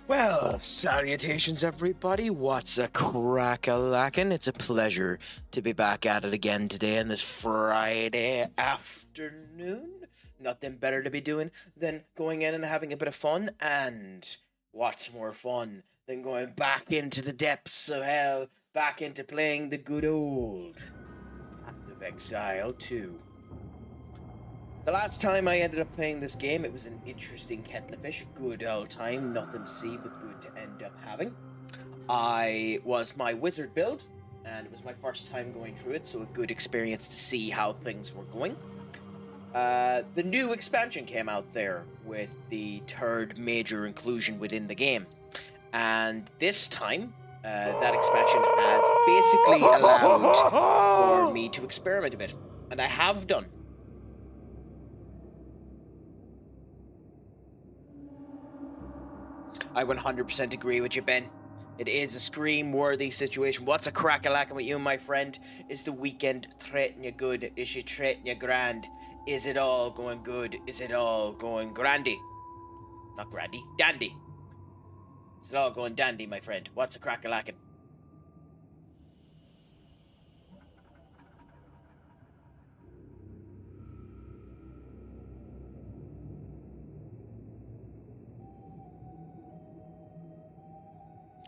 Well, salutations everybody, what's a crack-a-lackin'? It's a pleasure to be back at it again today on this Friday afternoon. Nothing better to be doing than going in and having a bit of fun, and what's more fun than going back into the depths of hell, back into playing the good old Path of Exile 2. The last time I ended up playing this game, it was an interesting kettle of fish, good old time, nothing to see but good to end up having. I was my wizard build, and it was my first time going through it, so a good experience to see how things were going. The new expansion came out there with the third major inclusion within the game, and this time, that expansion has basically allowed for me to experiment a bit, and I have done. I 100% agree with you, Ben. It is a scream-worthy situation. What's a crack-a-lackin' with you, my friend? Is the weekend treating you good? Is she treating you grand? Is it all going good? Is it all going grandy? Not grandy, dandy. Is it all going dandy, my friend? What's a crack-a-lackin'?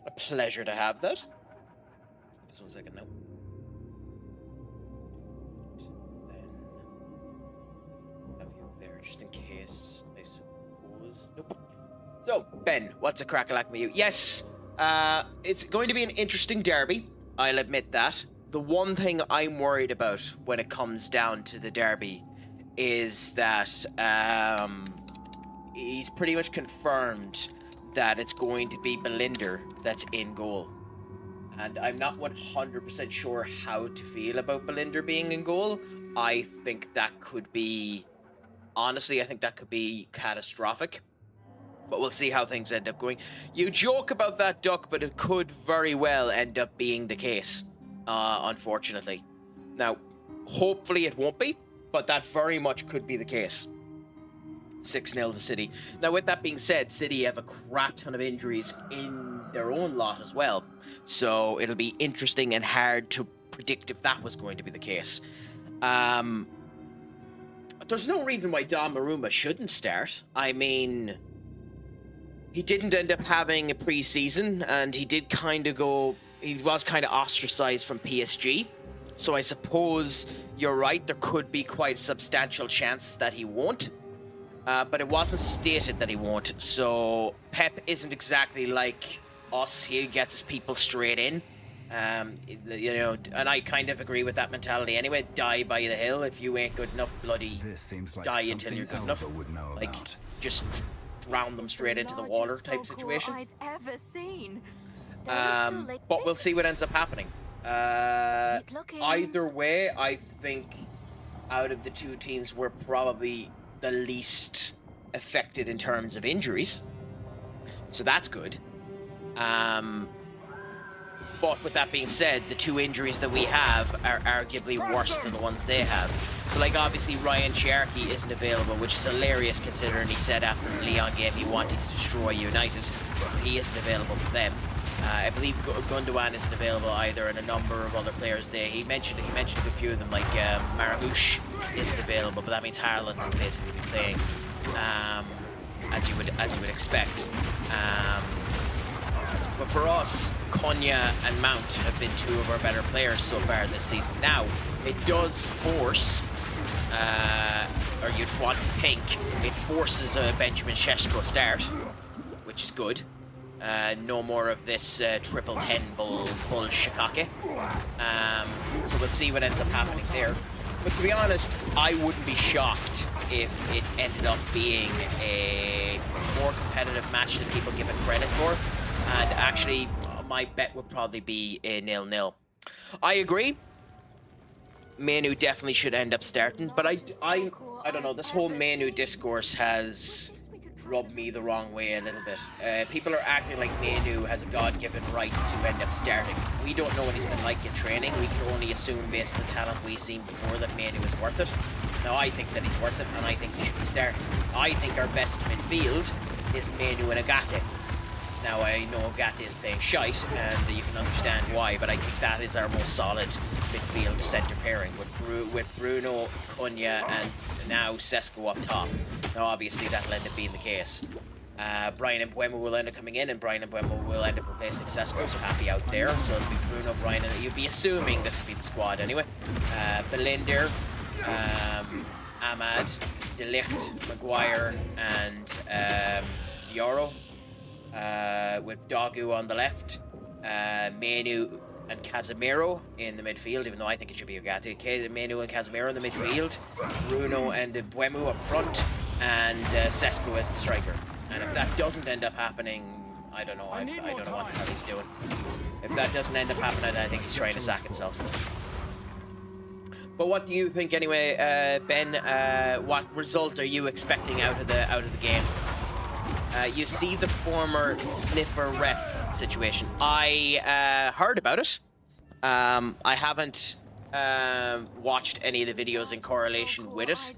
A pleasure to have that. Just 1 second now. Then have you there just in case, I suppose. Nope. So, Ben, what's a crack-a-lack with you? Yes, it's going to be an interesting derby. I'll admit that. The one thing I'm worried about when it comes down to the derby is that he's pretty much confirmed that it's going to be Belinda that's in goal. And I'm not 100% sure how to feel about Belinda being in goal. I think that could be... Honestly, I think that could be catastrophic. But we'll see how things end up going. You joke about that, Duck, but it could very well end up being the case, unfortunately. Now, hopefully it won't be, but that very much could be the case. 6-0 to City. Now, with that being said, City have a crap ton of injuries in their own lot as well. So it'll be interesting and hard to predict if that was going to be the case. There's no reason why Donnarumma shouldn't start. I mean, he didn't end up having a pre-season, and he did kind of go... He was kind of ostracized from PSG. So I suppose you're right, there could be quite a substantial chance that he won't. But it wasn't stated that he won't, so Pep isn't exactly like us. He gets his people straight in, you know, and I kind of agree with that mentality anyway. Die by the hill. If you ain't good enough, bloody die until you're good enough. Like, just drown them straight into the water type situation. I've ever seen. But we'll see what ends up happening. Either way, I think out of the two teams, we're probably the least affected in terms of injuries, so that's good. But with that being said, the two injuries that we have are arguably worse than the ones they have. So, like, obviously Ryan Cherky isn't available, which is hilarious considering he said after the Leon game he wanted to destroy United, so he isn't available for them. I believe Gundogan isn't available either, and a number of other players there. He mentioned a few of them, like Marmouche isn't available, but that means Haaland will basically be playing, as you would expect. But for us, Cunha and Mount have been two of our better players so far this season. Now, it does force, or you'd want to think, it forces a Benjamin Šeško start, which is good. No more of this triple 10 bull shikake. So we'll see what ends up happening there. But to be honest, I wouldn't be shocked if it ended up being a more competitive match than people give it credit for. And actually, my bet would probably be a 0-0. I agree. Manu definitely should end up starting, but I don't know. This whole Manu discourse has rubbed me the wrong way a little bit. People are acting like Manu has a God-given right to end up starting. We don't know what he's been like in training. We can only assume based on the talent we've seen before that Manu is worth it. Now, I think that he's worth it, and I think he should be starting. I think our best midfield is Manu and Agate. Now, I know Gatti is playing shite, and you can understand why, but I think that is our most solid midfield centre pairing with Bruno, Cunha, and now Sesko up top. Now, obviously, that'll end up being the case. Brian and Mbeumo will end up coming in, and Brian and Mbeumo will end up replacing Sesko, so happy out there. So it'll be Bruno, Brian, and you'd be assuming this will be the squad anyway. Belinder, Ahmad, Delict, Maguire, and Yoro. With Dogu on the left, Menu and Casemiro in the midfield, even though I think it should be Ugarte. Okay, Menu and Casemiro in the midfield, Bruno and Mbeumo up front, and Sesko as the striker. And if that doesn't end up happening, I don't know. I don't know what the hell he's doing. If that doesn't end up happening, I think he's trying to sack himself. But what do you think anyway, Ben? What result are you expecting out of the game? You see the former sniffer ref situation. I heard about it. I haven't watched any of the videos in correlation with it.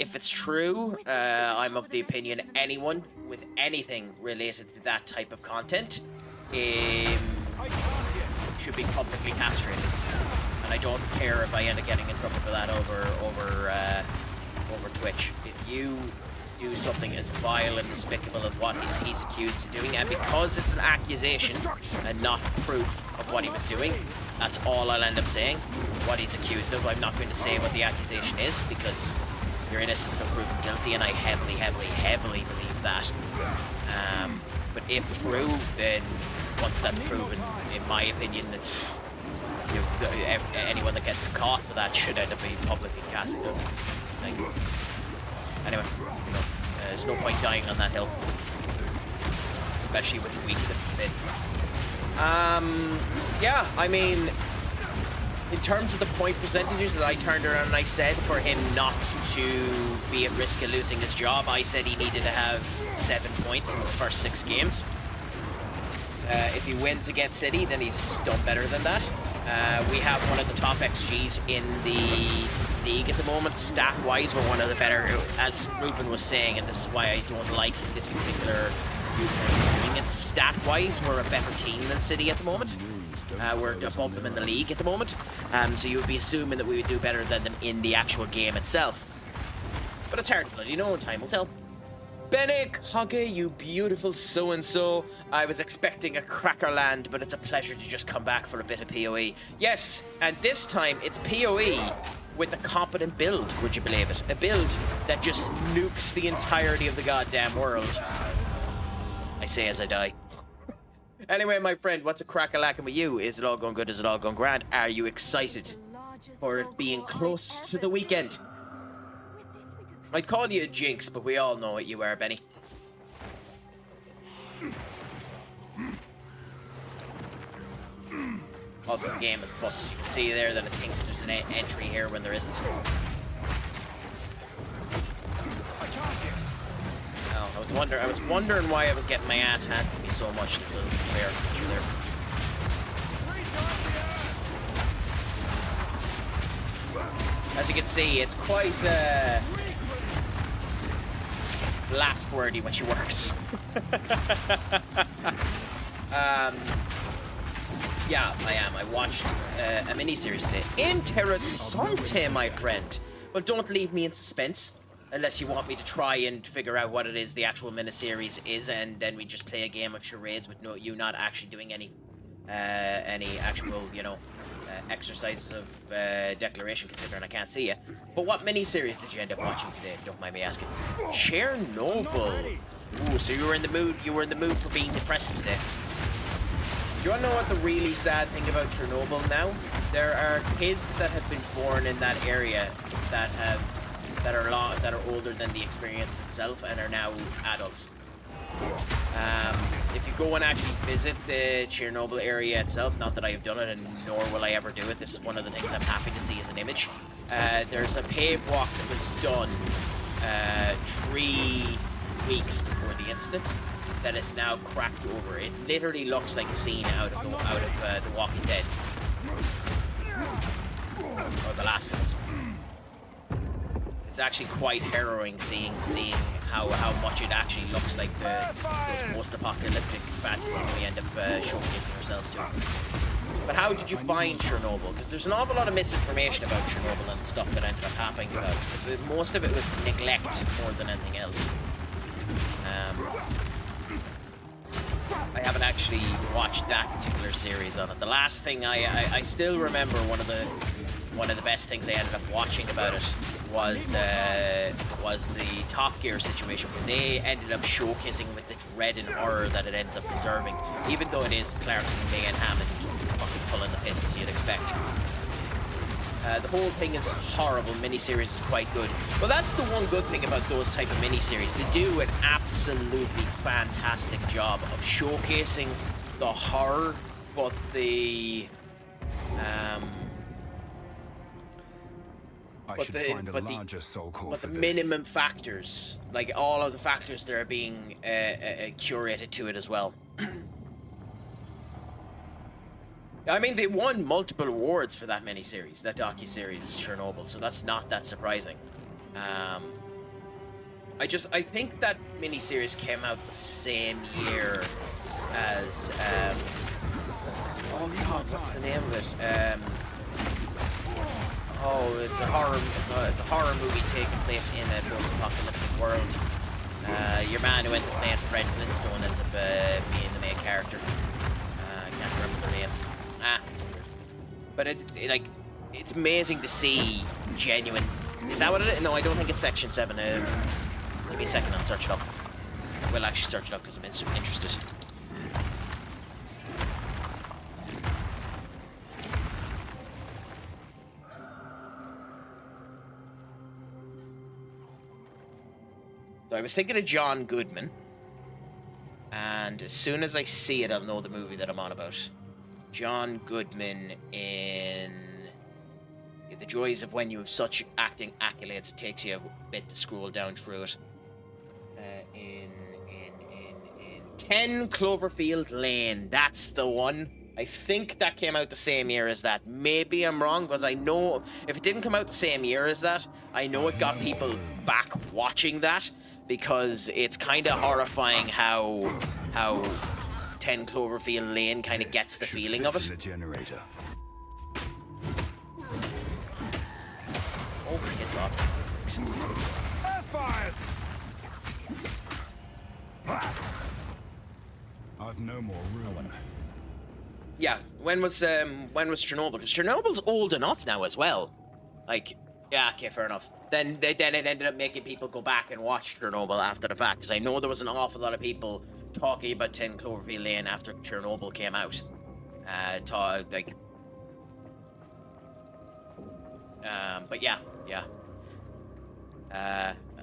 If it's true, I'm of the opinion anyone with anything related to that type of content should be publicly castrated. And I don't care if I end up getting in trouble for that over Twitch. If you do something as vile and despicable of what he's accused of doing, and because it's an accusation and not proof of what he was doing, that's all I'll end up saying, what he's accused of. I'm not going to say what the accusation is, because you're innocent until proven guilty, and I heavily, heavily, heavily believe that. But if true, then once that's proven, in my opinion, it's anyone that gets caught for that should end up being publicly castrated. Anyway, you know, there's no point dying on that hill, especially with the week that it's been. Yeah, I mean, in terms of the point percentages that I turned around and I said for him not to be at risk of losing his job, I said he needed to have 7 points in his first 6 games. If he wins against City, then he's done better than that. We have one of the top XGs in the league at the moment. Stat-wise, we're one of the better, as Ruben was saying, and this is why I don't like this particular viewpoint. Stat-wise, we're a better team than City at the moment. We're above them in the league at the moment. So you would be assuming that we would do better than them in the actual game itself. But it's hard to bloody know, and time will tell. Benick Hoggy, you beautiful so-and-so. I was expecting a Crackerland, but it's a pleasure to just come back for a bit of PoE. Yes, and this time it's PoE with a competent build, would you believe it? A build that just nukes the entirety of the goddamn world. I say as I die. Anyway, my friend, what's a crack-a-lacking with you? Is it all going good? Is it all going grand? Are you excited for it being close to the weekend? I'd call you a jinx, but we all know what you are, Benny. Also, the game is busted. You can see there that it thinks there's an entry here when there isn't. Oh, I was wondering why I was getting my ass handed to me so much. There's a little fair picture there. As you can see, it's quite last-wordy when she works. Yeah, I am. I watched a mini-series today. Interessante, my friend. Well, don't leave me in suspense. Unless you want me to try and figure out what it is the actual mini-series is, and then we just play a game of charades with you not actually doing any actual, you know, exercises of declaration, considering I can't see you. But what mini-series did you end up watching today, if you don't mind me asking? Chernobyl. Ooh, so you were in the mood for being depressed today. Do you want to know what the really sad thing about Chernobyl now? There are kids that have been born in that area that are older than the experience itself and are now adults. If you go and actually visit the Chernobyl area itself, not that I have done it and nor will I ever do it, this is one of the things I'm happy to see as an image. There's a paved walk that was done 3 weeks before the incident that is now cracked over. It literally looks like a scene out of The Walking Dead. Or The Last of Us. actually quite harrowing seeing how much it actually looks like those post-apocalyptic fantasies we end up showcasing ourselves to. But how did you find Chernobyl? Because there's an awful lot of misinformation about Chernobyl and the stuff that ended up happening about it. Because most of it was neglect more than anything else. I haven't actually watched that particular series on it. The last thing I still remember one of the best things I ended up watching about it was the Top Gear situation, where they ended up showcasing with the dread and horror that it ends up deserving, even though it is Clarkson, May and Hammond fucking pulling the piss as you'd expect. The whole thing is horrible. Miniseries is quite good. Well, that's the one good thing about those type of miniseries. They do an absolutely fantastic job of showcasing the horror, but the minimum factors, like all of the factors that are being curated to it as well. I mean, they won multiple awards for that miniseries, that docu-series, Chernobyl, so that's not that surprising. I think that miniseries came out the same year as, oh god, what's the name of it? It's a horror movie taking place in a post-apocalyptic world. Your man who ends up playing Fred Flintstone ends up being the main character. I can't remember their names. But it's amazing to see genuine. Is that what it is? No, I don't think it's Section 7. Give me a second, I'll search it up. I will actually search it up because I'm interested. So I was thinking of John Goodman, and as soon as I see it, I'll know the movie that I'm on about. John Goodman in The Joys of When You Have Such Acting Accolades. It takes you a bit to scroll down through it. In 10 Cloverfield Lane. That's the one. I think that came out the same year as that. Maybe I'm wrong, because I know if it didn't come out the same year as that, I know it got people back watching that, because it's kind of horrifying how 10 Cloverfield Lane kind of gets the feeling of it. Oh, piss off. I've no more room. Yeah, when was Chernobyl? Because Chernobyl's old enough now as well. Like, yeah, okay, fair enough. Then it ended up making people go back and watch Chernobyl after the fact, because I know there was an awful lot of people talking about 10 Cloverfield Lane after Chernobyl came out. But yeah.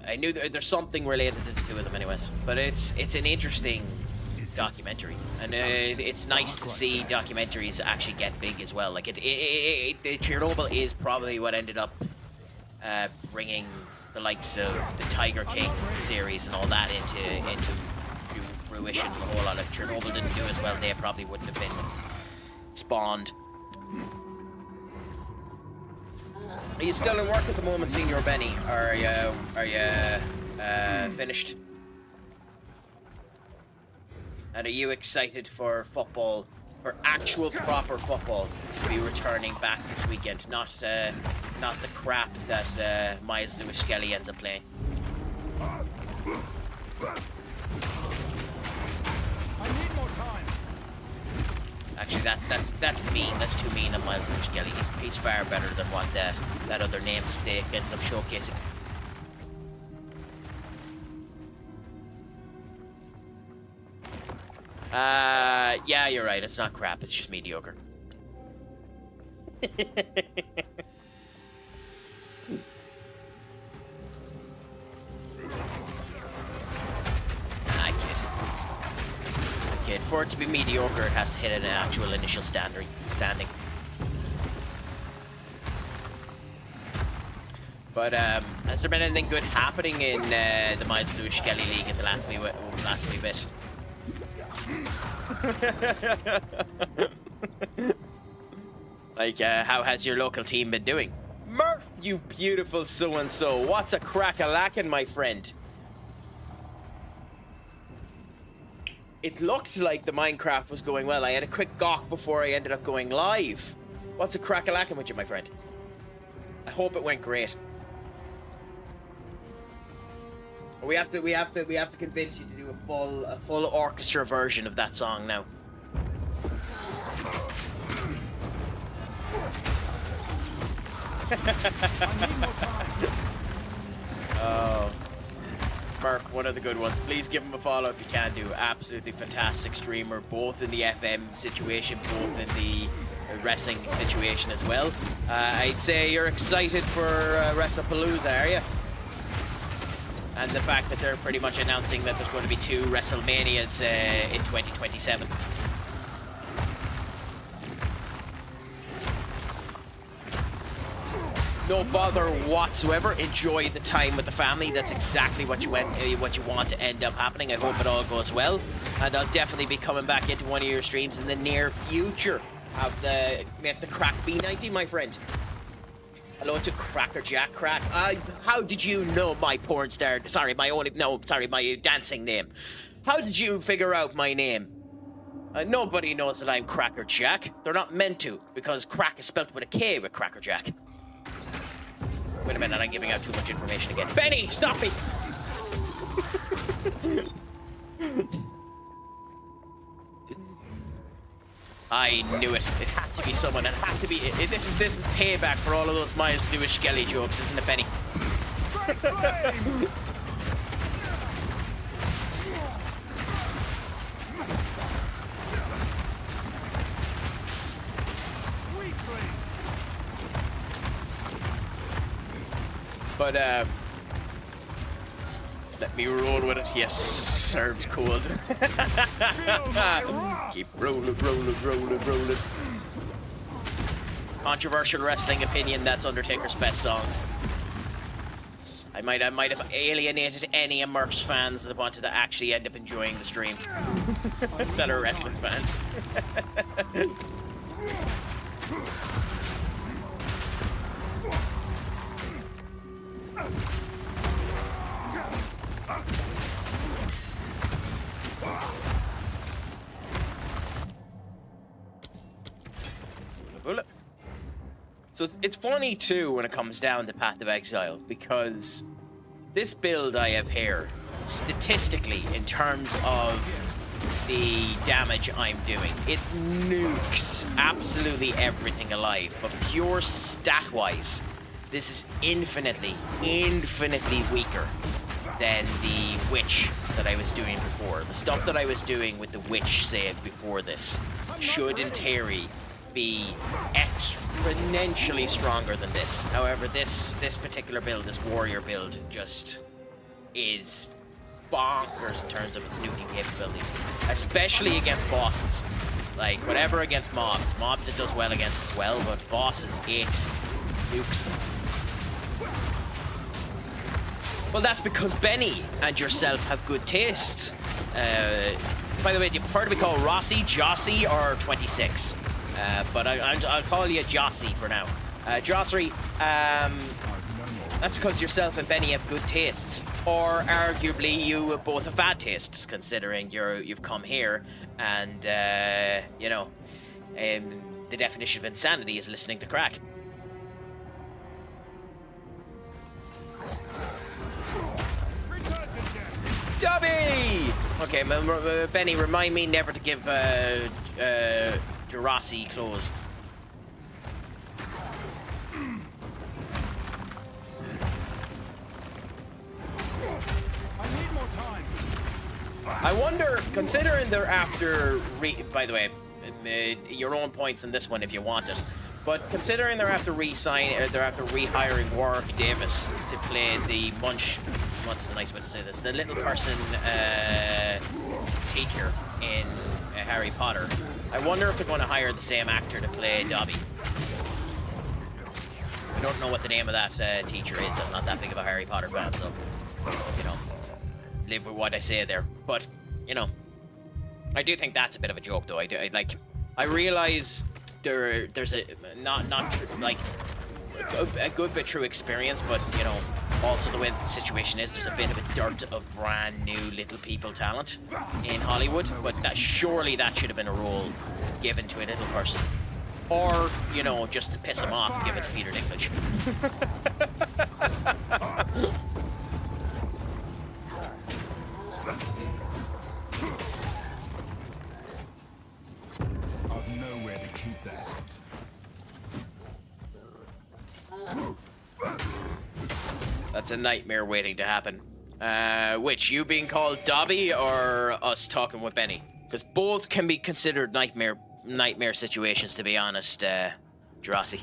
I knew there's something related to the two of them anyways. But it's an interesting documentary, and it's nice to see documentaries actually get big as well. Like Chernobyl is probably what ended up bringing the likes of the Tiger King series and all that into fruition. A whole lot of Chernobyl didn't do as well. They probably wouldn't have been spawned. Are you still in work at the moment, Senior Benny? Or are you finished? And are you excited for football, for actual proper football, to be returning back this weekend? Not the crap that Miles Lewis Skelly ends up playing. I need more time. Actually, that's mean. That's too mean of Miles Lewis Skelly. He's far better than what that other namesake ends up showcasing. Yeah, you're right. It's not crap. It's just mediocre. Kid. For it to be mediocre, it has to hit an actual initial standing. But has there been anything good happening in the Miles Lewis Skelly League in the last wee bit? Like, how has your local team been doing? Murph, you beautiful so-and-so. What's a crack-a-lackin', my friend? It looked like the Minecraft was going well. I had a quick gawk before I ended up going live. What's a crack-a-lackin' with you, my friend? I hope it went great. We have to convince you to do a full orchestra version of that song now. Oh, Mark, one of the good ones. Please give him a follow if you can do. Absolutely fantastic streamer, both in the FM situation, both in the wrestling situation as well. I'd say you're excited for WrestlePalooza, are you? And the fact that they're pretty much announcing that there's going to be 2 WrestleManias in 2027. No bother whatsoever. Enjoy the time with the family. That's exactly what you want to end up happening. I hope it all goes well, and I'll definitely be coming back into one of your streams in the near future. Make the crack B90, my friend. Hello to Crackerjack Crack. How did you know my porn star? Sorry, my dancing name. How did you figure out my name? Nobody knows that I'm Crackerjack. They're not meant to, because crack is spelt with a K with Crackerjack. Wait a minute, I'm giving out too much information again. Benny, stop me! I knew it. It had to be someone. It had to be. This is payback for all of those Miles Lewis Skelly jokes, isn't it, Benny? But let me roll with it. Yes, served cold. Keep rolling. Controversial wrestling opinion, that's Undertaker's best song. I might have alienated any of Murph's fans that wanted to actually end up enjoying the stream. That are wrestling fans. So it's funny too when it comes down to Path of Exile, because this build I have here, statistically, in terms of the damage I'm doing, it nukes absolutely everything alive. But pure stat-wise, this is infinitely weaker than the Witch that I was doing before. The stuff that I was doing with the Witch save before this should, in theory, be exponentially stronger than this. However, this particular build, this warrior build, just is bonkers in terms of its nuking capabilities, especially against bosses. Like, whatever against mobs. Mobs it does well against as well, but bosses, it nukes them. Well, that's because Benny and yourself have good taste. By the way, do you prefer to be called Rossi, Jossie, or 26? But I'll call you Jossie for now. Jossie, that's because yourself and Benny have good tastes. Or arguably you both have bad tastes, considering you've come here and, you know, the definition of insanity is listening to crack. Dobby! Okay, Benny, remind me never to give Jurassic clothes. I need more time. I wonder, considering they're after, by the way, your own points in this one if you want it, but considering they're after rehiring Warwick Davis to play the what's the nice way to say this? The little person teacher in Harry Potter. I wonder if they're going to hire the same actor to play Dobby. I don't know what the name of that teacher is. I'm not that big of a Harry Potter fan, so, you know, live with what I say there. But, you know, I do think that's a bit of a joke, though. I realize there's a like a good bit through experience, but you know, also the way the situation is, there's a bit of a dearth of brand new little people talent in Hollywood. But that surely that should have been a role given to a little person, or you know, just to piss him off, give it to Peter Dinklage. I've nowhere to keep that. That's a nightmare waiting to happen. Which, you being called Dobby or us talking with Benny? Because both can be considered nightmare situations, to be honest, Jurassic.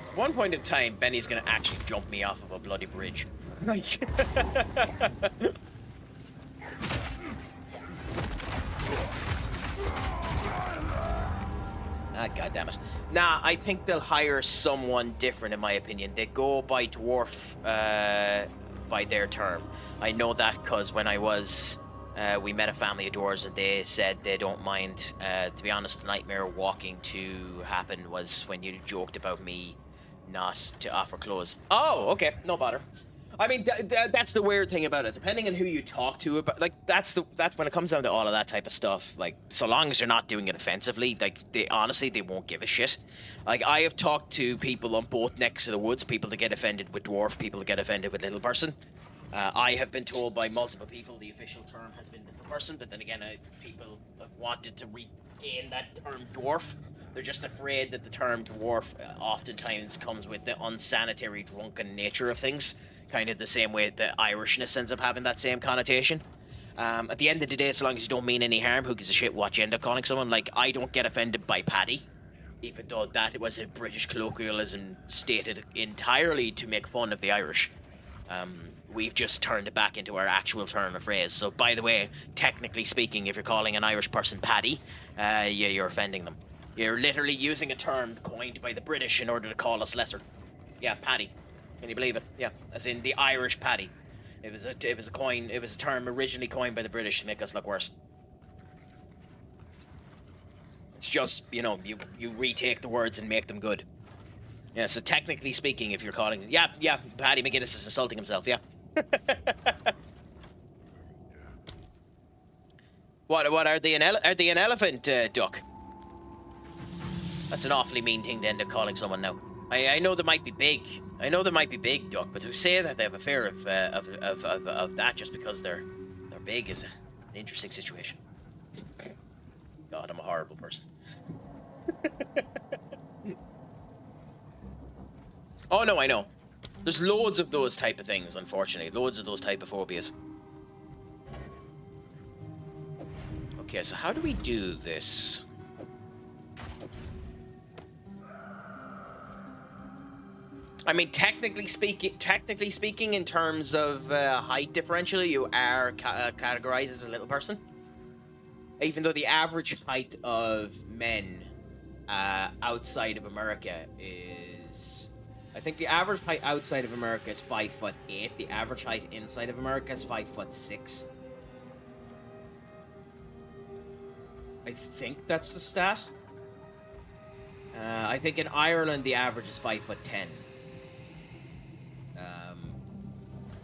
At one point in time, Benny's gonna actually jump me off of a bloody bridge. Like... Ah, goddammit. Nah, I think they'll hire someone different, in my opinion. They go by dwarf by their term. I know that because when I was... we met a family of dwarves and they said they don't mind. To be honest, the nightmare walking to happen was when you joked about me not to offer clothes. Oh, okay. No bother. I mean, that's the weird thing about it. Depending on who you talk to, about like that's when it comes down to all of that type of stuff. Like, so long as you're not doing it offensively, like they won't give a shit. Like, I have talked to people on both necks of the woods, people that get offended with dwarf, people that get offended with little person. I have been told by multiple people the official term has been little person, but then again, people have wanted to regain that term dwarf. They're just afraid that the term dwarf oftentimes comes with the unsanitary, drunken nature of things. Kind of the same way that Irishness ends up having that same connotation. At the end of the day, so long as you don't mean any harm, who gives a shit what you end up calling someone? Like, I don't get offended by Paddy, even though that was a British colloquialism stated entirely to make fun of the Irish. We've just turned it back into our actual turn of phrase. So, by the way, technically speaking, if you're calling an Irish person Paddy, yeah, you're offending them. You're literally using a term coined by the British in order to call us lesser. Yeah, Paddy. Can you believe it? Yeah, as in the Irish Paddy. It was a term originally coined by the British to make us look worse. It's just, you know, you retake the words and make them good. Yeah, so technically speaking, if you're calling, yeah, Paddy McGuinness is insulting himself, yeah. What are they are they an elephant, duck? That's an awfully mean thing to end up calling someone now. I know they might be big. I know they might be big, duck, but to say that they have a fear of that just because they're big is an interesting situation. God, I'm a horrible person. Oh no, I know. There's loads of those type of things, unfortunately. Loads of those type of phobias. Okay, so how do we do this? I mean, technically speaking, in terms of height differential, you are categorized as a little person. Even though the average height of men outside of America is... I think the average height outside of America is 5'8". The average height inside of America is 5'6". I think that's the stat. I think in Ireland the average is 5'10".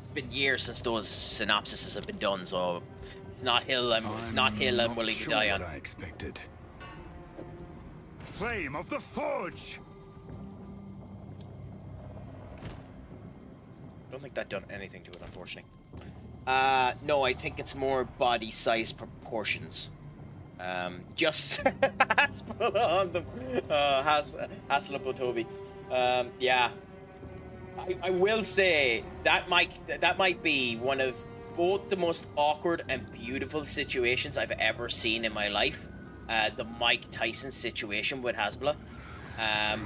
It's been years since those synopsises have been done, so it's not hill I'm willing to die on. I expected. Flame of the Forge. I don't think that done anything to it, unfortunately. No, I think it's more body size proportions. Just Haspel on them. Haslip Toby. Yeah. I will say that might be one of both the most awkward and beautiful situations I've ever seen in my life. The Mike Tyson situation with Hasbula,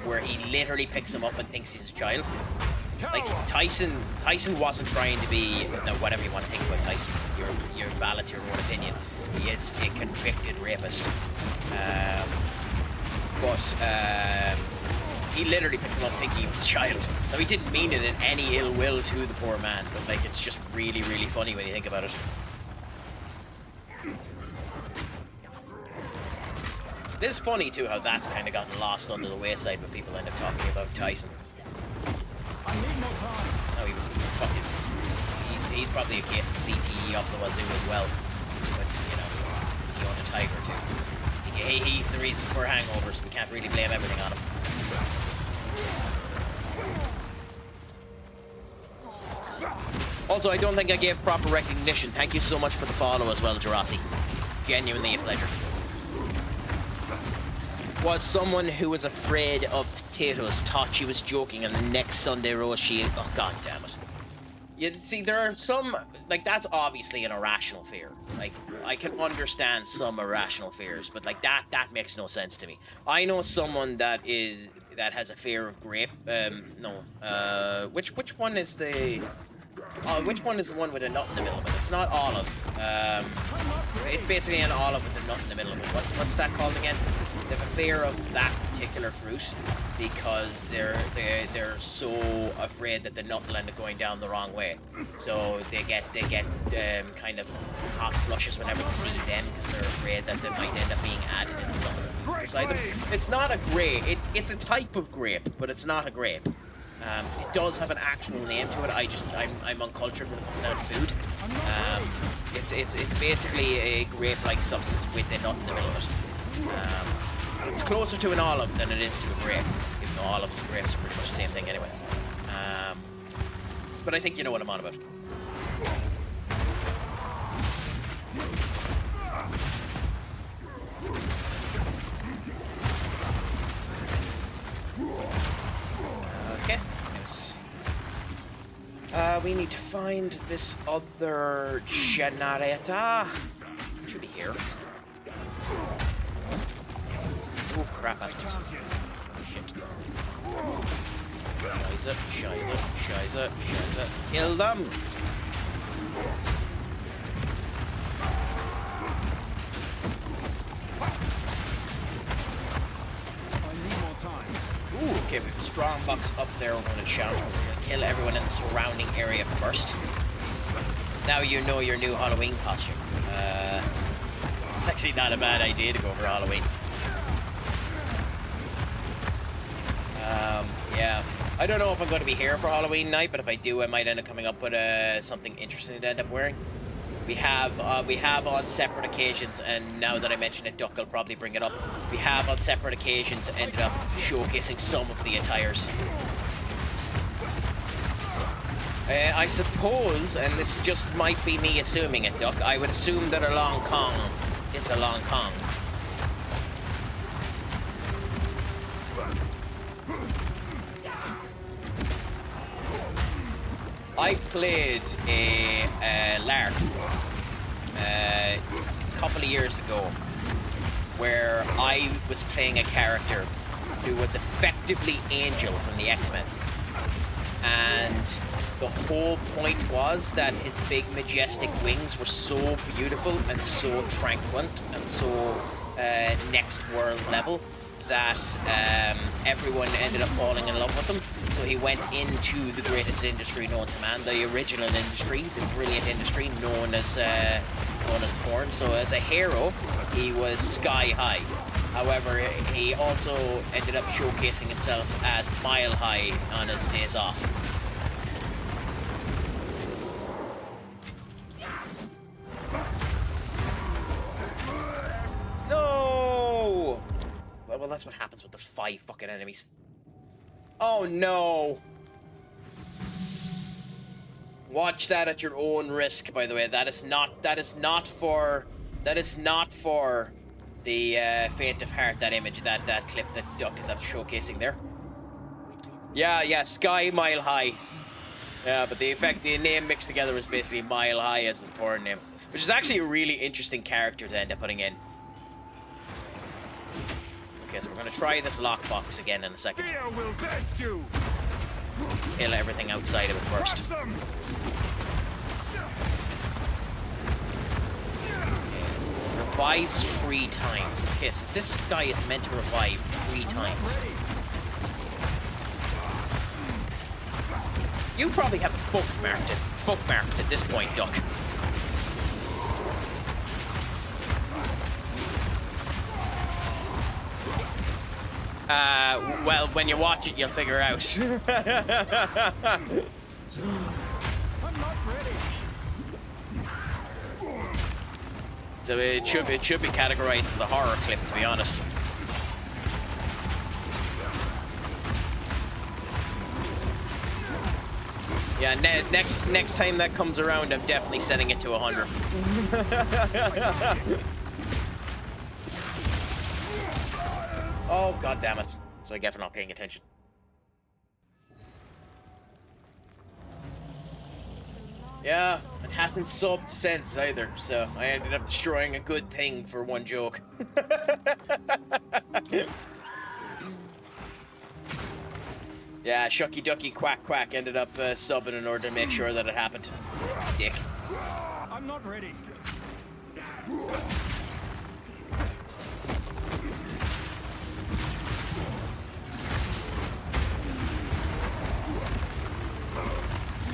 where he literally picks him up and thinks he's a child. Like, Tyson wasn't trying to be, no, whatever you want to think about Tyson, you're valid to your own opinion. He is a convicted rapist. he literally picked him up thinking he was a child. Now, he didn't mean it in any ill will to the poor man, but like, it's just really, really funny when you think about it. It is funny too how that's kind of gotten lost under the wayside when people end up talking about Tyson. I need more time. No, he was fucking. He's probably a case of CTE up the wazoo as well. But you know, he owned a tiger too. He's the reason for hangovers. We can't really blame everything on him. Also, I don't think I gave proper recognition. Thank you so much for the follow as well, Jarossi. Genuinely a pleasure. Was someone who was afraid of potatoes, thought she was joking, and the next Sunday roast she... Oh, god damn it. You see, there are some... Like, that's obviously an irrational fear. Like, I can understand some irrational fears, but, like, that makes no sense to me. I know someone that has a fear of grape. Which one is the... which one is the one with a nut in the middle of it? It's not olive. It's basically an olive with a nut in the middle of it. What's that called again? They have a fear of that particular fruit because they're so afraid that the nut will end up going down the wrong way. So they get kind of hot flushes whenever they see them because they're afraid that they might end up being added into some of the food beside them. It's not a grape. It's a type of grape, but it's not a grape. It does have an actual name to it. I'm uncultured when it comes down to food. It's basically a grape-like substance with a nut in the middle of it. It's closer to an olive than it is to a grape, even though olives and grapes are pretty much the same thing anyway. But I think you know what I'm on about. Okay. Yes. We need to find this other generator. It should be here. Oh crap, aspects. Shit. Shiza. Kill them! Ooh, okay, we have a strong box up there. We're going to shout. We're going to kill everyone in the surrounding area first. Now you know your new Halloween costume. It's actually not a bad idea to go for Halloween. Yeah. I don't know if I'm going to be here for Halloween night, but if I do, I might end up coming up with something interesting to end up wearing. We have on separate occasions, and now that I mention it, Duck will probably bring it up. We have on separate occasions ended up showcasing some of the attires. I suppose, and this just might be me assuming it, Duck, I would assume that a Long Kong is a Long Kong. I played a LARP a couple of years ago where I was playing a character who was effectively Angel from the X-Men. And the whole point was that his big majestic wings were so beautiful and so tranquil and so next world level that everyone ended up falling in love with him. So he went into the greatest industry known to man, the original industry, the brilliant industry known as porn. So as a hero, he was sky high. However, he also ended up showcasing himself as mile high on his days off. No! Well, that's what happens with the 5 fucking enemies. Oh no! Watch that at your own risk, by the way. That is not for the faint of heart, that image, that clip that Duck is after showcasing there. Yeah, Sky Mile High. Yeah, but the name mixed together was basically Mile High as his porn name. Which is actually a really interesting character to end up putting in. Okay, so we're gonna try this lockbox again in a second. Kill everything outside of it first. Revives 3 times. Okay, so this guy is meant to revive 3 times. You probably have it bookmarked at this point, Duck. Well, when you watch it, you'll figure out. I'm not ready. So it should be categorized as a horror clip, to be honest. Yeah, next time that comes around, I'm definitely setting it to 100. Oh, god damn it. So I get for not paying attention. Yeah, it hasn't subbed since either, so I ended up destroying a good thing for one joke. Yeah, Shucky Ducky Quack Quack ended up subbing in order to make sure that it happened. Dick. I'm not ready.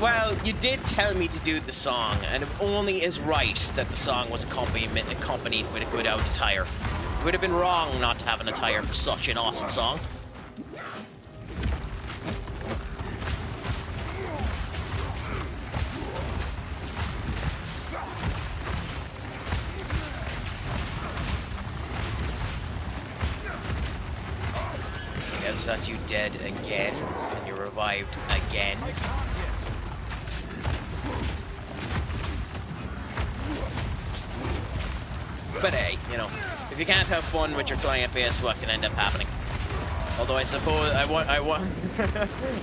Well, you did tell me to do the song, and it only is right that the song was accompanied with a good out attire. It would have been wrong not to have an attire for such an awesome song. I guess that's you dead again, and you're revived again. But hey, you know, if you can't have fun with your client base, what can end up happening? Although I suppose I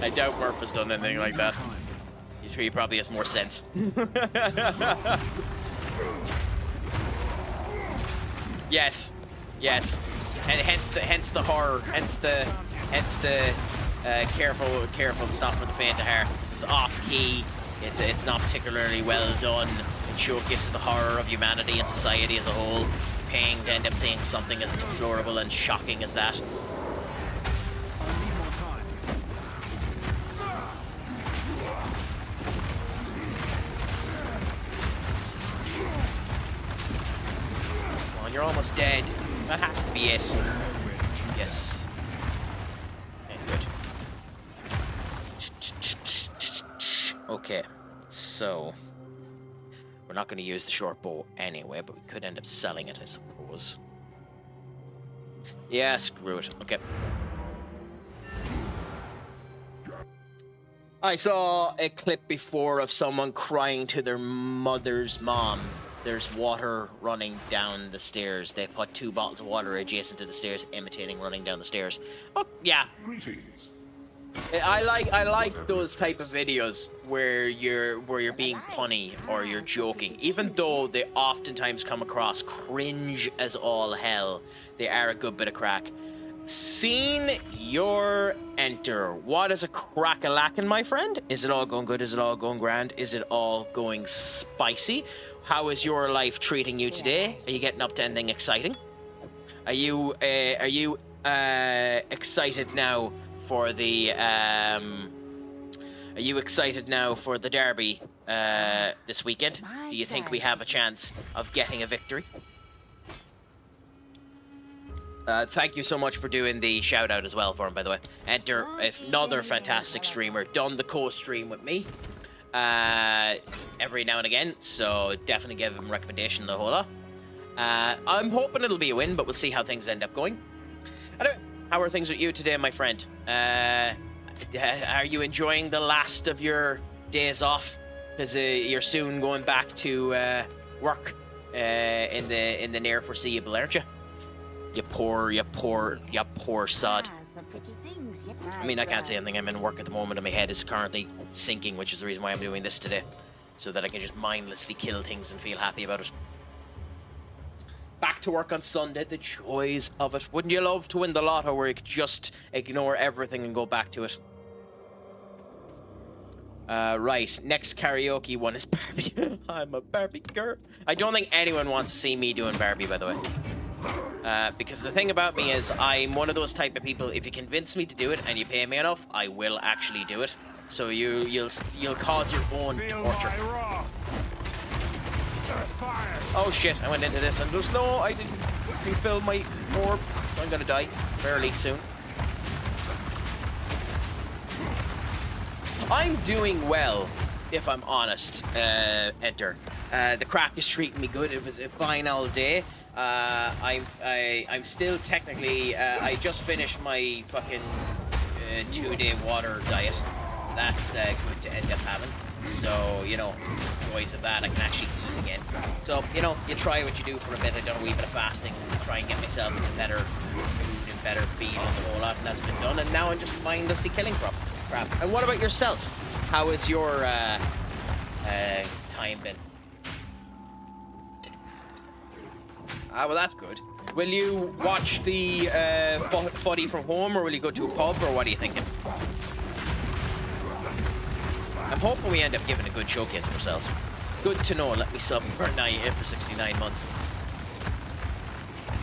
doubt Murph has done anything like that. He probably has more sense. Yes, yes, and hence the horror, hence the careful, it's not for the faint of heart. This is off key. It's not particularly well done. Showcases the horror of humanity and society as a whole, paying to end up seeing something as deplorable and shocking as that. Come on, you're almost dead. That has to be it. Yes. Okay, good. Okay, so we're not going to use the short bow anyway, but we could end up selling it, I suppose. Yeah, screw it. Okay. I saw a clip before of someone crying to their mother's mom. There's water running down the stairs. They put 2 bottles of water adjacent to the stairs, imitating running down the stairs. Oh, yeah. Greetings. I like those type of videos where you're being punny or you're joking, even though they oftentimes come across cringe as all hell. They are a good bit of crack. Scene your enter. What is a crack-a-lackin', my friend? Is it all going good? Is it all going grand? Is it all going spicy? How is your life treating you today? Are you getting up to anything exciting? Are you excited now for the are you excited now for the derby this weekend? Do you think we have a chance of getting a victory? Thank you so much for doing the shout out as well for him, by the way. Enter another fantastic streamer, done the co-stream with me every now and again, so definitely give him a recommendation the whole lot. I'm hoping it'll be a win, but we'll see how things end up going. Anyway, how are things with you today, my friend? Are you enjoying the last of your days off? Because you're soon going back to work in the near foreseeable, aren't you? You poor sod. I mean, I can't say anything. I'm in work at the moment, and my head is currently sinking, which is the reason why I'm doing this today, so that I can just mindlessly kill things and feel happy about it. Back to work on Sunday, the joys of it. Wouldn't you love to win the lotto where you could just ignore everything and go back to it? Right, next karaoke one is Barbie. I'm a Barbie girl. I don't think anyone wants to see me doing Barbie, by the way. Because the thing about me is I'm one of those type of people, if you convince me to do it and you pay me enough, I will actually do it. So you'll cause your own Feel torture. my wrath. Fire. Oh shit! I went into this and there's no. I didn't refill my orb, so I'm gonna die fairly soon. I'm doing well, if I'm honest. Enter. The craic is treating me good. It was a fine all day. I'm still technically. I just finished my fucking 2-day water diet. That's good to end up having. So, you know, joys of that, I can actually eat again. So, you know, you try what you do for a bit. I done a wee bit of fasting to try and get myself into better food and better feel and the whole lot, and that's been done. And now I'm just mindlessly killing crap. And what about yourself? How has your time been? Well, that's good. Will you watch the footy from home, or will you go to a pub, or what are you thinking? I'm hoping we end up giving a good showcase of ourselves. Good to know. Let me sub for 69 months.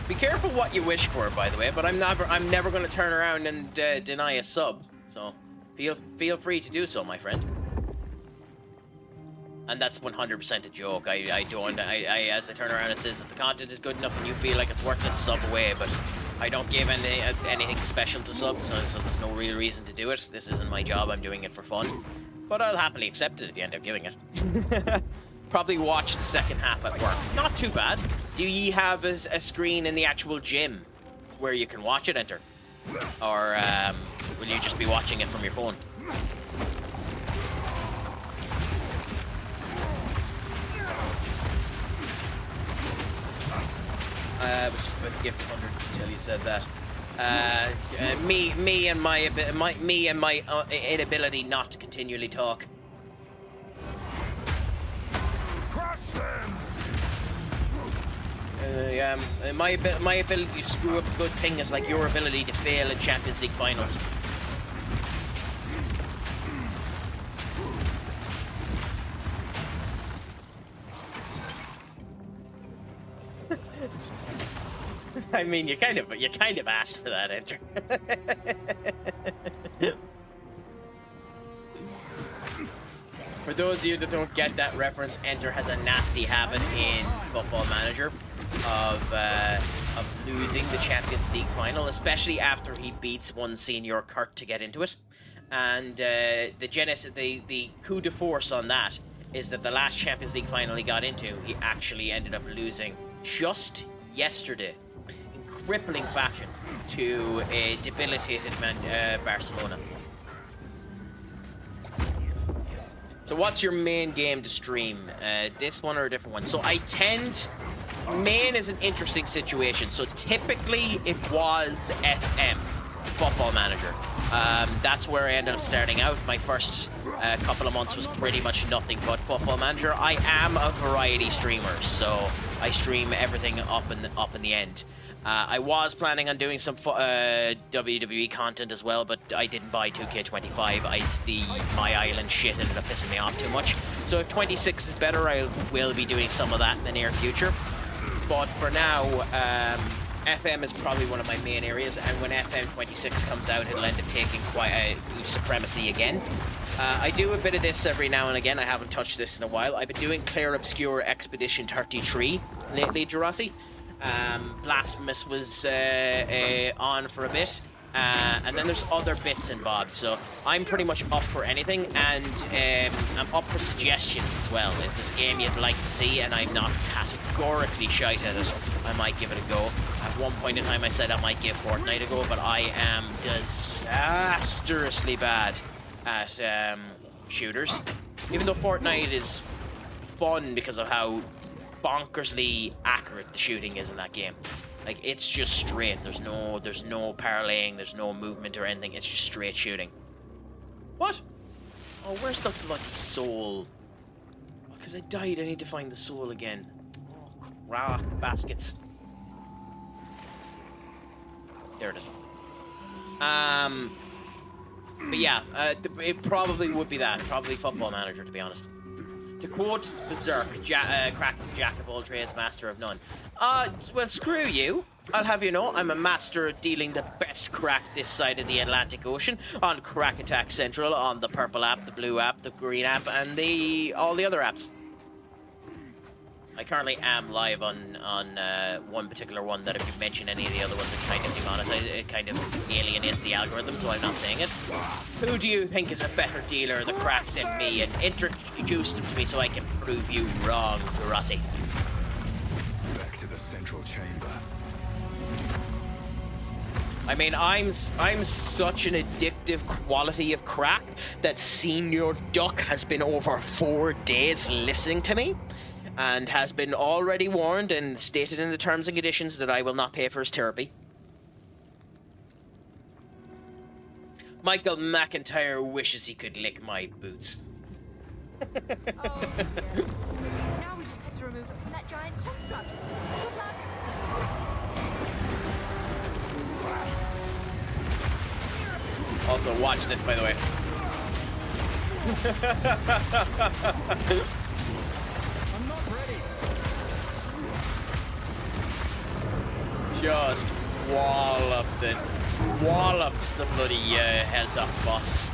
Be careful what you wish for, by the way. But I'm never going to turn around and deny a sub. So feel free to do so, my friend. And that's 100% a joke. As I turn around, it says if the content is good enough and you feel like it's worth it, sub away. But I don't give anything special to subs, so there's no real reason to do it. This isn't my job. I'm doing it for fun. But I'll happily accept it if you end up giving it. Probably watch the second half at work. Not too bad. Do ye have a screen in the actual gym where you can watch it, Enter? Or will you just be watching it from your phone? I was just about to give 100 until you said that. Me and my inability not to continually talk. Crush them. My ability to screw up a good thing is like your ability to fail in Champions League finals. I mean, you kind of asked for that, Enter. For those of you that don't get that reference, Enter has a nasty habit in Football Manager of losing the Champions League final, especially after he beats one senior Kurt to get into it. And the coup de force on that is that the last Champions League final he got into, he actually ended up losing just yesterday. Crippling fashion to a debilitated Barcelona. So what's your main game to stream? This one or a different one? So main is an interesting situation. So typically it was FM, Football Manager. That's where I ended up starting out. My first couple of months was pretty much nothing but Football Manager. I am a variety streamer, so I stream everything up in the end. I was planning on doing some WWE content as well, but I didn't buy 2K25. My island shit ended up pissing me off too much. So if 26 is better, I will be doing some of that in the near future. But for now, FM is probably one of my main areas, and when FM 26 comes out, it'll end up taking quite a supremacy again. I do a bit of this every now and again. I haven't touched this in a while. I've been doing Clear Obscure Expedition 33 lately, Jurassic. Blasphemous was on for a bit, and then there's other bits and bobs, so I'm pretty much up for anything, and I'm up for suggestions as well. If there's a game you'd like to see and I'm not categorically shite at it, I might give it a go. At one point in time I said I might give Fortnite a go, but I am disastrously bad at shooters. Even though Fortnite is fun because of how bonkersly accurate the shooting is in that game. Like, it's just straight. There's no parlaying, there's no movement or anything. It's just straight shooting. What? Oh, where's the bloody soul? Because I died, I need to find the soul again. Oh, crap, baskets. There it is. But yeah, it probably would be that. Probably Football Manager, to be honest. To To quote Berserk, Crack is jack of all trades, master of none. Well, screw you. I'll have you know, I'm a master at dealing the best crack this side of the Atlantic Ocean on CraicAttackCentral, on the purple app, the blue app, the green app, and all the other apps. I currently am live on one particular one that if you mention any of the other ones, it kind of demonetizes, it kind of alienates the algorithm, so I'm not saying it. Who do you think is a better dealer of the crack than me? And introduce them to me so I can prove you wrong, Jurassic. Back to the central chamber. I mean, I'm such an addictive quality of crack that Senior Duck has been over 4 days listening to me and has been already warned and stated in the terms and conditions that I will not pay for his therapy. Michael McIntyre wishes he could lick my boots. Oh dear. Now we just have to remove it from that giant construct. Good luck. Also, watch this, by the way. I'm not ready. Just wallops the bloody held up bosses.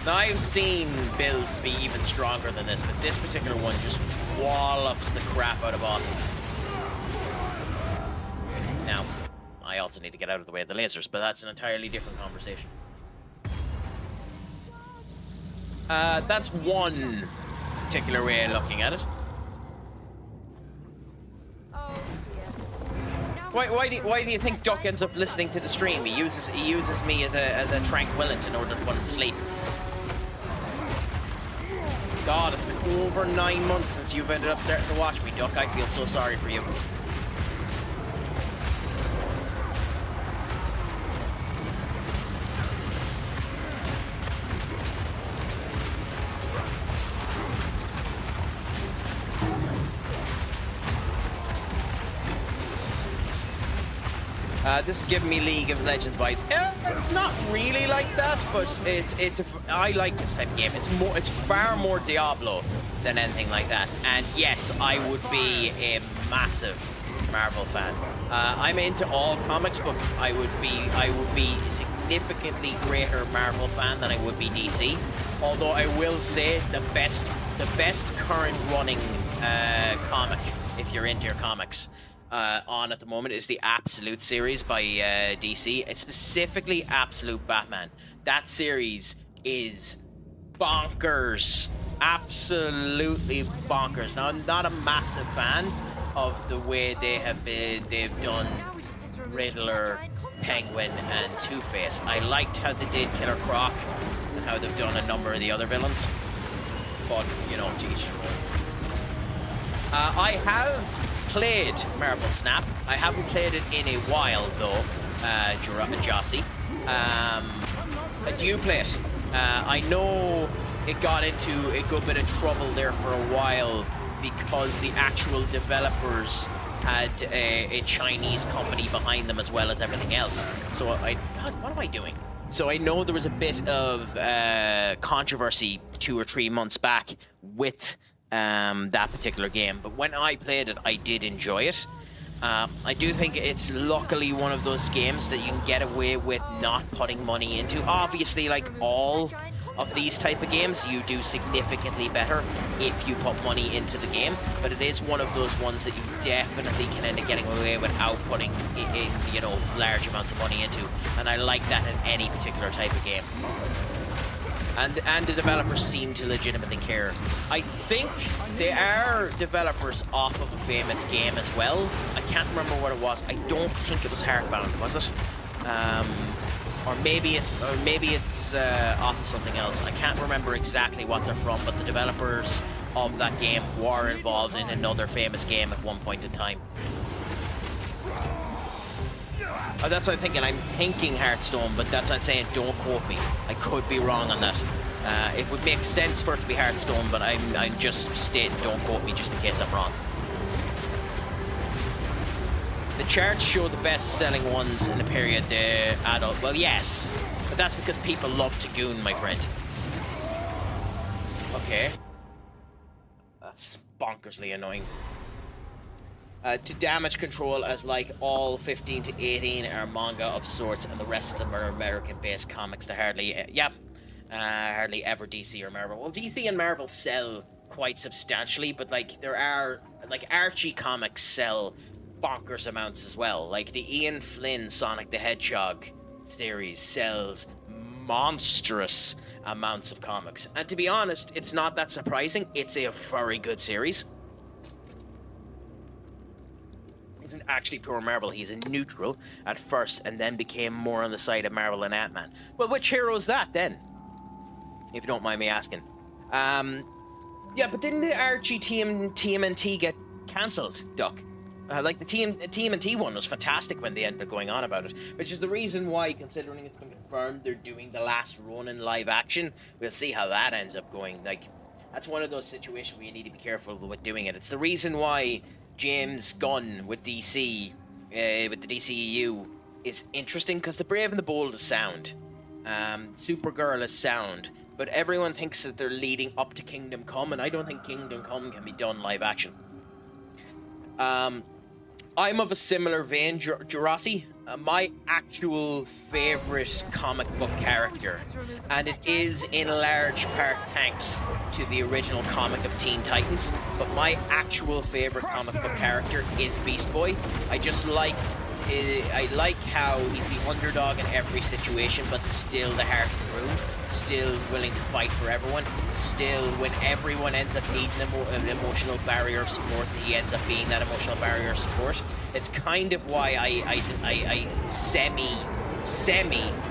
Now, I've seen builds be even stronger than this, but this particular one just wallops the crap out of bosses. Now, I also need to get out of the way of the lasers, but that's an entirely different conversation. That's one particular way of looking at it. Oh dear. Now Why do you think Duck ends up listening to the stream? He uses me as a tranquillant in order to put him to sleep. God, it's been over 9 months since you've ended up starting to watch me, Duck. I feel so sorry for you. This is giving me League of Legends vibes. It's not really like that, but I like this type of game. It's far more Diablo than anything like that. And yes, I would be a massive Marvel fan. I'm into all comics, but I would be a significantly greater Marvel fan than I would be DC. Although I will say the best current running comic, if you're into your comics, on at the moment is the Absolute series by DC. It's specifically Absolute Batman. That series is bonkers. Absolutely bonkers. Now, I'm not a massive fan of the way they've done Riddler, Penguin, and Two-Face. I liked how they did Killer Croc and how they've done a number of the other villains. But, you know, to each their own. I have played Marvel Snap. I haven't played it in a while though, Jossie. Do you play it? I know it got into a good bit of trouble there for a while because the actual developers had a Chinese company behind them as well as everything else. So God, what am I doing? So I know there was a bit of controversy 2 or 3 months back with that particular game, but when I played it, I did enjoy it. I do think it's luckily one of those games that you can get away with not putting money into. Obviously, like all of these type of games, you do significantly better if you put money into the game, but it is one of those ones that you definitely can end up getting away without putting in, you know, large amounts of money into, and I like that in any particular type of game. And the developers seem to legitimately care. I think they are developers off of a famous game as well. I can't remember what it was. I don't think it was Heartbound, was it? Or maybe it's off of something else. I can't remember exactly what they're from, but the developers of that game were involved in another famous game at one point in time. Oh, that's what I'm thinking. I'm thinking Hearthstone, but that's what I'm saying. Don't quote me. I could be wrong on that. It would make sense for it to be Hearthstone, but I'm just stating don't quote me just in case I'm wrong. The charts show the best-selling ones in the period the adult. Well, yes, but that's because people love to goon, my friend. Okay. bonkersly annoying. To damage control, as like all 15 to 18 are manga of sorts, and the rest of them are American-based comics that hardly ever DC or Marvel. Well, DC and Marvel sell quite substantially, but like there are like Archie comics sell bonkers amounts as well. Like the Ian Flynn Sonic the Hedgehog series sells monstrous amounts of comics, and to be honest, it's not that surprising. It's a very good series. Isn't actually pure Marvel. He's a neutral at first, and then became more on the side of Marvel and Ant-Man. Well, which hero is that then? If you don't mind me asking. Yeah, but didn't the Archie TMNT get cancelled, Duck? Like the TMNT one was fantastic when they ended up going on about it, which is the reason why, considering it's been confirmed they're doing the last run in live action, we'll see how that ends up going. Like, that's one of those situations where you need to be careful with doing it. It's the reason why James Gunn with DC, with the DCEU, is interesting, because The Brave and the Bold is sound. Supergirl is sound. But everyone thinks that they're leading up to Kingdom Come, and I don't think Kingdom Come can be done live action. I'm of a similar vein, Jurasi. My actual favourite comic book character, and it is in large part thanks to the original comic of Teen Titans, but my actual favourite comic book character is Beast Boy. I just like, I like how he's the underdog in every situation, but still the heart of the room, still willing to fight for everyone, still when everyone ends up needing an emotional barrier of support, he ends up being that emotional barrier of support. It's kind of why I semi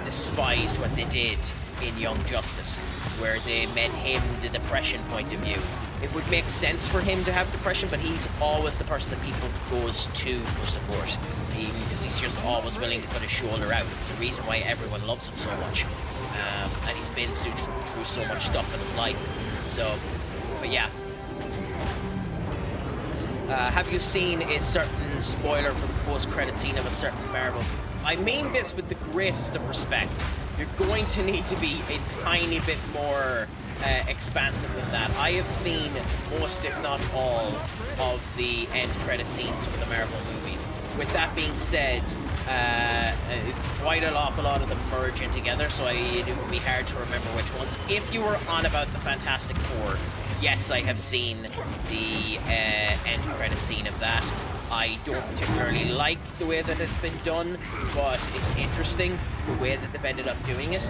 despised what they did in Young Justice, where they made him the depression point of view. It would make sense for him to have depression, but he's always the person that people goes to for support. Because he's just always willing to put his shoulder out. It's the reason why everyone loves him so much. And he's been through so much stuff in his life. So, but yeah. Have you seen a certain spoiler for the post-credit scene of a certain Marvel? I mean this with the greatest of respect. You're going to need to be a tiny bit more expansive than that. I have seen most, if not all, of the end credit scenes for the Marvel movies. With that being said, quite an awful lot of them merge in together, so it would be hard to remember which ones. If you were on about the Fantastic Four, yes, I have seen the end credit scene of that. I don't particularly like the way that it's been done, but it's interesting the way that they've ended up doing it.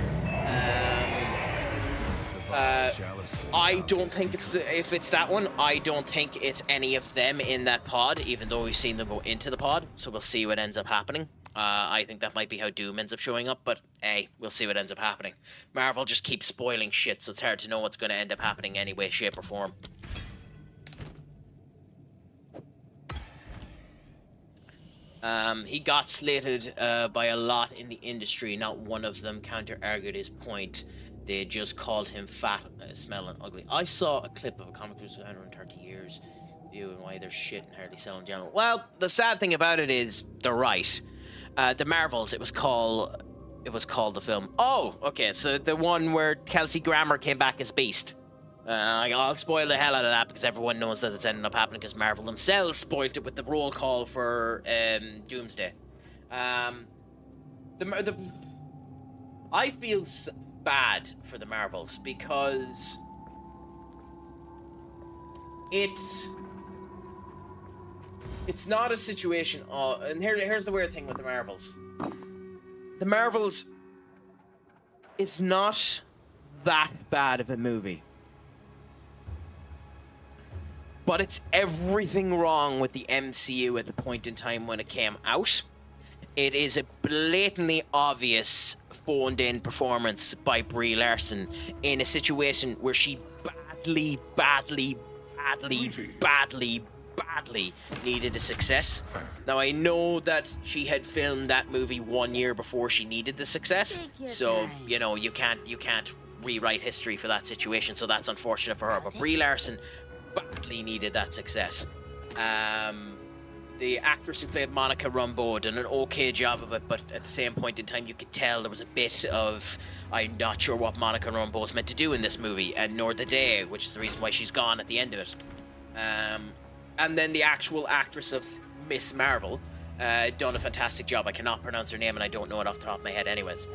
I don't think if it's that one, I don't think it's any of them in that pod, even though we've seen them go into the pod, so we'll see what ends up happening. I think that might be how Doom ends up showing up, but hey, we'll see what ends up happening. Marvel just keeps spoiling shit, so it's hard to know what's going to end up happening any way, shape, or form. He got slated by a lot in the industry. Not one of them counter-argued his point. They just called him fat, smelling ugly. I saw a clip of a comic book that was 130 years, viewing why they're shit and hardly selling general. Well, the sad thing about it is they're right. The Marvels, it was called the film. Oh, okay, so the one where Kelsey Grammer came back as Beast. I'll spoil the hell out of that because everyone knows that it's ended up happening because Marvel themselves spoiled it with the roll call for Doomsday. I feel bad for the Marvels because it's not a situation. And here's the weird thing with the Marvels. The Marvels is not that bad of a movie. But it's everything wrong with the MCU at the point in time when it came out. It is a blatantly obvious phoned-in performance by Brie Larson in a situation where she badly needed a success. Now, I know that she had filmed that movie 1 year before she needed the success, so, you know, you can't rewrite history for that situation, so that's unfortunate for her. But Brie Larson badly needed that success. The actress who played Monica Rambeau did an okay job of it, but at the same point in time, you could tell there was a bit of, I'm not sure what Monica Rambeau is meant to do in this movie, and nor the day, which is the reason why she's gone at the end of it. And then the actual actress of Miss Marvel done a fantastic job. I cannot pronounce her name, and I don't know it off the top of my head anyways.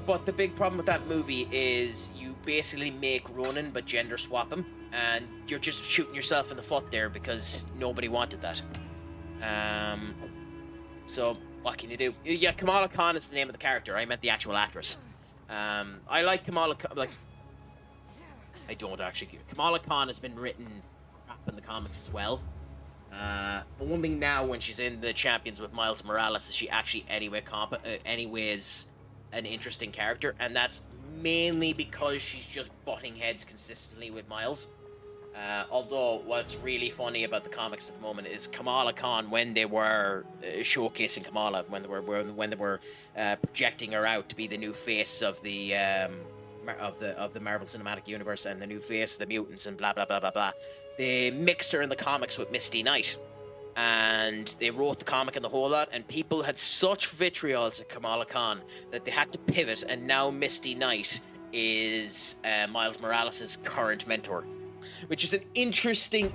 But the big problem with that movie is you basically make Ronan but gender swap him, and you're just shooting yourself in the foot there because nobody wanted that. So what can you do? Yeah, Kamala Khan is the name of the character. I meant the actual actress. I like Kamala Khan. Like, I don't actually. Kamala Khan has been written crap in the comics as well. Only now when she's in the Champions with Miles Morales is she actually anyways an interesting character, and that's mainly because she's just butting heads consistently with Miles. Although what's really funny about the comics at the moment is Kamala Khan, when they were showcasing Kamala, when they were projecting her out to be the new face of the Marvel Cinematic Universe and the new face of the mutants and blah blah blah blah blah, they mixed her in the comics with Misty Knight, and they wrote the comic and the whole lot, and people had such vitriol to Kamala Khan that they had to pivot, and now Misty Knight is Miles Morales' current mentor, which is an interesting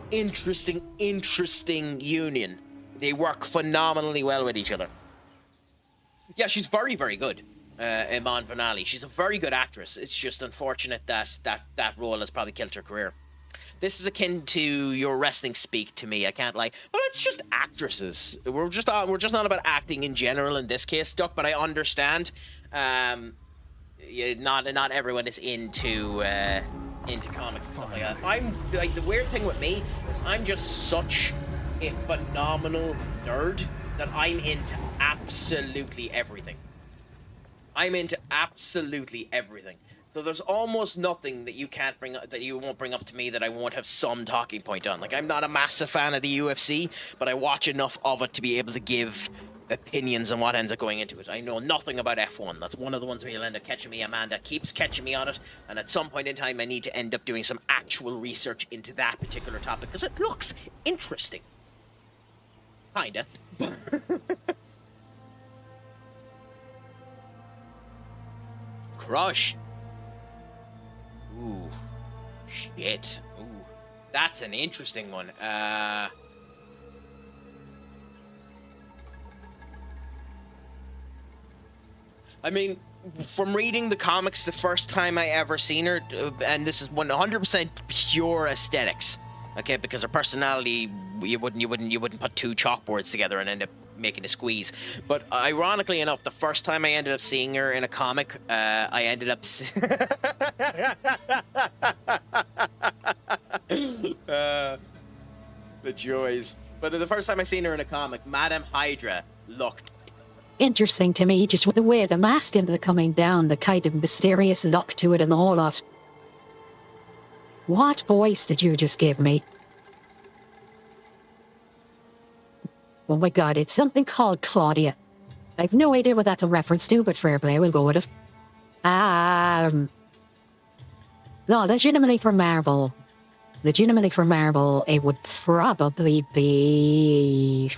union. They work phenomenally well with each other. Yeah, she's very, very good. Iman Vernali. She's a very good actress. It's just unfortunate that role has probably killed her career. This is akin to your wrestling speak to me. I can't lie. Well, it's just actresses. We're just not about acting in general in this case, Duck. But I understand. Not everyone is into comics and stuff like that. I'm like, the weird thing with me is I'm just such a phenomenal nerd that I'm into absolutely everything. I'm into absolutely everything. So there's almost nothing that you won't bring up to me that I won't have some talking point on. Like, I'm not a massive fan of the UFC, but I watch enough of it to be able to give opinions on what ends up going into it. I know nothing about F1. That's one of the ones where you'll end up catching me. Amanda keeps catching me on it, and at some point in time I need to end up doing some actual research into that particular topic because it looks interesting. Kinda. Crush. Ooh. Shit. Ooh. That's an interesting one. I mean, from reading the comics the first time I ever seen her, and this is 100% pure aesthetics, okay? Because her personality, you wouldn't put two chalkboards together and end up making a squeeze. But ironically enough, the first time I ended up seeing her in a comic, I ended up the joys. But the first time I seen her in a comic, Madame Hydra looked interesting to me, just with the way the mask ended up coming down, the kind of mysterious look to it and the whole lot. What voice did you just give me? Oh my god, it's something called Claudia. I've no idea what that's a reference to, but fair play, we'll go with it. No, legitimately for Marvel, it would probably be...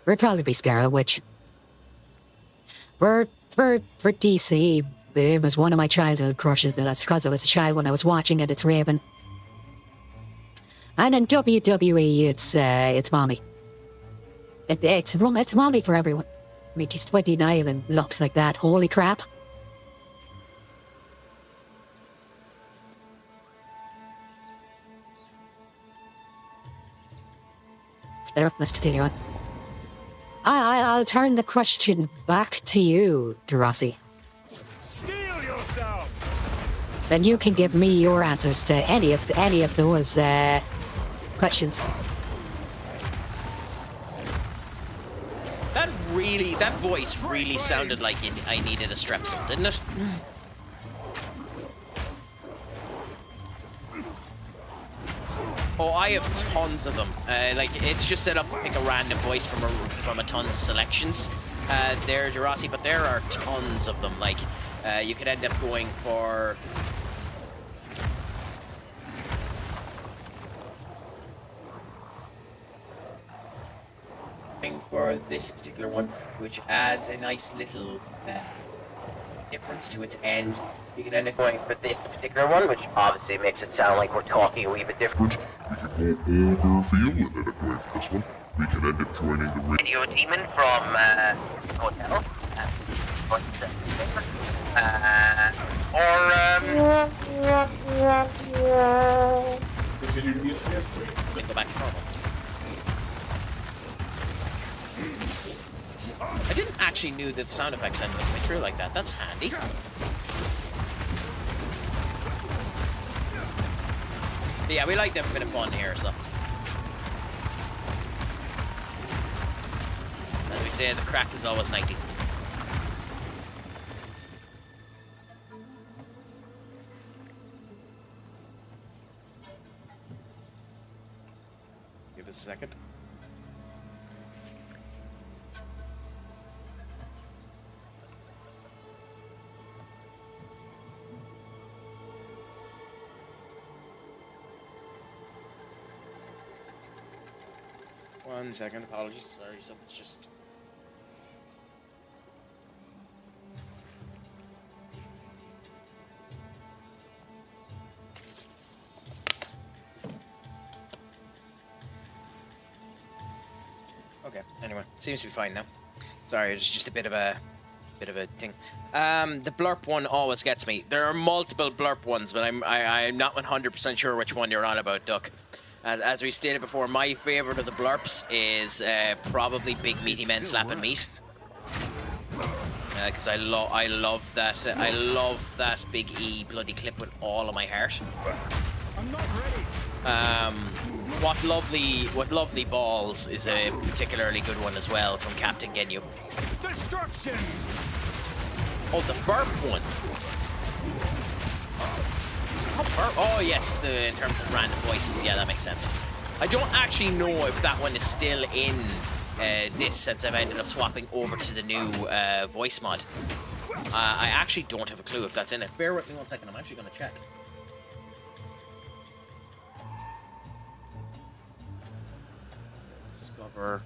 It'd probably be Scarlet Witch. For DC, it was one of my childhood crushes, but that's because I was a child when I was watching it. It's Raven. And in WWE, it's Molly. It's Molly for everyone. I mean, she's 29 and looks like that. Holy crap. There, let's continue on. I'll turn the question back to you, Durossi. Steel yourself! Then you can give me your answers to any of those questions. That voice really sounded like I needed a Strepsil, didn't it? Oh, I have tons of them. Like, it's just set up to pick a random voice from a tons of selections there, Durossi, but there are tons of them. Like, you could end up going for... for this particular one, which adds a nice little difference to its end. You can end up going for this particular one, which obviously makes it sound like we're talking a wee bit different. We can go overfield and end up going for this one. We can end up joining the Radio demon from hotel. Continue to be a siesta. We can go back to normal. I didn't actually knew that sound effects ended up through like that. That's handy. But yeah, we like to have a bit of fun here, so. As we say, the crack is always 90. Give us a second. One second, apologies. Sorry, something's just. Okay. Anyway, seems to be fine now. Sorry, it's just a bit of a thing. The blurp one always gets me. There are multiple blurp ones, but I'm not 100% sure which one you're on about, Duck. As we stated before, my favorite of the blurps is probably big meaty men slapping meat. Because I love that big E bloody clip with all of my heart. I'm not ready. What lovely balls is a particularly good one as well from Captain Genu. Destruction. Oh, the burp one. Oh yes, in terms of random voices, yeah, that makes sense. I don't actually know if that one is still in this, since I've ended up swapping over to the new voice mod. I actually don't have a clue if that's in it. Bear with me one second, I'm actually going to check. Discover.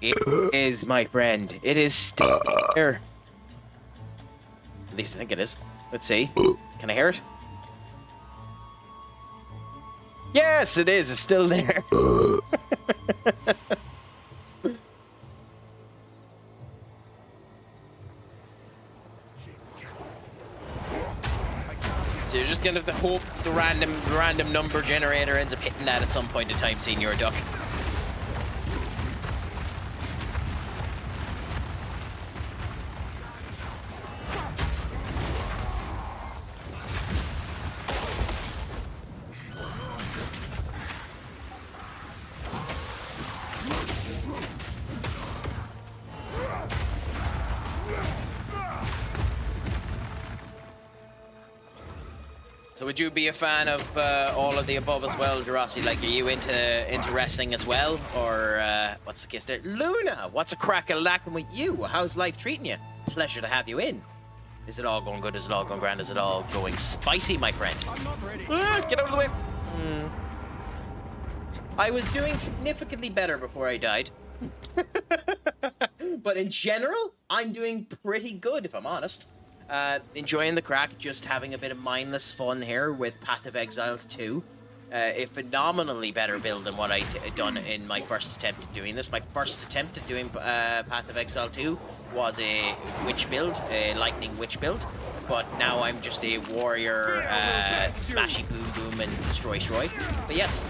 It is, my friend. It is still there. At least I think it is. Let's see. Can I hear it? Yes, it is. It's still there. So you're just gonna have to hope the random number generator ends up hitting that at some point in time, Senior Duck. So would you be a fan of all of the above as well, Jurassic? Like, are you into wrestling as well? Or what's the case there? Luna, what's a crack-a-lacking with you? How's life treating you? Pleasure to have you in. Is it all going good? Is it all going grand? Is it all going spicy, my friend? I'm not ready. Get out of the way. I was doing significantly better before I died. But in general, I'm doing pretty good, if I'm honest. Enjoying the crack, just having a bit of mindless fun here with Path of Exile 2. A phenomenally better build than what I'd done in my first attempt at doing this. My first attempt at doing Path of Exile 2 was a witch build, a lightning witch build. But now I'm just a warrior, smashy boom boom and destroy. But yes.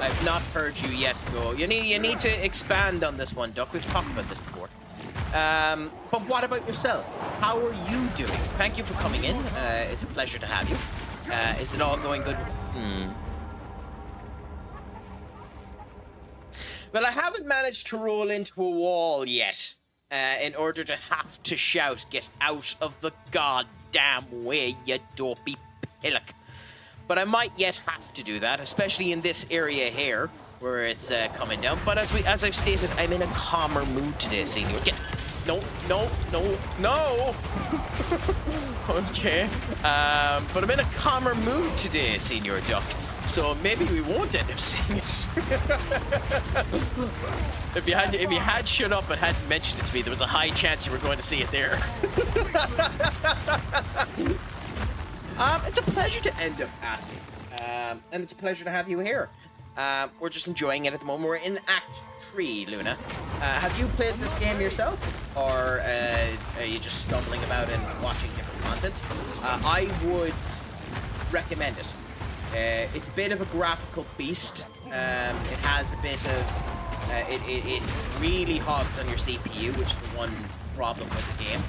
I've not heard you yet go. You need to expand on this one, Duck. We've talked about this before. But what about yourself? How are you doing? Thank you for coming in. It's a pleasure to have you. Is it all going good? Well, I haven't managed to roll into a wall yet. In order to have to shout, "Get out of the goddamn way, you dopey pillock." But I might yet have to do that, especially in this area here, where it's coming down. But as I've stated, I'm in a calmer mood today, Senior. No, no, no, no! Okay. But I'm in a calmer mood today, Senior Duck. So maybe we won't end up seeing it. If you had shut up and hadn't mentioned it to me, there was a high chance you were going to see it there. It's a pleasure to end up asking. And it's a pleasure to have you here. We're just enjoying it at the moment. We're in Act 3, Luna. Have you played this game yourself? Or are you just stumbling about and watching different content? I would recommend it. It's a bit of a graphical beast. It has a bit of... It really hogs on your CPU, which is the one problem with the game.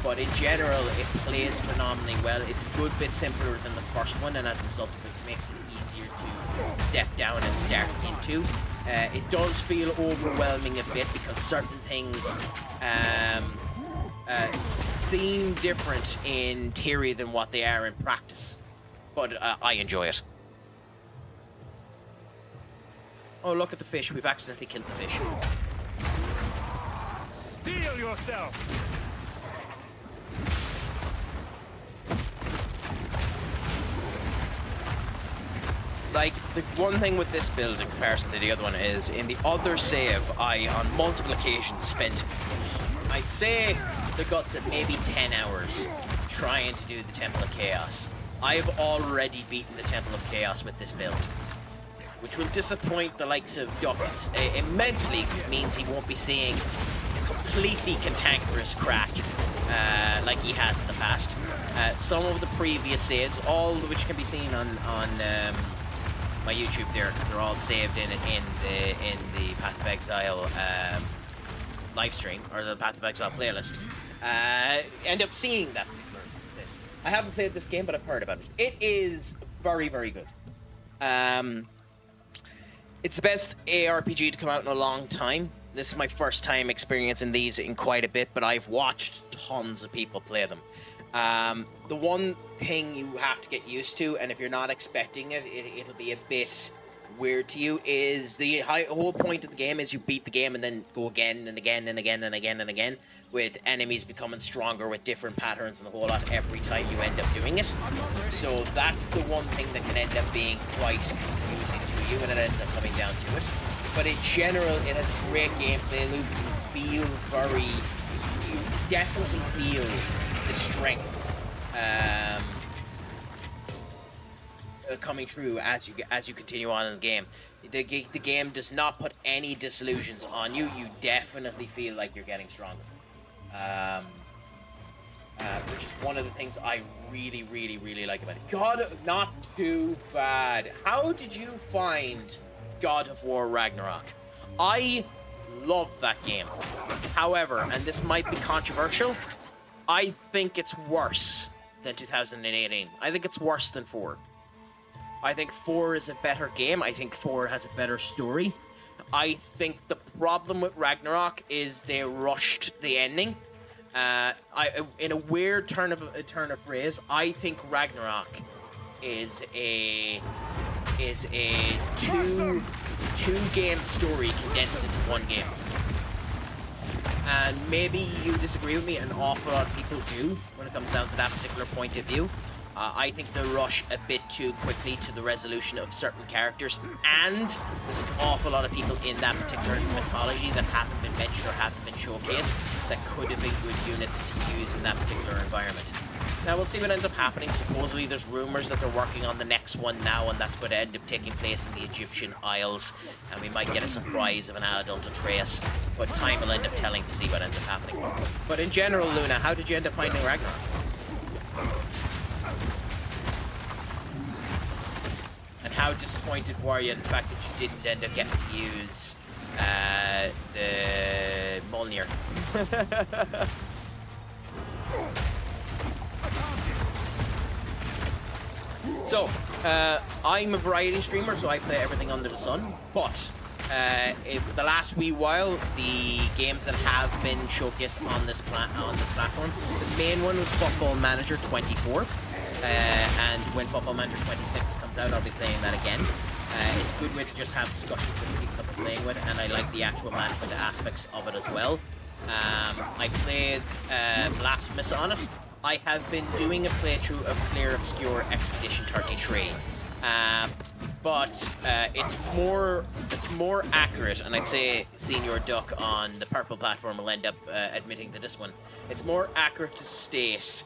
But in general, it plays phenomenally well. It's a good bit simpler than the first one, and as a result of it, makes it easier to step down and start into. It does feel overwhelming a bit because certain things seem different in theory than what they are in practice. But I enjoy it. Oh, look at the fish. We've accidentally killed the fish. Steel yourself! Like, the one thing with this build in comparison to the other one is, in the other save, I, on multiple occasions, spent, I'd say, the guts of maybe 10 hours trying to do the Temple of Chaos. I've already beaten the Temple of Chaos with this build, which will disappoint the likes of Ducks immensely, because it means he won't be seeing completely cantankerous crack like he has in the past. Some of the previous saves, all of which can be seen on my YouTube there, because they're all saved in the Path of Exile live stream, or the Path of Exile playlist, end up seeing that particular thing. I haven't played this game, but I've heard about it. It is very, very good. It's the best ARPG to come out in a long time. This is my first time experiencing these in quite a bit, but I've watched tons of people play them. The one thing you have to get used to, and if you're not expecting it, it'll be a bit weird to you, is the whole point of the game is you beat the game and then go again and again and again and again and again, with enemies becoming stronger with different patterns and a whole lot every time you end up doing it. So that's the one thing that can end up being quite confusing to you when it ends up coming down to it. But in general, it has a great gameplay loop. You definitely feel the strength coming through as you continue on in the game. The game does not put any disillusions on you. You definitely feel like you're getting stronger, which is one of the things I really, really, really like about it. God, not too bad. How did you find God of War Ragnarok? I love that game. However, and this might be controversial, I think it's worse than 2018. I think it's worse than 4. I think 4 is a better game. I think 4 has a better story. I think the problem with Ragnarok is they rushed the ending. In a weird turn of phrase, I think Ragnarok is a two game story condensed into one game. And maybe you disagree with me, an awful lot of people do when it comes down to that particular point of view. I think they rush a bit too quickly to the resolution of certain characters, and there's an awful lot of people in that particular mythology that haven't been mentioned or haven't been showcased that could have been good units to use in that particular environment. Now, we'll see what ends up happening. Supposedly, there's rumors that they're working on the next one now, and that's going to end up taking place in the Egyptian Isles, and we might get a surprise of an adult Atreus, but time will end up telling to see what ends up happening. But in general, Luna, how did you end up finding Ragnarok? And how disappointed were you in the fact that you didn't end up getting to use the Mjolnir? So, I'm a variety streamer, so I play everything under the sun, but if the last wee while, the games that have been showcased on this platform, the main one was Football Manager 24. And when Football Manager 26 comes out, I'll be playing that again. It's a good way to just have discussions with the people that we're playing with, and I like the actual management aspects of it as well. I played Blasphemous on it. I have been doing a playthrough of Clear Obscure Expedition 33. But it's more accurate, and I'd say Senior Duck on the purple platform will end up admitting to this one. It's more accurate to state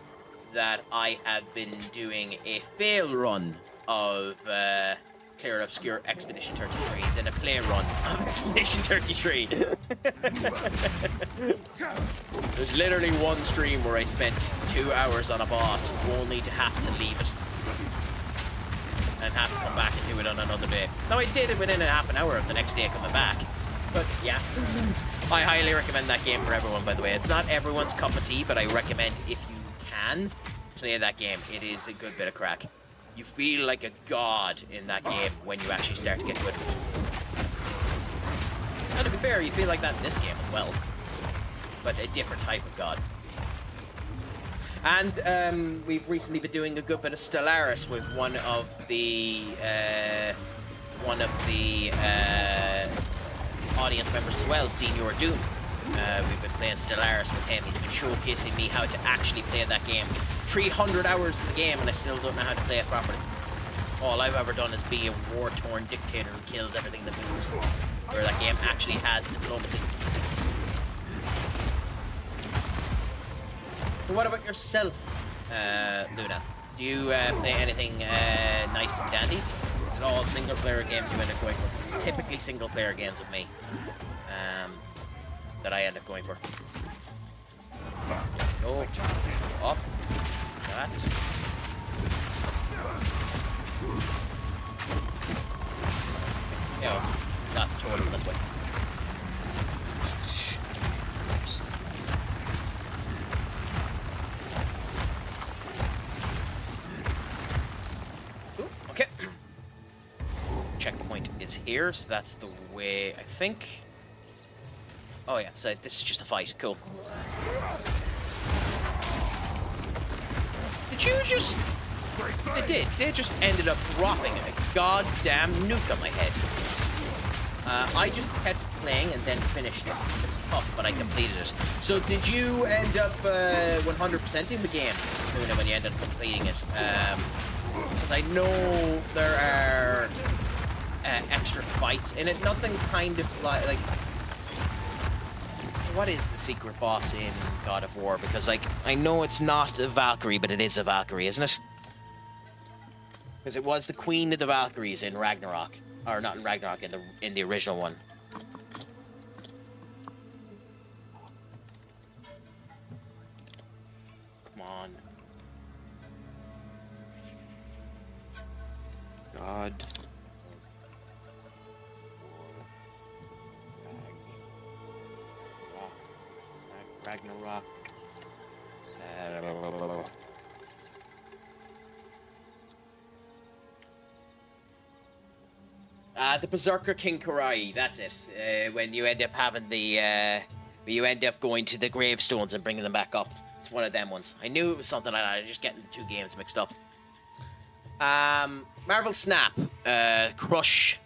that I have been doing a fail run of Clear Obscure Expedition 33 than a play run of Expedition 33. There's literally one stream where I spent 2 hours on a boss only to have to leave it and have to come back and do it on another day. Now, I did it within a half an hour of the next day coming back. But, yeah. I highly recommend that game for everyone, by the way. It's not everyone's cup of tea, but I recommend if you can play that game. It is a good bit of crack. You feel like a god in that game when you actually start to get good. And to be fair, you feel like that in this game as well. But a different type of god. And we've recently been doing a good bit of Stellaris with one of the audience members as well, Senior Doom. We've been playing Stellaris with him. He's been showcasing me how to actually play that game. 300 hours in the game, and I still don't know how to play it properly. All I've ever done is be a war-torn dictator who kills everything that moves. Where that game actually has diplomacy. So what about yourself, Luna? Do you play anything nice and dandy? Is it all single-player games you end up going for? It's typically single-player games with me that I end up going for. Go up. That. Yeah, it's not total this way. Okay. Checkpoint is here, so that's the way, I think. Oh yeah, so this is just a fight. Cool. Did you just... They did. They just ended up dropping a goddamn nuke on my head. I just kept playing and then finished it. It's tough, but I completed it. So did you end up 100%ing the game when you ended up completing it? Because I know there are extra fights in it. Nothing kind of like... What is the secret boss in God of War? Because, like, I know it's not a Valkyrie, but it is a Valkyrie, isn't it? Because it was the Queen of the Valkyries in Ragnarok. Or not in Ragnarok, in the original one. Come on. God. Ragnarok. The Berserker King Karai, that's it. When you end up having the, when you end up going to the gravestones and bringing them back up. It's one of them ones. I knew it was something like that. I'm just getting the two games mixed up. Marvel Snap. Crush,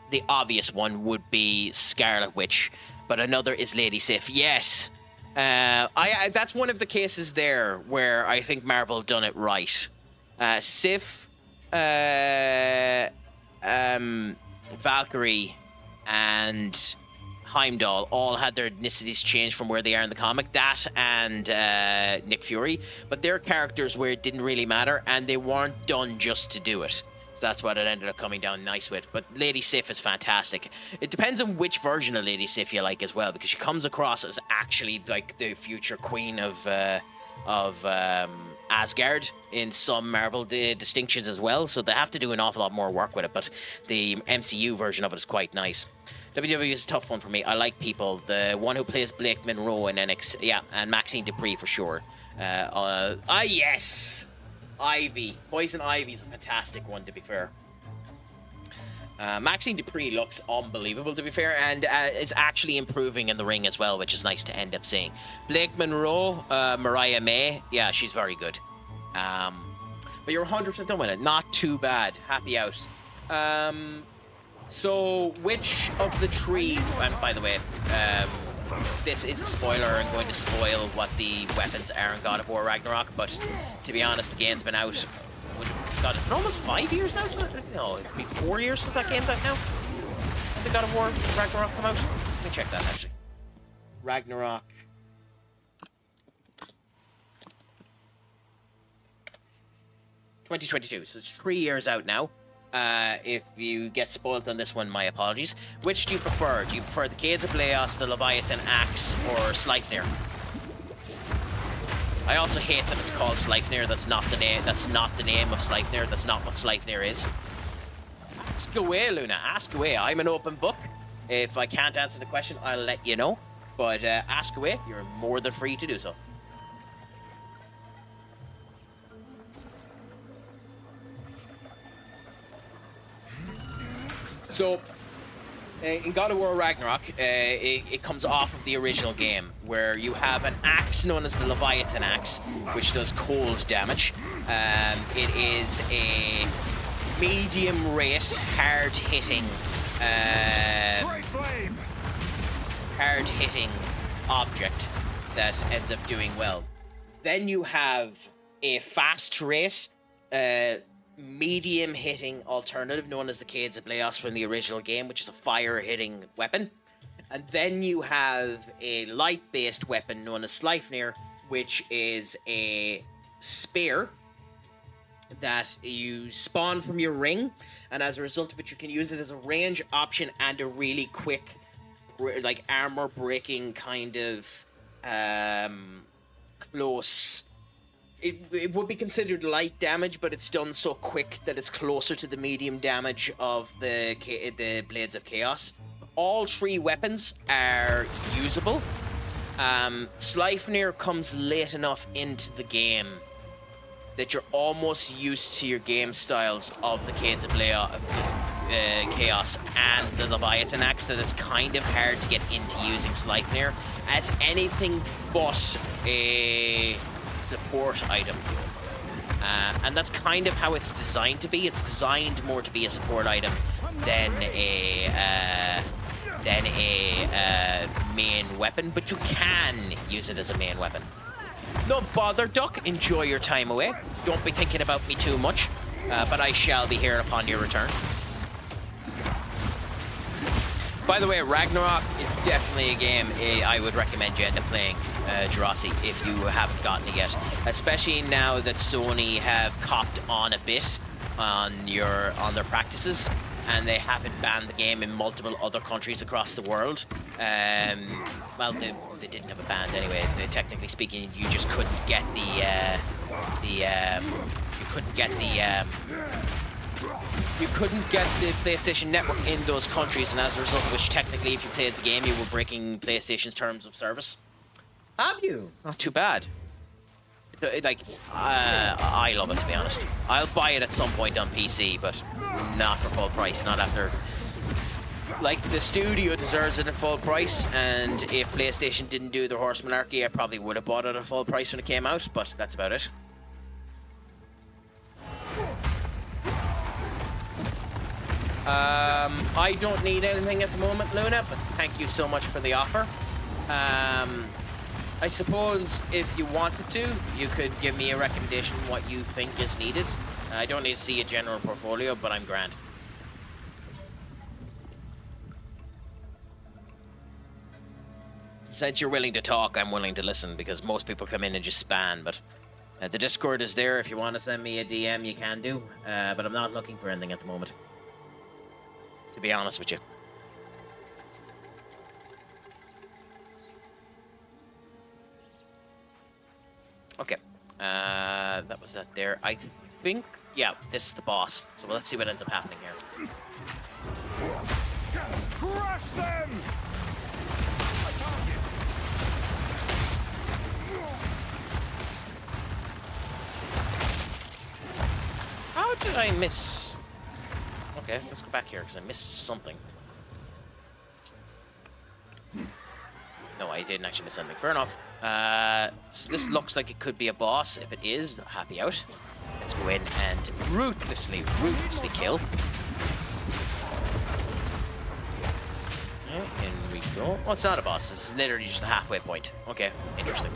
the obvious one would be Scarlet Witch, but another is Lady Sif. Yes. That's one of the cases there where I think Marvel done it right. Sif, Valkyrie, and Heimdall all had their ethnicities changed from where they are in the comic. That and Nick Fury, but their characters where it didn't really matter, and they weren't done just to do it. So that's what it ended up coming down nice with. But Lady Sif is fantastic. It depends on which version of Lady Sif you like as well, because she comes across as actually like the future queen of Asgard in some Marvel distinctions as well. So they have to do an awful lot more work with it. But the MCU version of it is quite nice. WWE is a tough one for me. I like people. The one who plays Blake Monroe in NXT, yeah, and Maxine Dupree for sure. Yes! Ivy. Poison Ivy's a fantastic one, to be fair. Maxine Dupree looks unbelievable, to be fair, and is actually improving in the ring as well, which is nice to end up seeing. Blake Monroe, Mariah May, yeah, she's very good. But you're 100% done with it. Not too bad. Happy out. So, which of the three... And by the way, this is a spoiler and going to spoil what the weapons are in God of War Ragnarok, but to be honest, the game's been out. God, is it almost 5 years now? No, it'll be 4 years since that game's out now. Did the God of War Ragnarok come out? Let me check that actually. Ragnarok. (2022), so it's 3 years out now. If you get spoiled on this one, my apologies. Which do you prefer? Do you prefer the Cades of Laos, the Leviathan Axe, or Sleipnir? I also hate that it's called Sleipnir. That's not the name. That's not the name of Sleipnir. That's not what Sleipnir is. Ask away, Luna. Ask away. I'm an open book. If I can't answer the question, I'll let you know. But ask away. You're more than free to do so. So, in God of War Ragnarok, it comes off of the original game, where you have an axe known as the Leviathan Axe, which does cold damage. It is a medium rate, hard-hitting, object that ends up doing well. Then you have a fast rate, medium hitting alternative known as the Cades of Laos from the original game, which is a fire hitting weapon. And then you have a light based weapon known as Sleipnir, which is a spear that you spawn from your ring, and as a result of it you can use it as a range option and a really quick like armor breaking kind of close. It would be considered light damage, but it's done so quick that it's closer to the medium damage of the Blades of Chaos. All three weapons are usable. Sleipnir comes late enough into the game that you're almost used to your game styles of the Cades of Chaos and the Leviathan Axe, that it's kind of hard to get into using Sleipnir as anything but a support item. And that's kind of how it's designed to be. It's designed more to be a support item than a main weapon, but you can use it as a main weapon. No bother, Duck. Enjoy your time away. Don't be thinking about me too much, but I shall be here upon your return. By the way, Ragnarok is definitely a game I would recommend you end up playing, Jurasi, if you haven't gotten it yet. Especially now that Sony have copped on a bit on their practices, and they haven't banned the game in multiple other countries across the world. Well, they didn't have a ban anyway. Technically speaking, you just couldn't get you couldn't get the PlayStation Network in those countries, and as a result of which, technically, if you played the game, you were breaking PlayStation's terms of service. Have you? Not too bad. I love it, to be honest. I'll buy it at some point on PC, but not for full price. Not after. Like, the studio deserves it at full price, and if PlayStation didn't do their horse monarchy, I probably would have bought it at full price when it came out, but that's about it. I don't need anything at the moment, Luna, but thank you so much for the offer. I suppose if you wanted to, you could give me a recommendation on what you think is needed. I don't need to see a general portfolio, but I'm grand. Since you're willing to talk, I'm willing to listen, because most people come in and just spam, but the Discord is there. If you want to send me a DM, you can do, but I'm not looking for anything at the moment, to be honest with you. Okay, that was that there. I think, yeah, this is the boss. So let's see what ends up happening here. Crush them! How did I miss? Okay, let's go back here because I missed something. No, I didn't actually miss something. Fair enough. So this looks like it could be a boss. If it is, happy out. Let's go in and ruthlessly kill. Okay, in we go. Oh, it's not a boss. It's literally just a halfway point. Okay, interesting.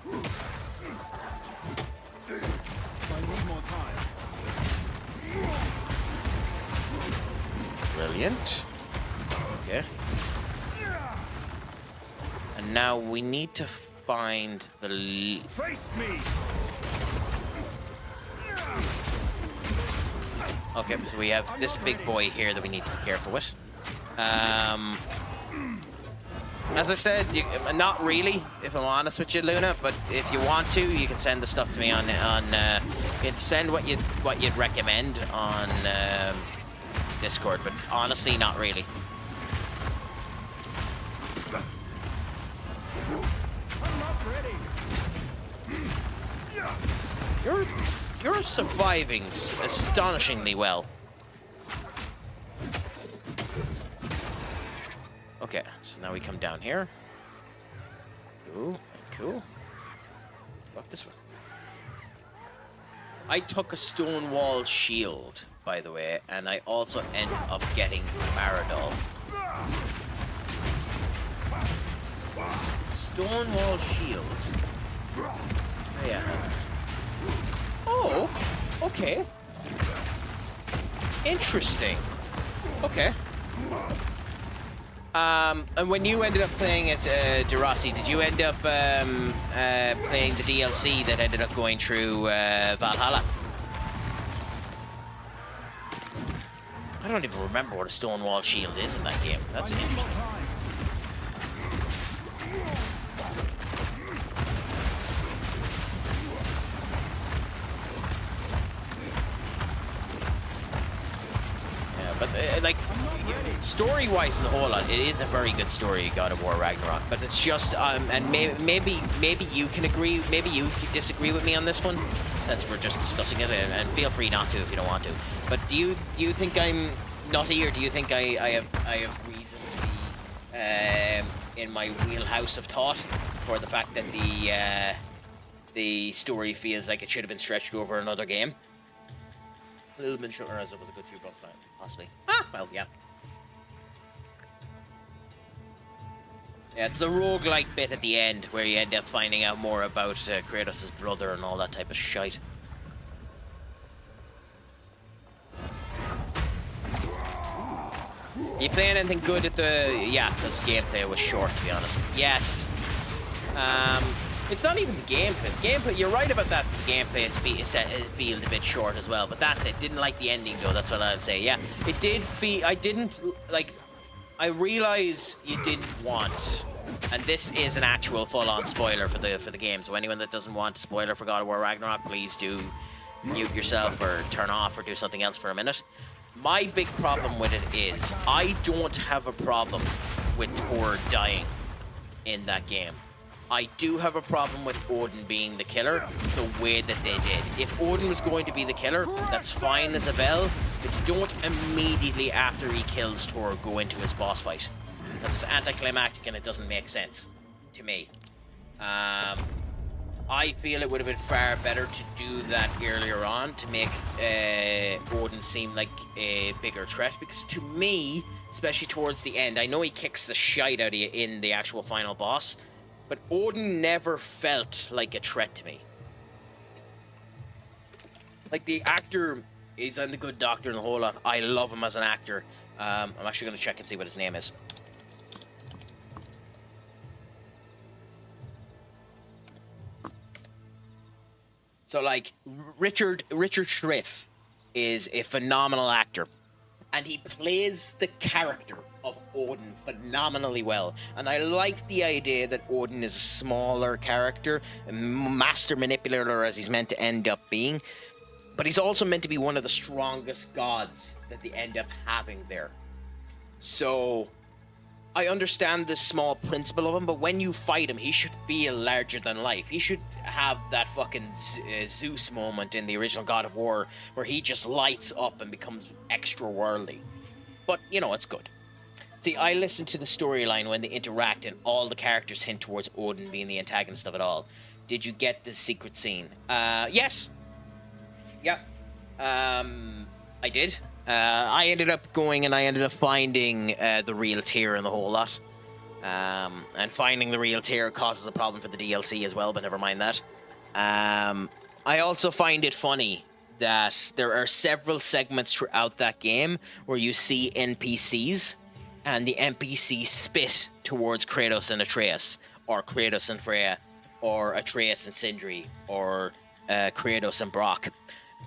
I need more time. Brilliant. Okay. And now we need to find the... Face me! Okay, so we have this big boy here that we need to be careful with. As I said, not really, if I'm honest with you, Luna. But if you want to, you can send the stuff to me on. You can send what you'd recommend on Discord. But honestly, not really. I'm not ready! You're surviving astonishingly well. Okay, so now we come down here. Cool, cool. Fuck this one. I took a stone wall shield, by the way, and I also ended up getting Maradol. Stone wall shield. Oh, yeah. Oh, okay. Interesting. Okay. And when you ended up playing at Derossi, did you end up playing the DLC that ended up going through Valhalla? I don't even remember what a Stonewall Shield is in that game. That's interesting. But like, story-wise in the whole lot, it is a very good story, God of War Ragnarok. But it's just, and maybe you can agree, maybe you could disagree with me on this one, since we're just discussing it, and feel free not to if you don't want to. But do you think I'm nutty, or do you think I have reason to be in my wheelhouse of thought for the fact that the story feels like it should have been stretched over another game? A little bit shorter, as it was a good few months time, possibly. Ah, well, yeah. Yeah, it's the roguelike bit at the end where you end up finding out more about Kratos' brother and all that type of shite. You playing anything good at the... Yeah, this gameplay was short, to be honest. Yes. It's not even the gameplay. The gameplay, you're right about that. The gameplay feels a bit short as well, but that's it. Didn't like the ending though. That's what I'd say. Yeah, it did feel. I didn't like. I realize you didn't want, and this is an actual full-on spoiler for the game. So anyone that doesn't want a spoiler for God of War Ragnarok, please do mute yourself or turn off or do something else for a minute. My big problem with it is I don't have a problem with Thor dying in that game. I do have a problem with Odin being the killer the way that they did. If Odin was going to be the killer, that's fine as a bell, but don't immediately after he kills Thor go into his boss fight. Because it's anticlimactic and it doesn't make sense to me. I feel it would have been far better to do that earlier on to make Odin seem like a bigger threat, because to me, especially towards the end, I know he kicks the shite out of you in the actual final boss, but Odin never felt like a threat to me. Like, the actor is on The Good Doctor and the whole lot. I love him as an actor. I'm actually going to check and see what his name is. So, like, Richard Schriff is a phenomenal actor. And he plays the character of Odin phenomenally well. And I like the idea that Odin is a smaller character, a master manipulator as he's meant to end up being. But he's also meant to be one of the strongest gods that they end up having there. So I understand the small principle of him, but when you fight him, he should feel larger than life. He should have that fucking Zeus moment in the original God of War where he just lights up and becomes extra worldly. But, you know, it's good. See, I listened to the storyline when they interact and all the characters hint towards Odin being the antagonist of it all. Did you get the secret scene? Yes. Yeah. I did. I ended up going and I ended up finding the real tier and the whole lot. And finding the real tier causes a problem for the DLC as well, but never mind that. I also find it funny that there are several segments throughout that game where you see NPCs, and the NPCs spit towards Kratos and Atreus, or Kratos and Freya, or Atreus and Sindri, or Kratos and Brock.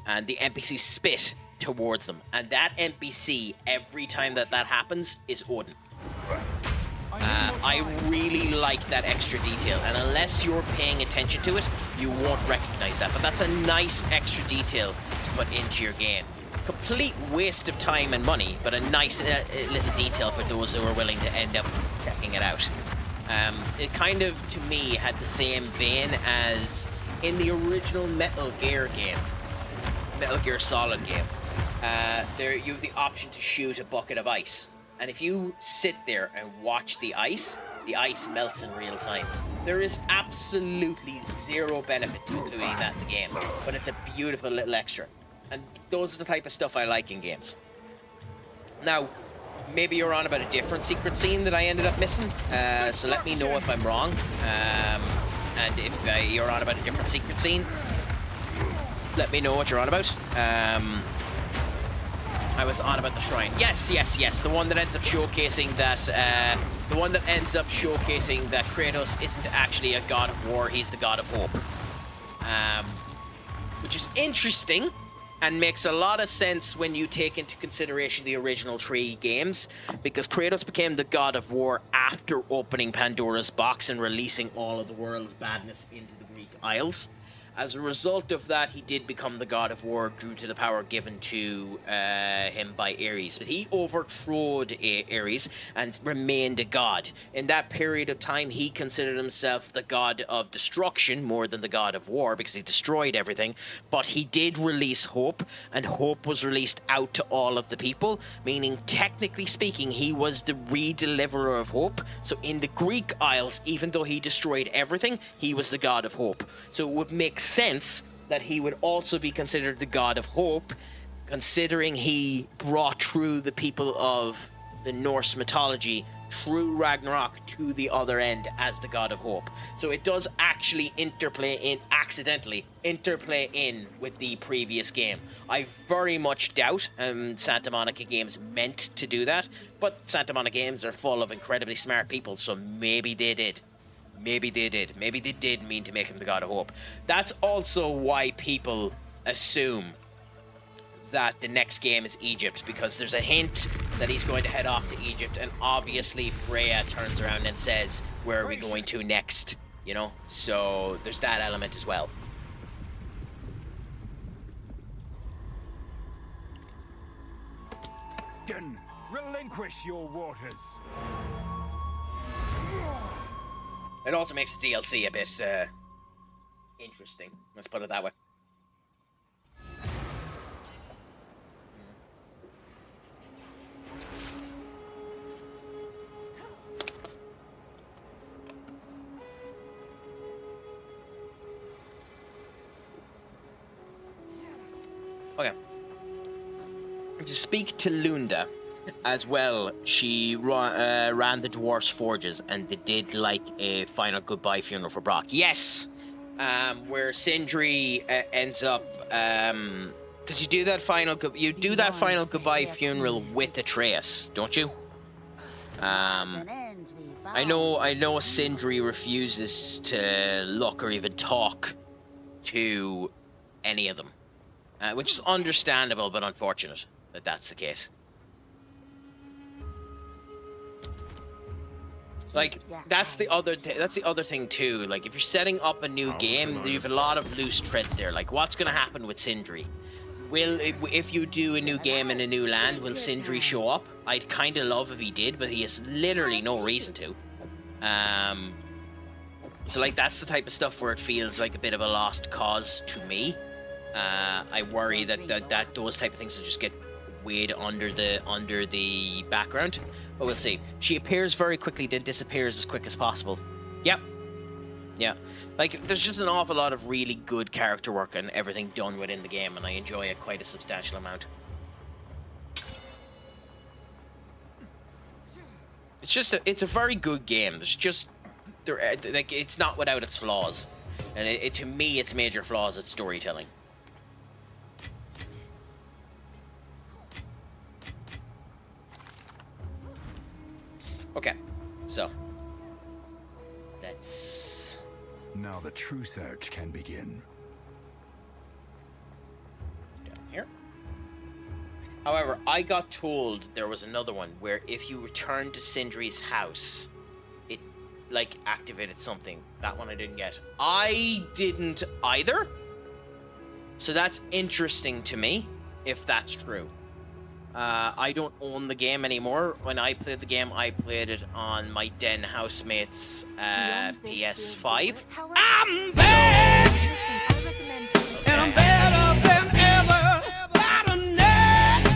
And the NPCs spit towards them. And that NPC, every time that happens, is Odin. I really like that extra detail, and unless you're paying attention to it, you won't recognize that. But that's a nice extra detail to put into your game. Complete waste of time and money, but a nice little detail for those who are willing to end up checking it out. It kind of, to me, had the same vein as in the original Metal Gear game, Metal Gear Solid game. There you have the option to shoot a bucket of ice. And if you sit there and watch the ice melts in real time. There is absolutely zero benefit to including that in the game, but it's a beautiful little extra. And those are the type of stuff I like in games. Now, maybe you're on about a different secret scene that I ended up missing, so let me know if I'm wrong. And if you're on about a different secret scene, let me know what you're on about. I was on about the shrine. Yes. The one that ends up showcasing that. The one that ends up showcasing that Kratos isn't actually a god of war. He's the god of hope. Which is interesting and makes a lot of sense when you take into consideration the original 3 games, because Kratos became the god of war after opening Pandora's box and releasing all of the world's badness into the Greek Isles. As a result of that, he did become the god of war due to the power given to him by Ares. But he overtrod Ares and remained a god. In that period of time, he considered himself the god of destruction more than the god of war, because he destroyed everything. But he did release hope, and hope was released out to all of the people, meaning, technically speaking, he was the re-deliverer of hope. So in the Greek Isles, even though he destroyed everything, he was the god of hope. So it would make sense that he would also be considered the god of hope, considering he brought through the people of the Norse mythology through Ragnarok to the other end as the god of hope. So it does actually accidentally interplay in with the previous game. I very much doubt Santa Monica Games meant to do that, but Santa Monica Games are full of incredibly smart people, so maybe they did. Maybe they did. Maybe they did mean to make him the god of hope. That's also why people assume that the next game is Egypt, because there's a hint that he's going to head off to Egypt, and obviously Freya turns around and says, where are we going to next? You know? So there's that element as well. Then relinquish your waters. It also makes the DLC a bit interesting. Let's put it that way. Okay. To speak to Lunda as well, she ran the Dwarf's Forges, and they did like a final goodbye funeral for Brock. Yes! Where Sindri ends up, because you do that final goodbye funeral with Atreus, don't you? I know Sindri refuses to look or even talk to any of them, which is understandable but unfortunate that that's the case. Like, that's the other thing too. Like, if you're setting up a new game, you have a lot of loose threads there. Like, what's going to happen with Sindri? If you do a new game in a new land, will Sindri show up? I'd kind of love if he did, but he has literally no reason to. So, like, that's the type of stuff where it feels like a bit of a lost cause to me. I worry that those type of things will just get weighed under the background, but we'll see. She appears very quickly, then disappears as quick as possible. Yep. Yeah. Like, there's just an awful lot of really good character work and everything done within the game, and I enjoy it quite a substantial amount. It's just it's a very good game. There's just like it's not without its flaws, and to me its major flaws its storytelling. Okay, so let's. Now the true search can begin. Down here. However, I got told there was another one where if you return to Sindri's house, it like activated something. That one I didn't get. I didn't either. So that's interesting to me, if that's true. I don't own the game anymore. When I played the game, I played it on my den housemate's PS5. I'm back! And I'm better than ever. Got a knack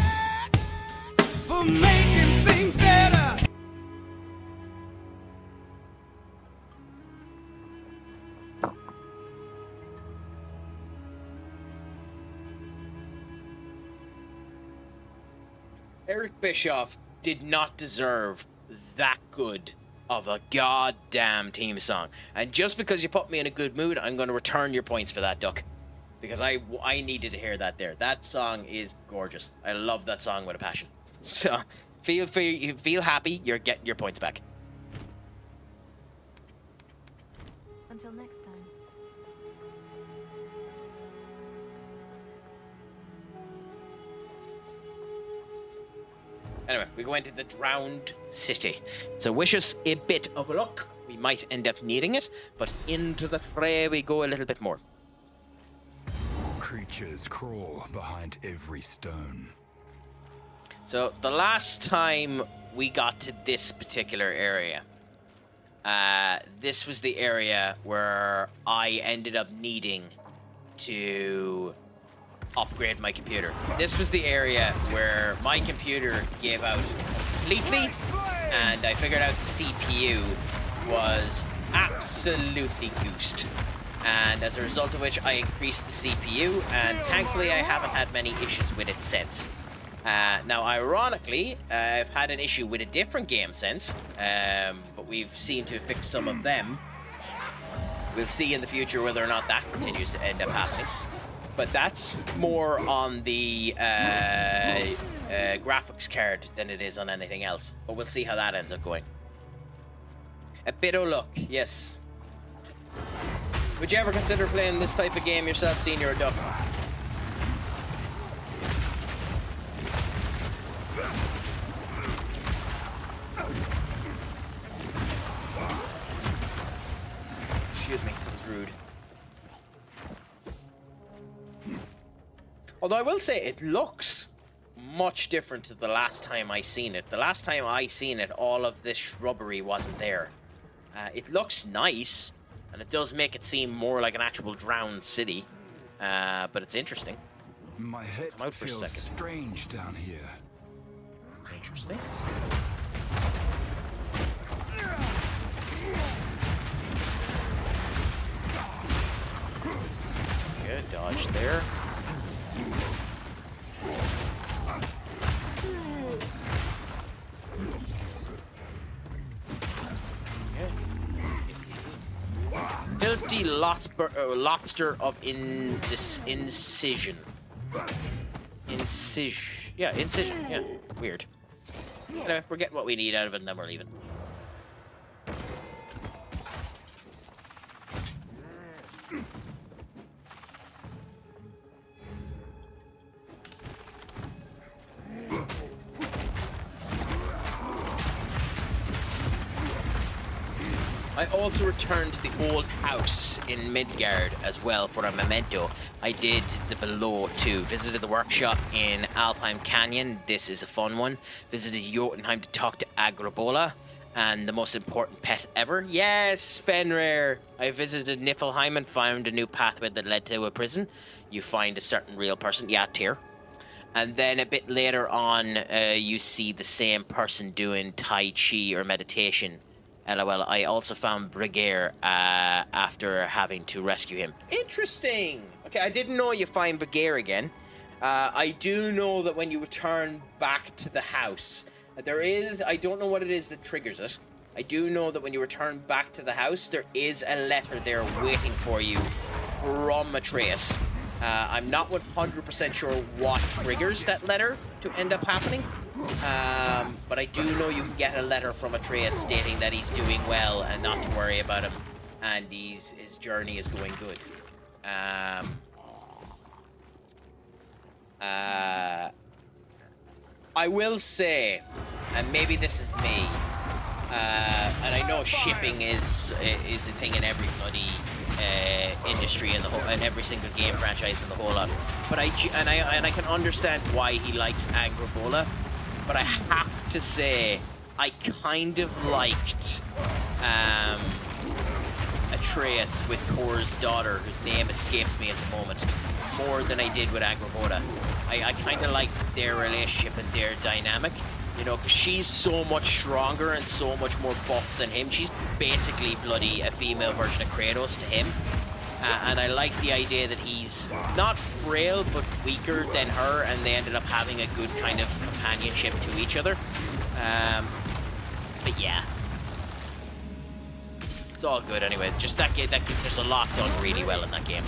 for making things better. Eric Bischoff did not deserve that good of a goddamn theme song. And just because you put me in a good mood, I'm going to return your points for that, Duck. Because I needed to hear that there. That song is gorgeous. I love that song with a passion. So, feel happy, you're getting your points back. Until next time. Anyway, we go into the Drowned City. So wish us a bit of luck. We might end up needing it, but into the fray we go a little bit more. Creatures crawl behind every stone. So the last time we got to this particular area, this was the area where I ended up needing to upgrade my computer. This was the area where my computer gave out completely, and I figured out the CPU was absolutely goosed. And as a result of which I increased the CPU, and thankfully I haven't had many issues with it since. Now ironically, I've had an issue with a different game since, but we've seemed to fix some of them. We'll see in the future whether or not that continues to end up happening. But that's more on the graphics card than it is on anything else. But we'll see how that ends up going. A bit of luck, yes. Would you ever consider playing this type of game yourself, Senior Duck? Excuse me, that was rude. Although I will say it looks much different to the last time I seen it. The last time I seen it, all of this shrubbery wasn't there. It looks nice, and it does make it seem more like an actual drowned city. But it's interesting. My head Come out for a feels second. strange down here. Interesting. Good dodge there. Filthy lobster of incision. Yeah, incision. Yeah, weird. Anyway, we're getting what we need out of it, and then we're leaving. I also returned to the old house in Midgard as well for a memento. I did the below too. Visited the workshop in Alpine Canyon. This is a fun one. Visited Jotunheim to talk to Agrabola. And the most important pet ever. Yes, Fenrir. I visited Niflheim and found a new pathway that led to a prison. You find a certain real person. Yeah, Tyr. And then a bit later on, you see the same person doing Tai Chi or meditation. LOL, I also found Brigere after having to rescue him. Interesting! Okay, I didn't know you find Brigere again. I do know that when you return back to the house, There is, I don't know what it is that triggers it. I do know that when you return back to the house, there is a letter there waiting for you from Atreus. I'm not 100% sure what triggers that letter to end up happening. But I do know you can get a letter from Atreus stating that he's doing well and not to worry about him, and his journey is going good. I will say, and maybe this is me, and I know shipping is a thing in every bloody industry in the whole, in every single game franchise in the whole lot. But I can understand why he likes Angrabola, but I have to say I kind of liked Atreus with Thor's daughter, whose name escapes me at the moment, more than I did with Angrabola. I kind of like their relationship and their dynamic, you know, because she's so much stronger and so much more buff than him. She's basically bloody a female version of Kratos to him. And I like the idea that he's not frail, but weaker than her, and they ended up having a good kind of companionship to each other. But yeah. It's all good anyway. Just that game, there's a lot done really well in that game.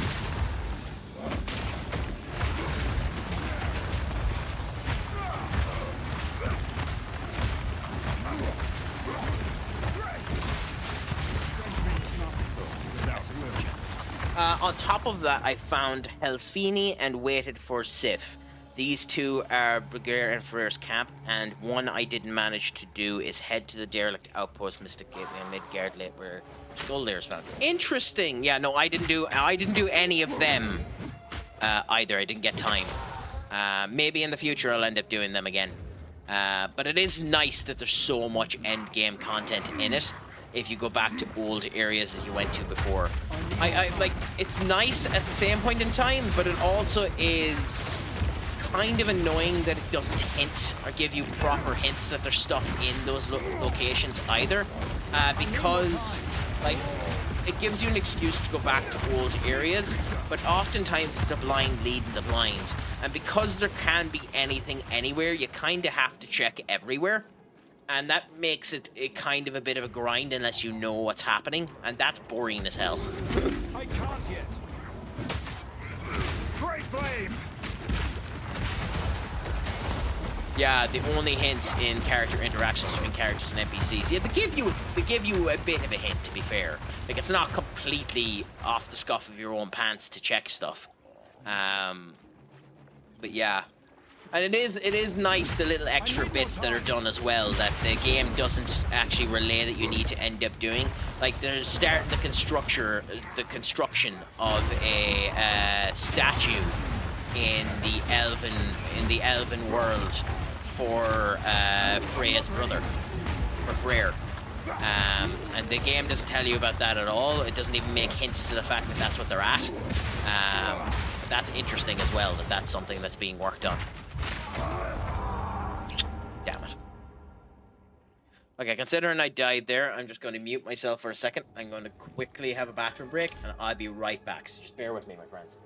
On top of that, I found Helsfini and waited for Sif. These two are Brigadier and Ferrer's camp, and one I didn't manage to do is head to the derelict outpost Mystic Gateway in Midgard Lake, where Skulldare is found. Interesting. Yeah, no, I didn't do any of them either. I didn't get time. Maybe in the future I'll end up doing them again. But it is nice that there's so much end game content in it. If you go back to old areas that you went to before, I like, it's nice at the same point in time, but it also is kind of annoying that it doesn't hint or give you proper hints that there's stuff in those locations either, because like it gives you an excuse to go back to old areas, but oftentimes it's a blind lead in the blind, and because there can be anything anywhere, you kind of have to check everywhere. And that makes it kind of a bit of a grind unless you know what's happening, and that's boring as hell. I can't yet. Great flame! Yeah, the only hints in character interactions between characters and NPCs. Yeah, they give you a bit of a hint, to be fair. Like, it's not completely off the scuff of your own pants to check stuff. But yeah. And it is nice, the little extra bits that are done as well, that the game doesn't actually relay that you need to end up doing. Like, there's starting the construction of a statue in the elven world for Freya's brother, for Freyr. And the game doesn't tell you about that at all. It doesn't even make hints to the fact that that's what they're at. That's interesting as well, that that's something that's being worked on. Damn it. Okay, considering I died there, I'm just going to mute myself for a second. I'm going to quickly have a bathroom break, and I'll be right back. So just bear with me, my friends.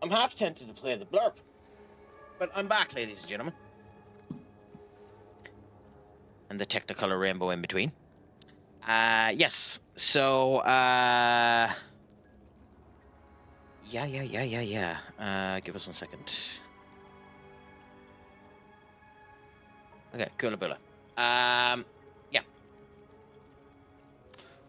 I'm half tempted to play the blurb. But I'm back, ladies and gentlemen. And the Technicolor rainbow in between. Yes. So, yeah. Give us 1 second. Okay, Coolaboola. Yeah.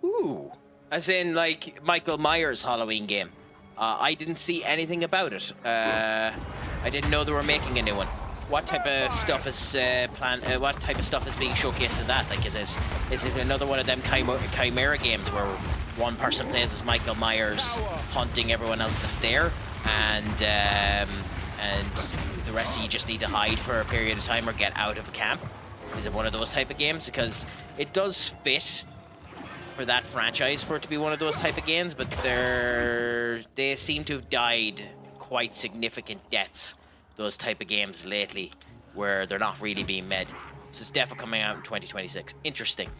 Ooh. As in, like, Michael Myers' Halloween game. I didn't see anything about it. I didn't know they were making a new one. What type of stuff is what type of stuff is being showcased in that? Like, is it another one of them chimera games where one person plays as Michael Myers, hunting everyone else that's there, and the rest of you just need to hide for a period of time or get out of a camp? Is it one of those type of games? Because it does fit for that franchise for it to be one of those type of games, but they seem to have died quite significant deaths, those type of games lately, where they're not really being made. So it's definitely coming out in 2026. Interesting.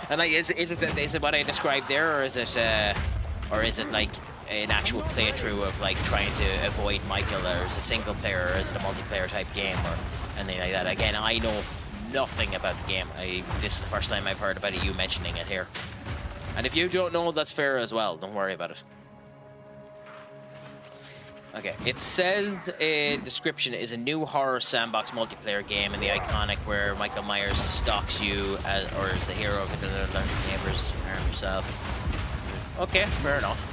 And like, is it what I described there, or is it like an actual playthrough of like trying to avoid Michael, or is it a single player, or is it a multiplayer type game, or anything like that? Again, I know nothing about the game. This is the first time I've heard about it, you mentioning it here. And if you don't know, that's fair as well. Don't worry about it. Okay, it says a description is a new horror sandbox multiplayer game in the iconic where Michael Myers stalks you or is the hero of the neighbors, arm yourself. Okay, fair enough.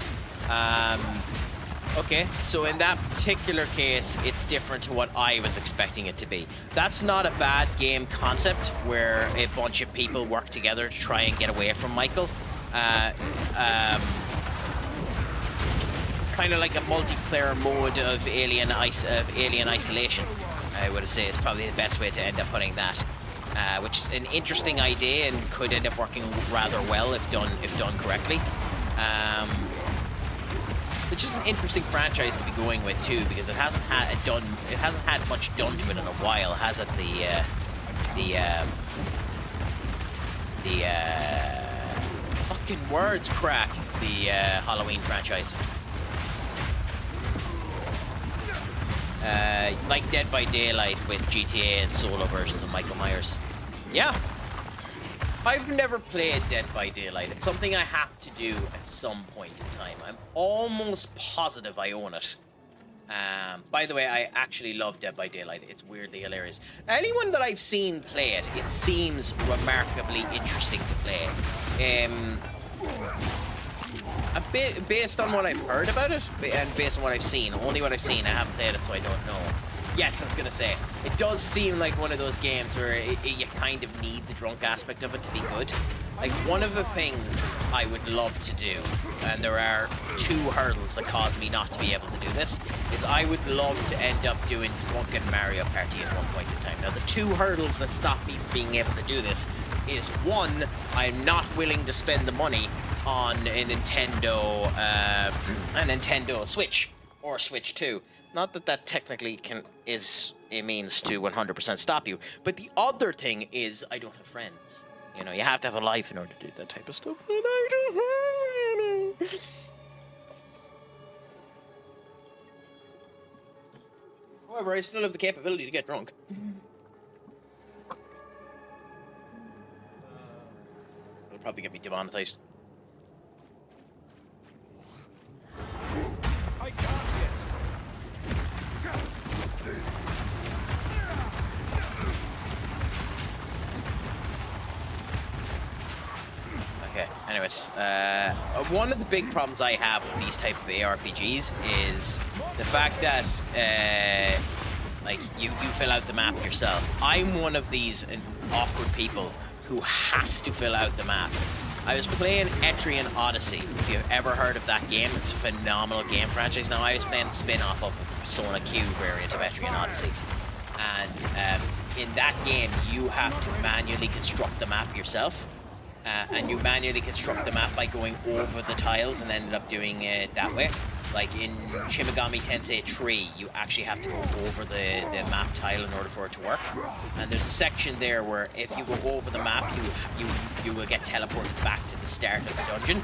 Okay, so in that particular case, it's different to what I was expecting it to be. That's not a bad game concept where a bunch of people work together to try and get away from Michael. Kind of like a multiplayer mode of Alien Isolation, I would say is probably the best way to end up putting that, which is an interesting idea and could end up working rather well if done correctly. It's just an interesting franchise to be going with too, because it hasn't had much done to it in a while, has it? The fucking words crack. The Halloween franchise. Like Dead by Daylight with GTA and solo versions of Michael Myers. Yeah. I've never played Dead by Daylight. It's something I have to do at some point in time. I'm almost positive I own it. By the way, I actually love Dead by Daylight. It's weirdly hilarious. Anyone that I've seen play it, it seems remarkably interesting to play. A bit based on what I've heard about it, and based on what I've seen. Only what I've seen. I haven't played it, so I don't know. Yes, I was gonna say, it does seem like one of those games where you kind of need the drunk aspect of it to be good. Like, one of the things I would love to do, and there are 2 hurdles that cause me not to be able to do this, is I would love to end up doing Drunken Mario Party at one point in time. Now, the 2 hurdles that stop me from being able to do this is, 1, I'm not willing to spend the money on a Nintendo Switch or Switch 2. Not that that technically is a means to 100% stop you, but the other thing is I don't have friends. You know, you have to have a life in order to do that type of stuff. And I don't have any. However, I still have the capability to get drunk. It'll probably get me demonetized. I can't yet. Okay, anyways, one of the big problems I have with these type of ARPGs is the fact that, like, you fill out the map yourself. I'm one of these awkward people who has to fill out the map. I was playing Etrian Odyssey. If you've ever heard of that game, it's a phenomenal game franchise. Now, I was playing the spin-off of the Persona Q variant of Etrian Odyssey. And in that game, you have to manually construct the map yourself. And you manually construct the map by going over the tiles and ended up doing it that way. Like in Shin Megami Tensei 3, you actually have to go over the map tile in order for it to work. And there's a section there where if you go over the map, you will get teleported back to the start of the dungeon.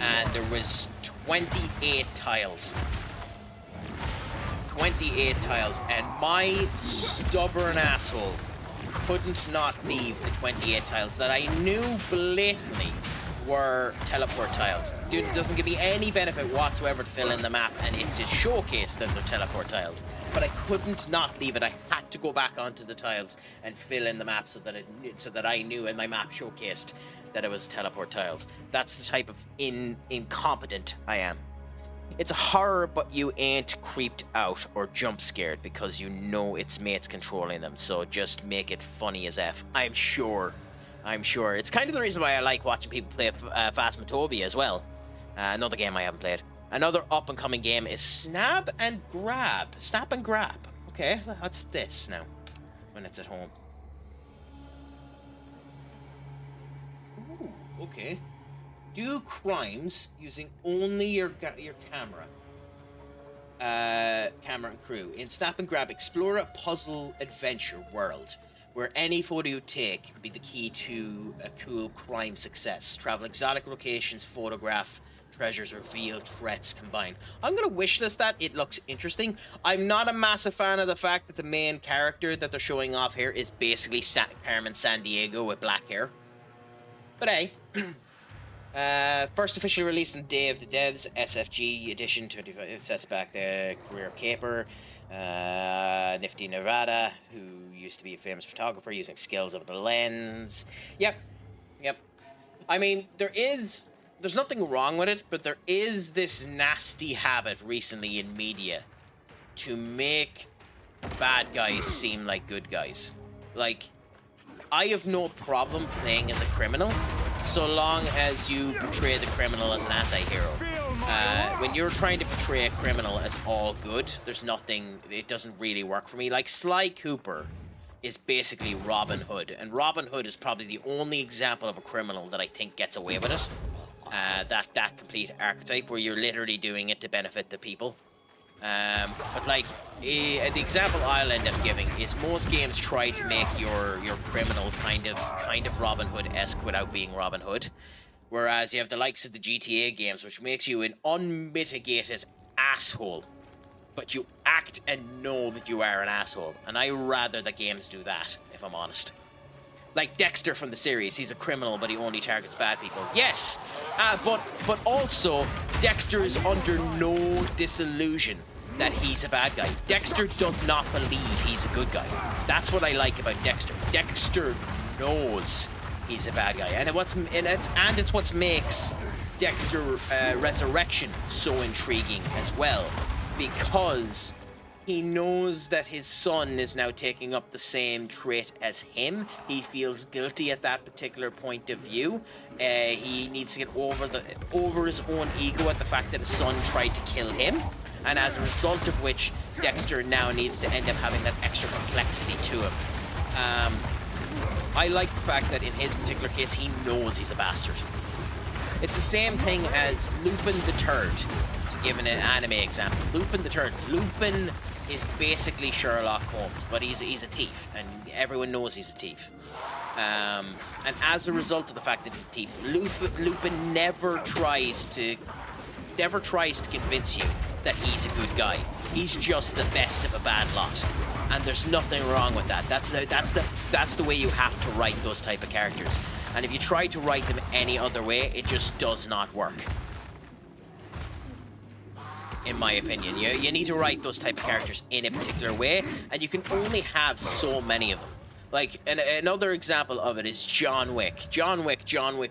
And there was 28 tiles. 28 tiles, and my stubborn asshole couldn't not leave the 28 tiles that I knew blatantly were teleport tiles. Dude, it doesn't give me any benefit whatsoever to fill in the map, and it just showcased that they're teleport tiles. But I couldn't not leave it. I had to go back onto the tiles and fill in the map so that I knew, and my map showcased that it was teleport tiles. That's the type of incompetent I am. It's a horror, but you ain't creeped out or jump scared because you know its mates controlling them. So just make it funny as F. I'm sure. It's kind of the reason why I like watching people play Phasmophobia as well. Another game I haven't played. Another up-and-coming game is Snap and Grab. Snap and Grab. Okay, what's this now? When it's at home. Ooh, okay. Do crimes using only your camera. Camera and crew. In Snap and Grab, explore a puzzle adventure world where any photo you take could be the key to a cool crime success. Travel exotic locations, photograph treasures, reveal threats combined. I'm gonna wish list that. It looks interesting. I'm not a massive fan of the fact that the main character that they're showing off here is basically Carmen Sandiego with black hair. But hey. First officially released on Day of the Devs, SFG edition 25. Sets back the career of Caper, Nifty Nevada, who used to be a famous photographer using skills of the lens. Yep. I mean, there's nothing wrong with it, but there is this nasty habit recently in media to make bad guys seem like good guys. Like, I have no problem playing as a criminal, so long as you portray the criminal as an anti-hero. When you're trying to portray a criminal as all good, there's nothing, it doesn't really work for me. Like, Sly Cooper is basically Robin Hood, and Robin Hood is probably the only example of a criminal that I think gets away with it. That complete archetype where you're literally doing it to benefit the people. But like, the example I'll end up giving is most games try to make your criminal kind of Robin Hood-esque without being Robin Hood. Whereas you have the likes of the GTA games, which makes you an unmitigated asshole. But you act and know that you are an asshole. And I rather the games do that, if I'm honest. Like Dexter from the series, he's a criminal, but he only targets bad people. Yes, but also, Dexter is under no disillusion that he's a bad guy. Dexter does not believe he's a good guy. That's what I like about Dexter. Dexter knows he's a bad guy, and it's what makes Dexter Resurrection so intriguing as well, because he knows that his son is now taking up the same trait as him. He feels guilty at that particular point of view. He needs to get over his own ego at the fact that his son tried to kill him. And as a result of which, Dexter now needs to end up having that extra complexity to him. I like the fact that in his particular case, he knows he's a bastard. It's the same thing as Lupin the Third, to give an anime example. Lupin the Third. Lupin is basically Sherlock Holmes, but he's a thief, and everyone knows he's a thief. And as a result of the fact that he's a thief, Lupin never tries to convince you that he's a good guy. He's just the best of a bad lot, and there's nothing wrong with that. That's the way you have to write those type of characters. And if you try to write them any other way, it just does not work. In my opinion, you need to write those type of characters in a particular way, and you can only have so many of them. Like, another example of it is John Wick. John Wick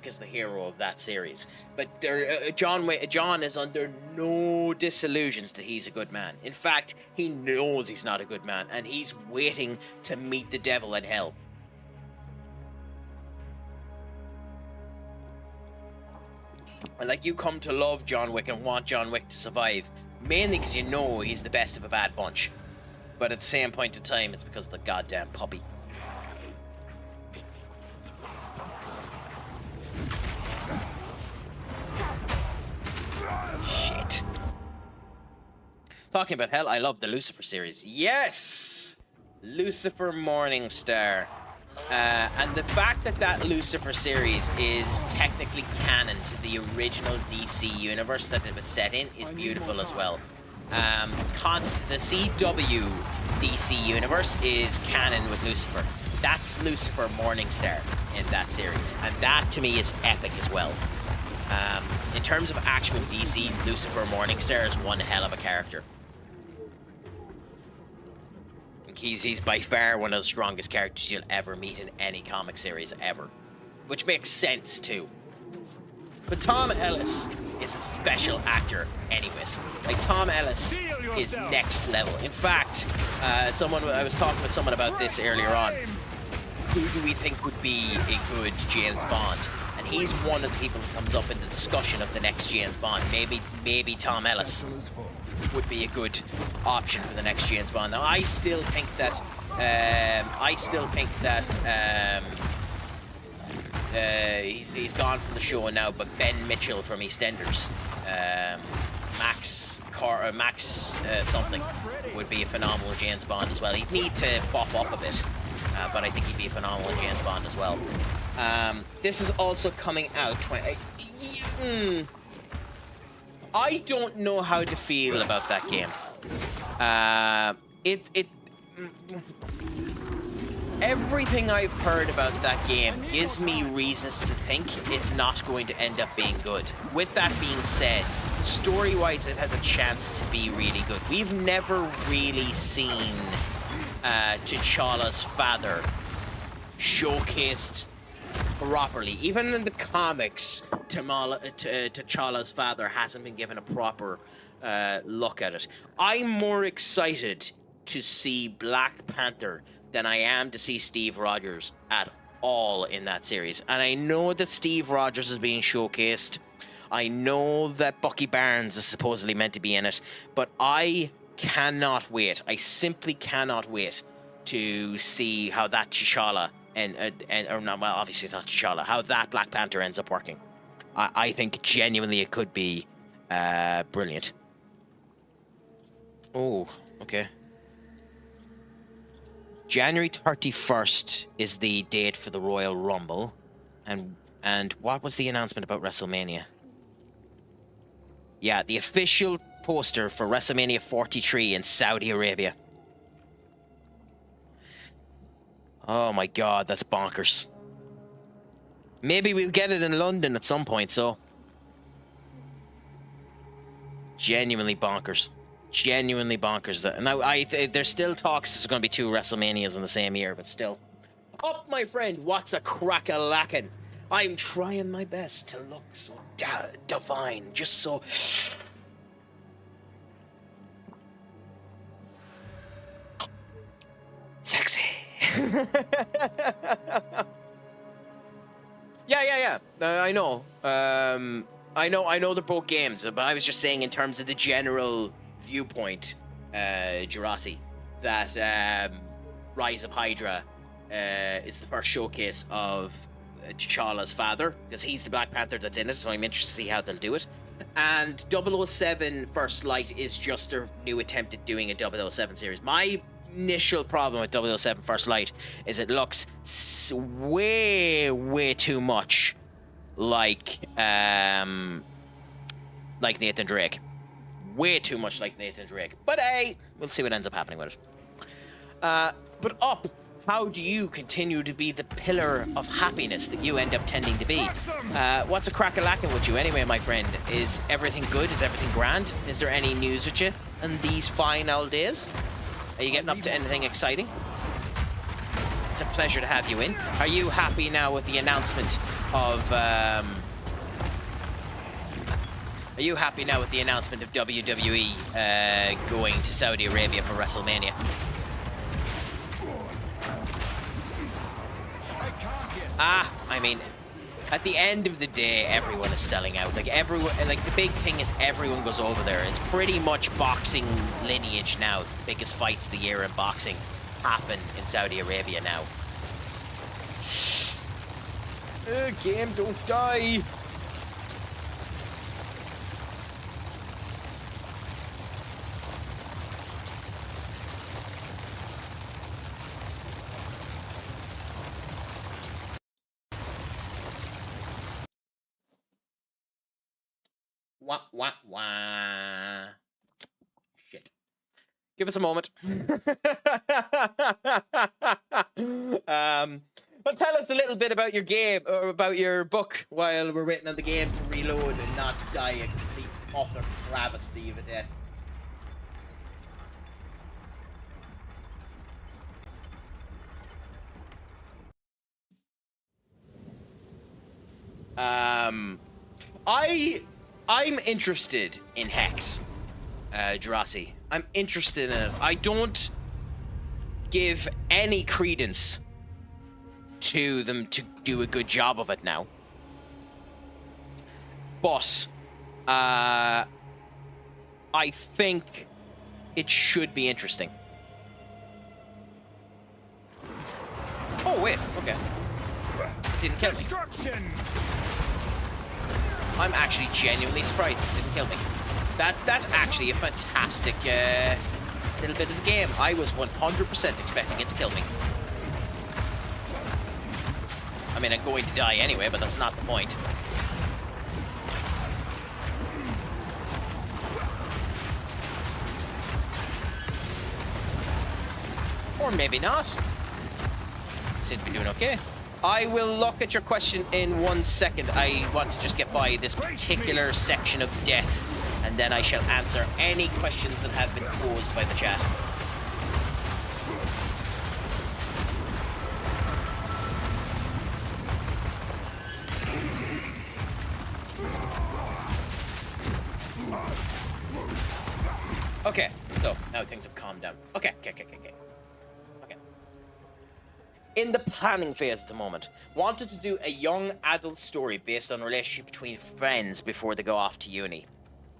is the hero of that series. But John is under no disillusions that he's a good man. In fact, he knows he's not a good man, and he's waiting to meet the devil in hell. And like, you come to love John Wick and want John Wick to survive, mainly because you know he's the best of a bad bunch. But at the same point in time, it's because of the goddamn puppy. Shit. Talking about hell, I love the Lucifer series. Yes! Lucifer Morningstar. And the fact that Lucifer series is technically canon to the original DC universe that it was set in is beautiful as well. The CW DC universe is canon with Lucifer. That's Lucifer Morningstar in that series, and that to me is epic as well. In terms of actual DC, Lucifer Morningstar is one hell of a character. He's by far one of the strongest characters you'll ever meet in any comic series ever. Which makes sense too. But Tom Ellis is a special actor anyways. Like, Tom Ellis is next level. In fact, I was talking with someone about this earlier on. Who do we think would be a good James Bond? And he's one of the people who comes up in the discussion of the next James Bond. Maybe Tom Ellis would be a good option for the next James Bond. Now, I still think that he's gone from the show now, but Ben Mitchell from EastEnders, Max something would be a phenomenal James Bond as well. He'd need to buff up a bit, but I think he'd be a phenomenal James Bond as well. This is also coming out. I don't know how to feel about that game. Everything I've heard about that game gives me reasons to think it's not going to end up being good. With that being said, story-wise, it has a chance to be really good. We've never really seen T'Challa's father showcased properly. Even in the comics, T'Challa's father hasn't been given a proper look at it. I'm more excited to see Black Panther than I am to see Steve Rogers at all in that series. And I know that Steve Rogers is being showcased. I know that Bucky Barnes is supposedly meant to be in it, but I cannot wait. I simply cannot wait to see how that T'Challa obviously it's not T'Challa, how that Black Panther ends up working. I think genuinely it could be brilliant. Oh, okay. January 31st is the date for the Royal Rumble. And what was the announcement about WrestleMania? Yeah, the official poster for WrestleMania 43 in Saudi Arabia. Oh my god, that's bonkers. Maybe we'll get it in London at some point, so... Genuinely bonkers. Genuinely bonkers. Now, there's still talks there's going to be 2 WrestleManias in the same year, but still. Up, my friend, what's a crack-a-lackin'? I'm trying my best to look so divine, just so... sexy. Yeah. I know. I know they're both games, but I was just saying in terms of the general viewpoint, Jurassic, that Rise of Hydra is the first showcase of T'Challa's father, because he's the Black Panther that's in it, so I'm interested to see how they'll do it. And 007 First Light is just a new attempt at doing a 007 series. My initial problem with 007 First Light is it looks way too much like Nathan Drake. Way too much like Nathan Drake. But hey, we'll see what ends up happening with it. But Up, how do you continue to be the pillar of happiness that you end up tending to be? What's a crack-a-lackin' with you anyway, my friend? Is everything good? Is everything grand? Is there any news with you in these fine old days? Are you getting up to anything exciting? It's a pleasure to have you in. Are you happy now with the announcement of... Are you happy now with the announcement of WWE going to Saudi Arabia for WrestleMania? I mean, at the end of the day, everyone is selling out. Like the big thing is everyone goes over there. It's pretty much boxing lineage now. The biggest fights of the year in boxing happen in Saudi Arabia now. Game, don't die. Wah, wah, wah. Give us a moment. But tell us a little bit about your game, or about your book, while we're waiting on the game to reload and not die a complete utter travesty of a death. I'm interested in Hex, Jurassic. I'm interested in it. I don't give any credence to them to do a good job of it now. But I think it should be interesting. Oh wait, okay. It didn't kill me. Destruction! I'm actually genuinely surprised it didn't kill me. That's actually a fantastic little bit of the game. I was 100% expecting it to kill me. I mean, I'm going to die anyway, but that's not the point. Or maybe not. Seem to be doing okay. I will look at your question in 1 second. I want to just get by this particular section of death, and then I shall answer any questions that have been posed by the chat. Okay, so now things have calmed down. Okay. In the planning phase at the moment. Wanted to do a young adult story based on a relationship between friends before they go off to uni.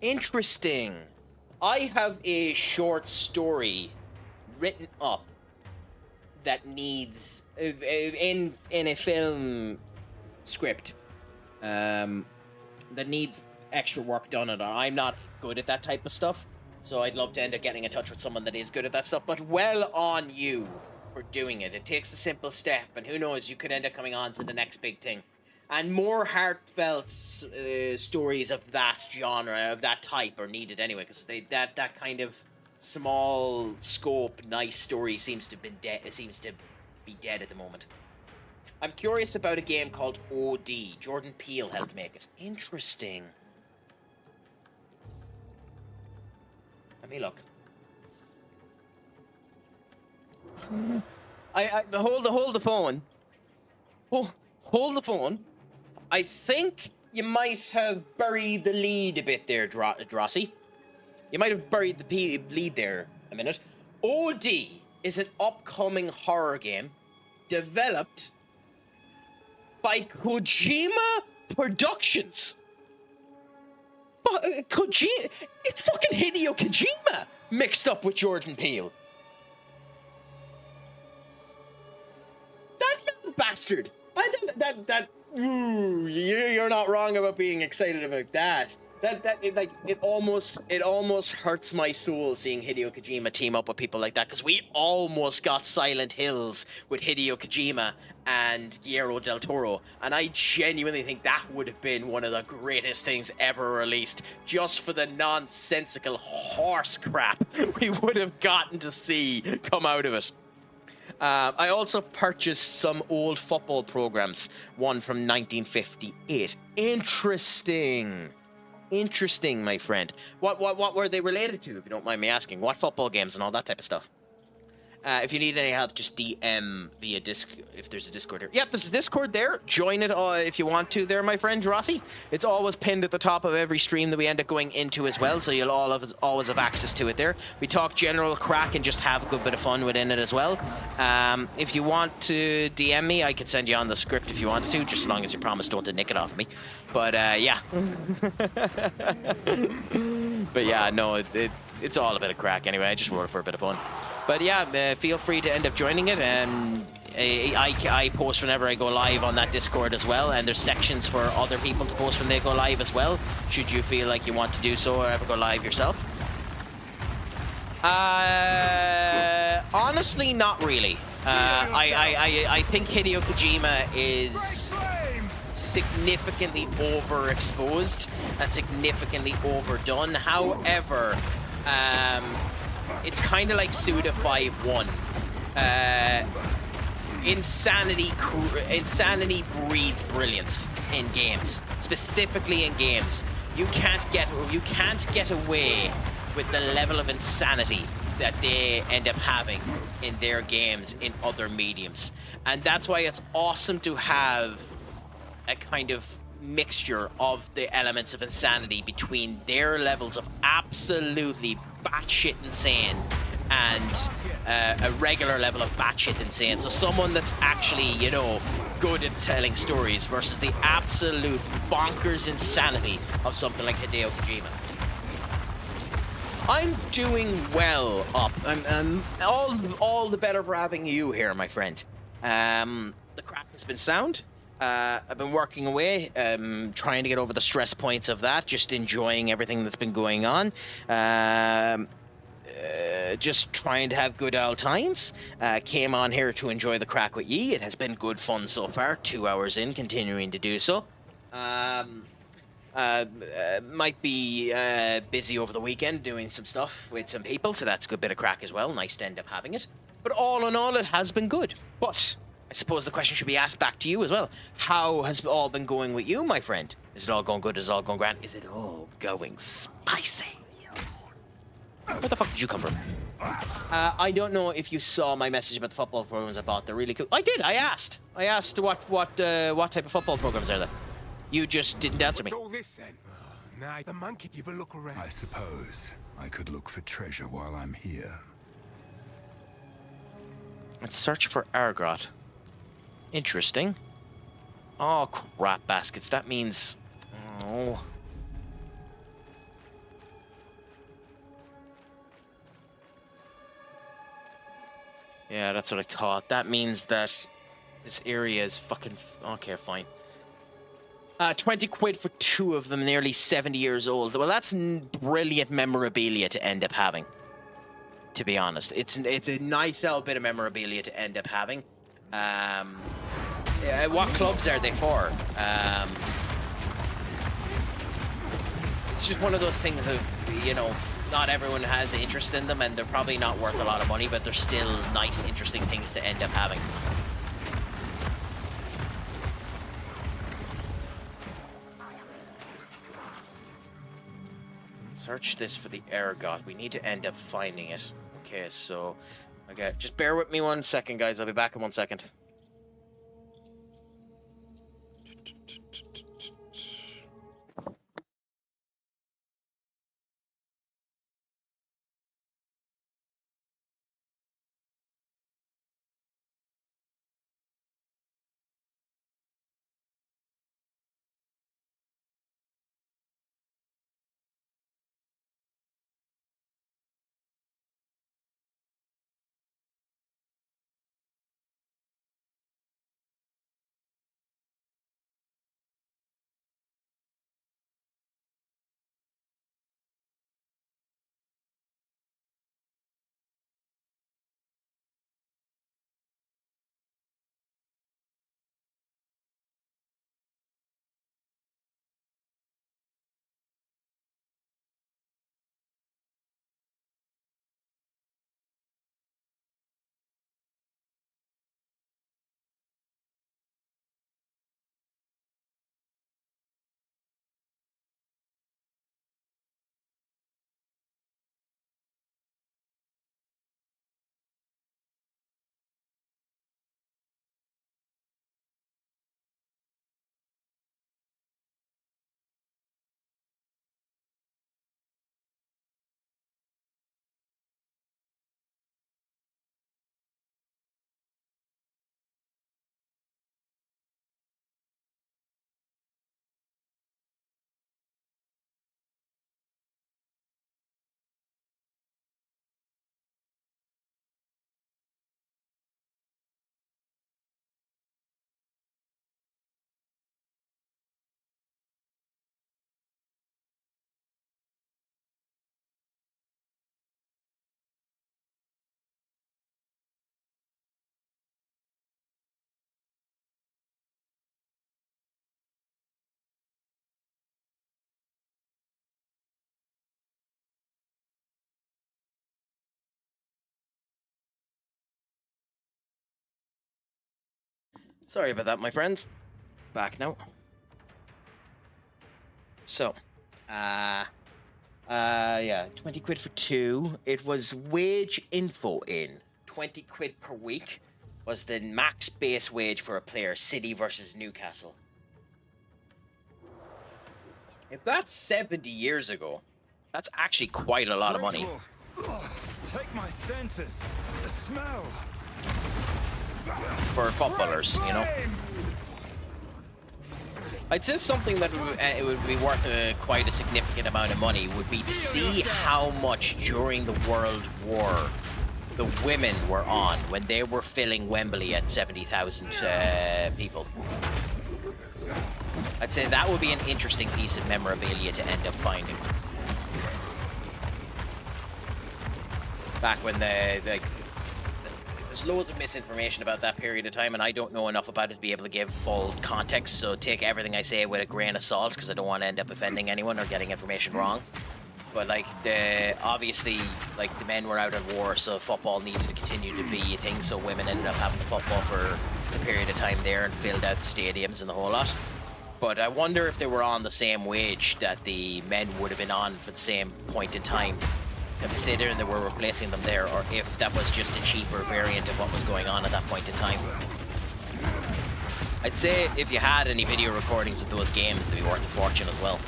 Interesting. I have a short story written up that needs in a film script that needs extra work done on it. I'm not good at that type of stuff, so I'd love to end up getting in touch with someone that is good at that stuff. But well on you for doing it. It takes a simple step, and who knows, you could end up coming on to the next big thing. And more heartfelt stories of that genre, of that type, are needed anyway, because that kind of small scope, nice story seems to be dead. It seems to be dead at the moment. I'm curious about a game called OD. Jordan Peele helped make it. Interesting. Let me look. I hold the phone. Hold the phone. I think you might have buried the lead a bit there, Drossi. You might have buried the lead there a minute. OD is an upcoming horror game developed by Kojima Productions. Kojima, it's fucking Hideo Kojima mixed up with Jordan Peele. That bastard. I think that you're not wrong about being excited about that. It almost hurts my soul seeing Hideo Kojima team up with people like that, because we almost got Silent Hills with Hideo Kojima and Guillermo del Toro, and I genuinely think that would have been one of the greatest things ever released, just for the nonsensical horse crap we would have gotten to see come out of it. I also purchased some old football programs, one from 1958. Interesting, my friend. What were they related to, if you don't mind me asking? What football games and all that type of stuff? If you need any help, just DM via if there's a Discord here. Yep, there's a Discord there. Join it if you want to there, my friend Rossi. It's always pinned at the top of every stream that we end up going into as well, so you'll always have access to it there. We talk general crack and just have a good bit of fun within it as well. If you want to DM me, I could send you on the script if you wanted to, just as long as you promise don't to nick it off me. But yeah. But yeah, no, it's all a bit of crack anyway. I just wrote it for a bit of fun. But yeah, feel free to end up joining it. I post whenever I go live on that Discord as well, and there's sections for other people to post when they go live as well, should you feel like you want to do so or ever go live yourself. Honestly, not really. I think Hideo Kojima is significantly overexposed and significantly overdone. However, it's kind of like Suda 5-1. Insanity breeds brilliance in games, specifically in games. You can't get away with the level of insanity that they end up having in their games in other mediums, and that's why it's awesome to have a kind of mixture of the elements of insanity between their levels of absolutely batshit insane and a regular level of batshit insane. So someone that's actually, you know, good at telling stories versus the absolute bonkers insanity of something like Hideo Kojima. I'm doing well up. I'm all the better for having you here, my friend. The crack has been sound. I've been working away, trying to get over the stress points of that, just enjoying everything that's been going on. Just trying to have good old times. Came on here to enjoy the crack with ye. It has been good fun so far. 2 hours in, continuing to do so. Might be busy over the weekend doing some stuff with some people, so that's a good bit of crack as well. Nice to end up having it. But all in all, it has been good. But I suppose the question should be asked back to you as well. How has it all been going with you, my friend? Is it all going good? Is it all going grand? Is it all going spicy? Where the fuck did you come from? I don't know if you saw my message about the football programs I bought. They're really cool. I did. I asked what type of football programs are there. You just didn't answer me. What's all this then? Nah, the man could give a look around. I suppose I could look for treasure while I'm here. Let's search for Argot. Interesting. Oh, crap baskets. That means... Oh... Yeah, that's what I thought. That means that this area is fucking... Okay, fine. 20 quid for 2 of them, nearly 70 years old. Well, that's brilliant memorabilia to end up having, to be honest. It's a nice little bit of memorabilia to end up having. What clubs are they for? It's just one of those things that, you know, not everyone has interest in them, and they're probably not worth a lot of money, but they're still nice, interesting things to end up having. Search this for the Ergot. We need to end up finding it. Okay, so... Okay, just bear with me 1 second, guys. I'll be back in 1 second. Sorry about that, my friends. Back now. So, yeah, 20 quid for 2. It was wage info in. 20 quid per week was the max base wage for a player, City versus Newcastle. If that's 70 years ago, that's actually quite a lot of money. Take my senses. The smell. For footballers, you know. I'd say something that it would be worth quite a significant amount of money would be to see how much during the World War the women were on when they were filling Wembley at 70,000 people. I'd say that would be an interesting piece of memorabilia to end up finding. Back when there's loads of misinformation about that period of time, and I don't know enough about it to be able to give full context, so take everything I say with a grain of salt, because I don't want to end up offending anyone or getting information wrong. But like, obviously, like, the men were out at war, so football needed to continue to be a thing, so women ended up having the football for the period of time there and filled out the stadiums and the whole lot. But I wonder if they were on the same wage that the men would have been on for the same point in time, considering they were replacing them there, or if that was just a cheaper variant of what was going on at that point in time. I'd say if you had any video recordings of those games, they'd be worth a fortune as well.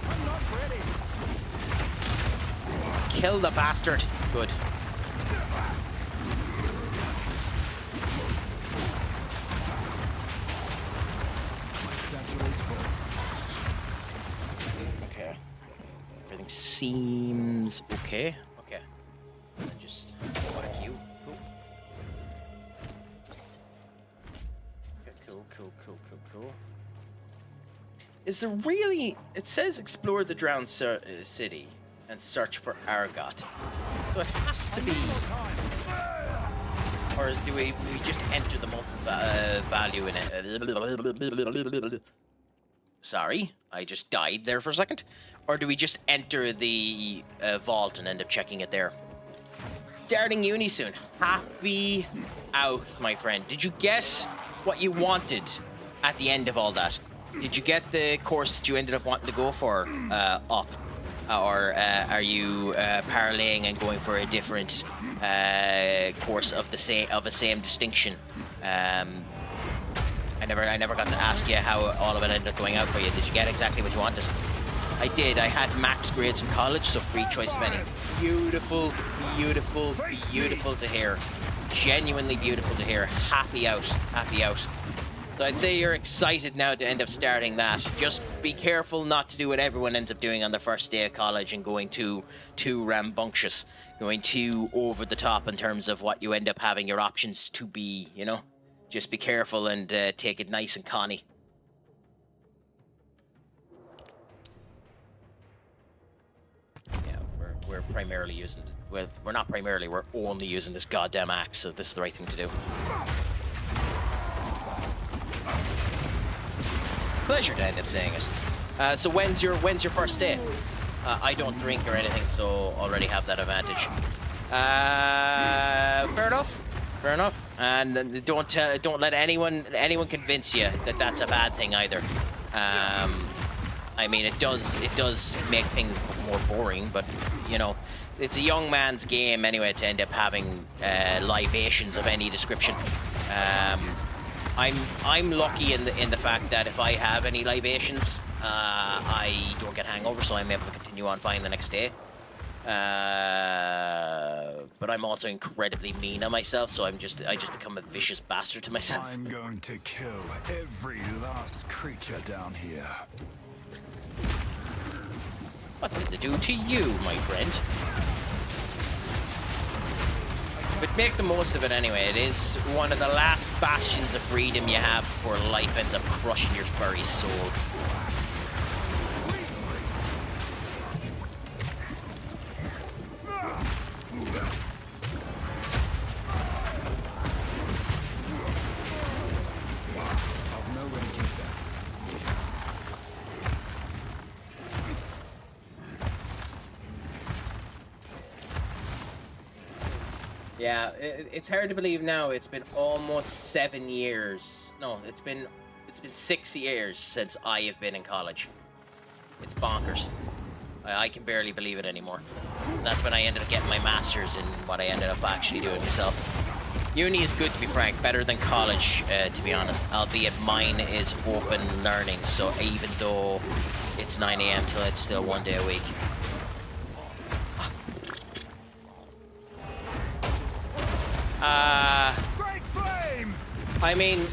I'm not ready. Kill the bastard. Good. Okay. Everything seems okay. Okay. Just whack you. Cool. Okay, cool. Is there really... It says explore the drowned city and search for Argot. So it has to be... Or do we just enter the value in it? Sorry, I just died there for a second. Or do we just enter the vault and end up checking it there? Starting uni soon. Happy out, my friend. Did you guess what you wanted at the end of all that? Did you get the course that you ended up wanting to go for up? Or are you parlaying and going for a different course of the same distinction? I never got to ask you how all of it ended up going out for you. Did you get exactly what you wanted? I did. I had max grades from college, so free choice of any. Beautiful, beautiful, beautiful to hear. Genuinely beautiful to hear. Happy out. Happy out. So I'd say you're excited now to end up starting that. Just be careful not to do what everyone ends up doing on the first day of college and going too rambunctious, going too over the top in terms of what you end up having your options to be, you know? Just be careful and take it nice and conny. Yeah, we're primarily using... Well, we're not primarily, we're only using this goddamn axe, so this is the right thing to do. Pleasure to end up saying it. So when's your first day? I don't drink or anything, so already have that advantage. Fair enough. And don't let anyone convince you that that's a bad thing either. I mean, it does make things more boring, but you know, it's a young man's game anyway to end up having libations of any description. I'm lucky in the fact that if I have any libations, I don't get hangover, so I'm able to continue on fine the next day. But I'm also incredibly mean on myself, so I just become a vicious bastard to myself. I'm going to kill every last creature down here. What did they do to you, my friend? But make the most of it anyway. It is one of the last bastions of freedom you have before life ends up crushing your furry soul. Yeah, it's hard to believe now. It's been almost 7 years. No, it's been 6 years since I have been in college. It's bonkers. I can barely believe it anymore. That's when I ended up getting my master's in what I ended up actually doing myself. Uni is good, to be frank, better than college, to be honest, albeit mine is open learning, so even though it's 9 AM till it's still 1 day a week. Great flame! I mean,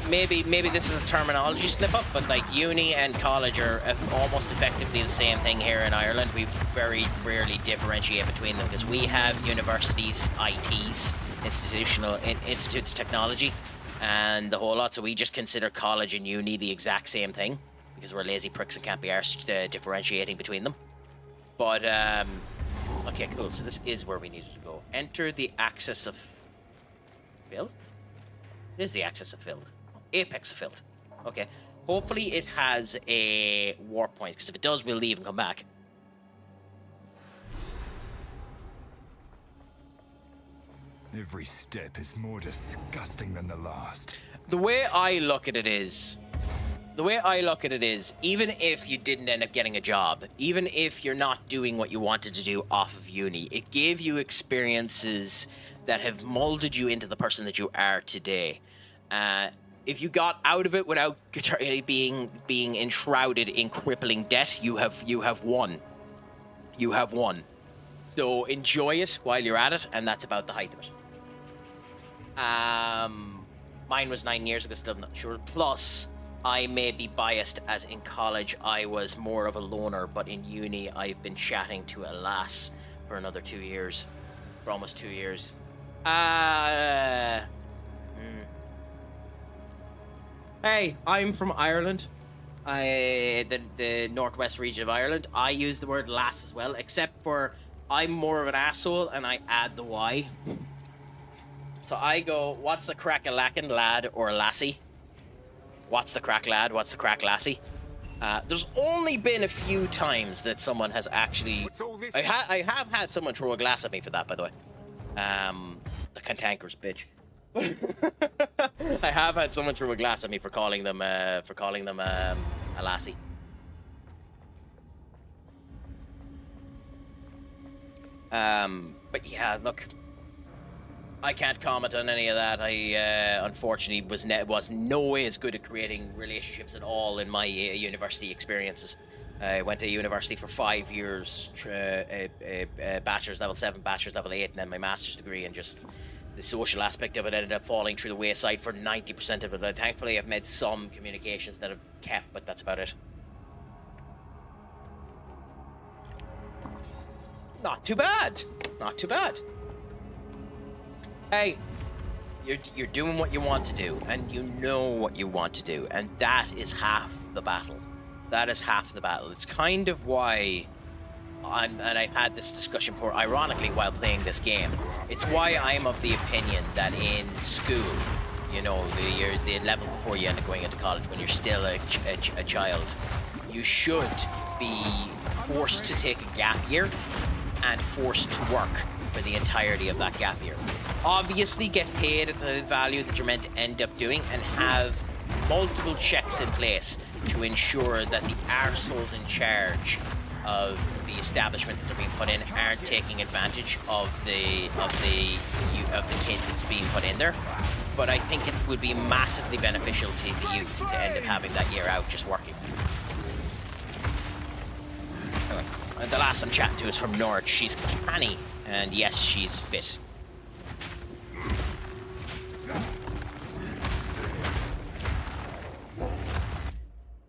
maybe this is a terminology slip up, but like uni and college are almost effectively the same thing here in Ireland. We very rarely differentiate between them because we have universities, ITs, institutes, technology, and the whole lot. So we just consider college and uni the exact same thing because we're lazy pricks and can't be arsed differentiating between them. But okay, cool. So this is where we needed to go. Enter the axis of filth. It is the axis of filth. Apex of filth. Okay. Hopefully it has a warp point, because if it does, we'll leave and come back. Every step is more disgusting than the last. The way I look at it is, even if you didn't end up getting a job, even if you're not doing what you wanted to do off of uni, it gave you experiences that have molded you into the person that you are today. If you got out of it without being enshrouded in crippling debt, you have won. You have won. So enjoy it while you're at it, and that's about the height of it. Mine was 9 years ago, still not sure. Plus, I may be biased, as in college I was more of a loner, but in uni I've been chatting to a lass for another 2 years. For almost 2 years. Hey, I'm from Ireland. The northwest region of Ireland. I use the word lass as well, except for I'm more of an asshole and I add the Y. So I go, what's the crack a lackin' lad or lassie? What's the crack lad? What's the crack lassie? There's only been a few times that someone has actually... I have had someone throw a glass at me for that, by the way. The cantankerous bitch. I have had someone throw a glass at me for calling them a lassie. But yeah, look, I can't comment on any of that. I unfortunately was no way as good at creating relationships at all in my university experiences. I went to university for 5 years, bachelor's level 7, bachelor's level 8, and then my master's degree, and just the social aspect of it ended up falling through the wayside for 90% of it. Thankfully, I've made some communications that have kept, but that's about it. Not too bad. Not too bad. Hey, you're doing what you want to do, and you know what you want to do, and that is half the battle. That is half the battle. It's kind of why and I've had this discussion before, ironically, while playing this game. It's why I'm of the opinion that in school, you know, the level before you end up going into college, when you're still a child, you should be forced to take a gap year and forced to work for the entirety of that gap year. Obviously get paid at the value that you're meant to end up doing, and have multiple checks in place to ensure that the arseholes in charge of the establishment that they're being put in aren't taking advantage of the kid that's being put in there. But I think it would be massively beneficial to the youth to end up having that year out just working. Anyway, the last I'm chatting to is from Norwich. She's canny, and yes, she's fit.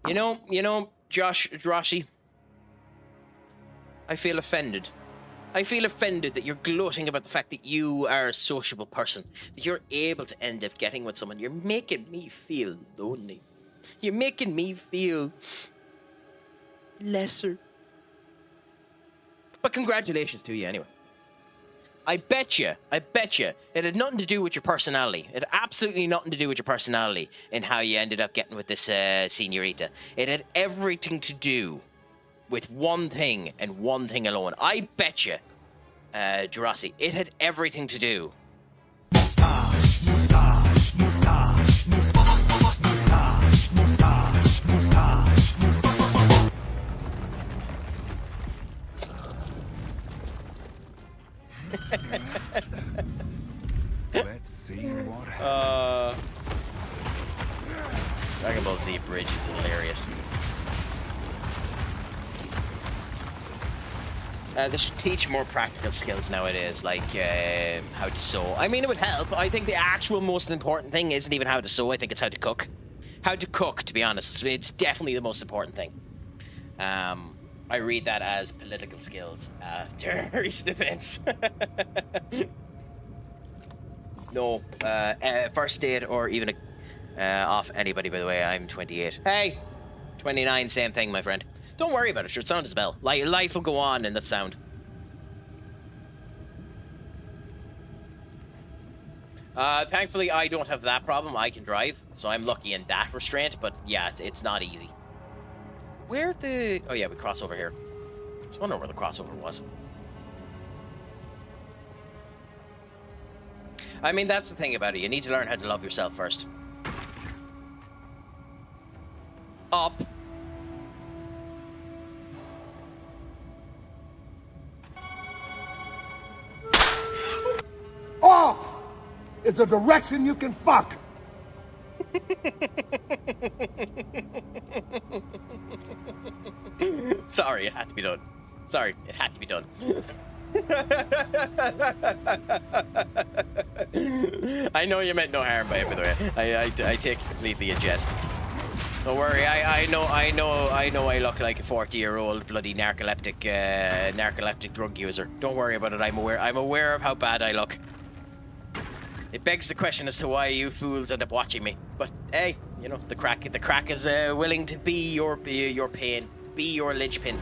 You know, Joshy, I feel offended. I feel offended that you're gloating about the fact that you are a sociable person, that you're able to end up getting with someone. You're making me feel lonely. You're making me feel lesser. But congratulations to you anyway. I bet you, it had nothing to do with your personality. It had absolutely nothing to do with your personality in how you ended up getting with this señorita. It had everything to do with one thing and one thing alone. I bet you, Jurassic. It had everything to do. Let's see what happens. Dragon Ball Z Bridge is hilarious. They should teach more practical skills nowadays, like how to sew. I mean, it would help. I think the actual most important thing isn't even how to sew. I think it's how to cook. How to cook, to be honest. It's definitely the most important thing. I read that as political skills. Terrorist defense. No. First aid or even off anybody, by the way. I'm 28. Hey! 29, same thing, my friend. Don't worry about it. Sure, sound is a bell. Life will go on in that sound. Thankfully, I don't have that problem. I can drive, so I'm lucky in that restraint. But yeah, it's not easy. Where the... Oh yeah, we cross over here. I was wondering where the crossover was. I mean, that's the thing about it. You need to learn how to love yourself first. Up. Off is a direction you can fuck. Sorry, it had to be done. Sorry, it had to be done. I know you meant no harm by it, by the way. I take it completely in jest. Don't worry, I know I look like a 40-year-old bloody narcoleptic drug user. Don't worry about it. I'm aware of how bad I look. It begs the question as to why you fools end up watching me. But hey, you know, the crack is willing to be your pain, be your linchpin,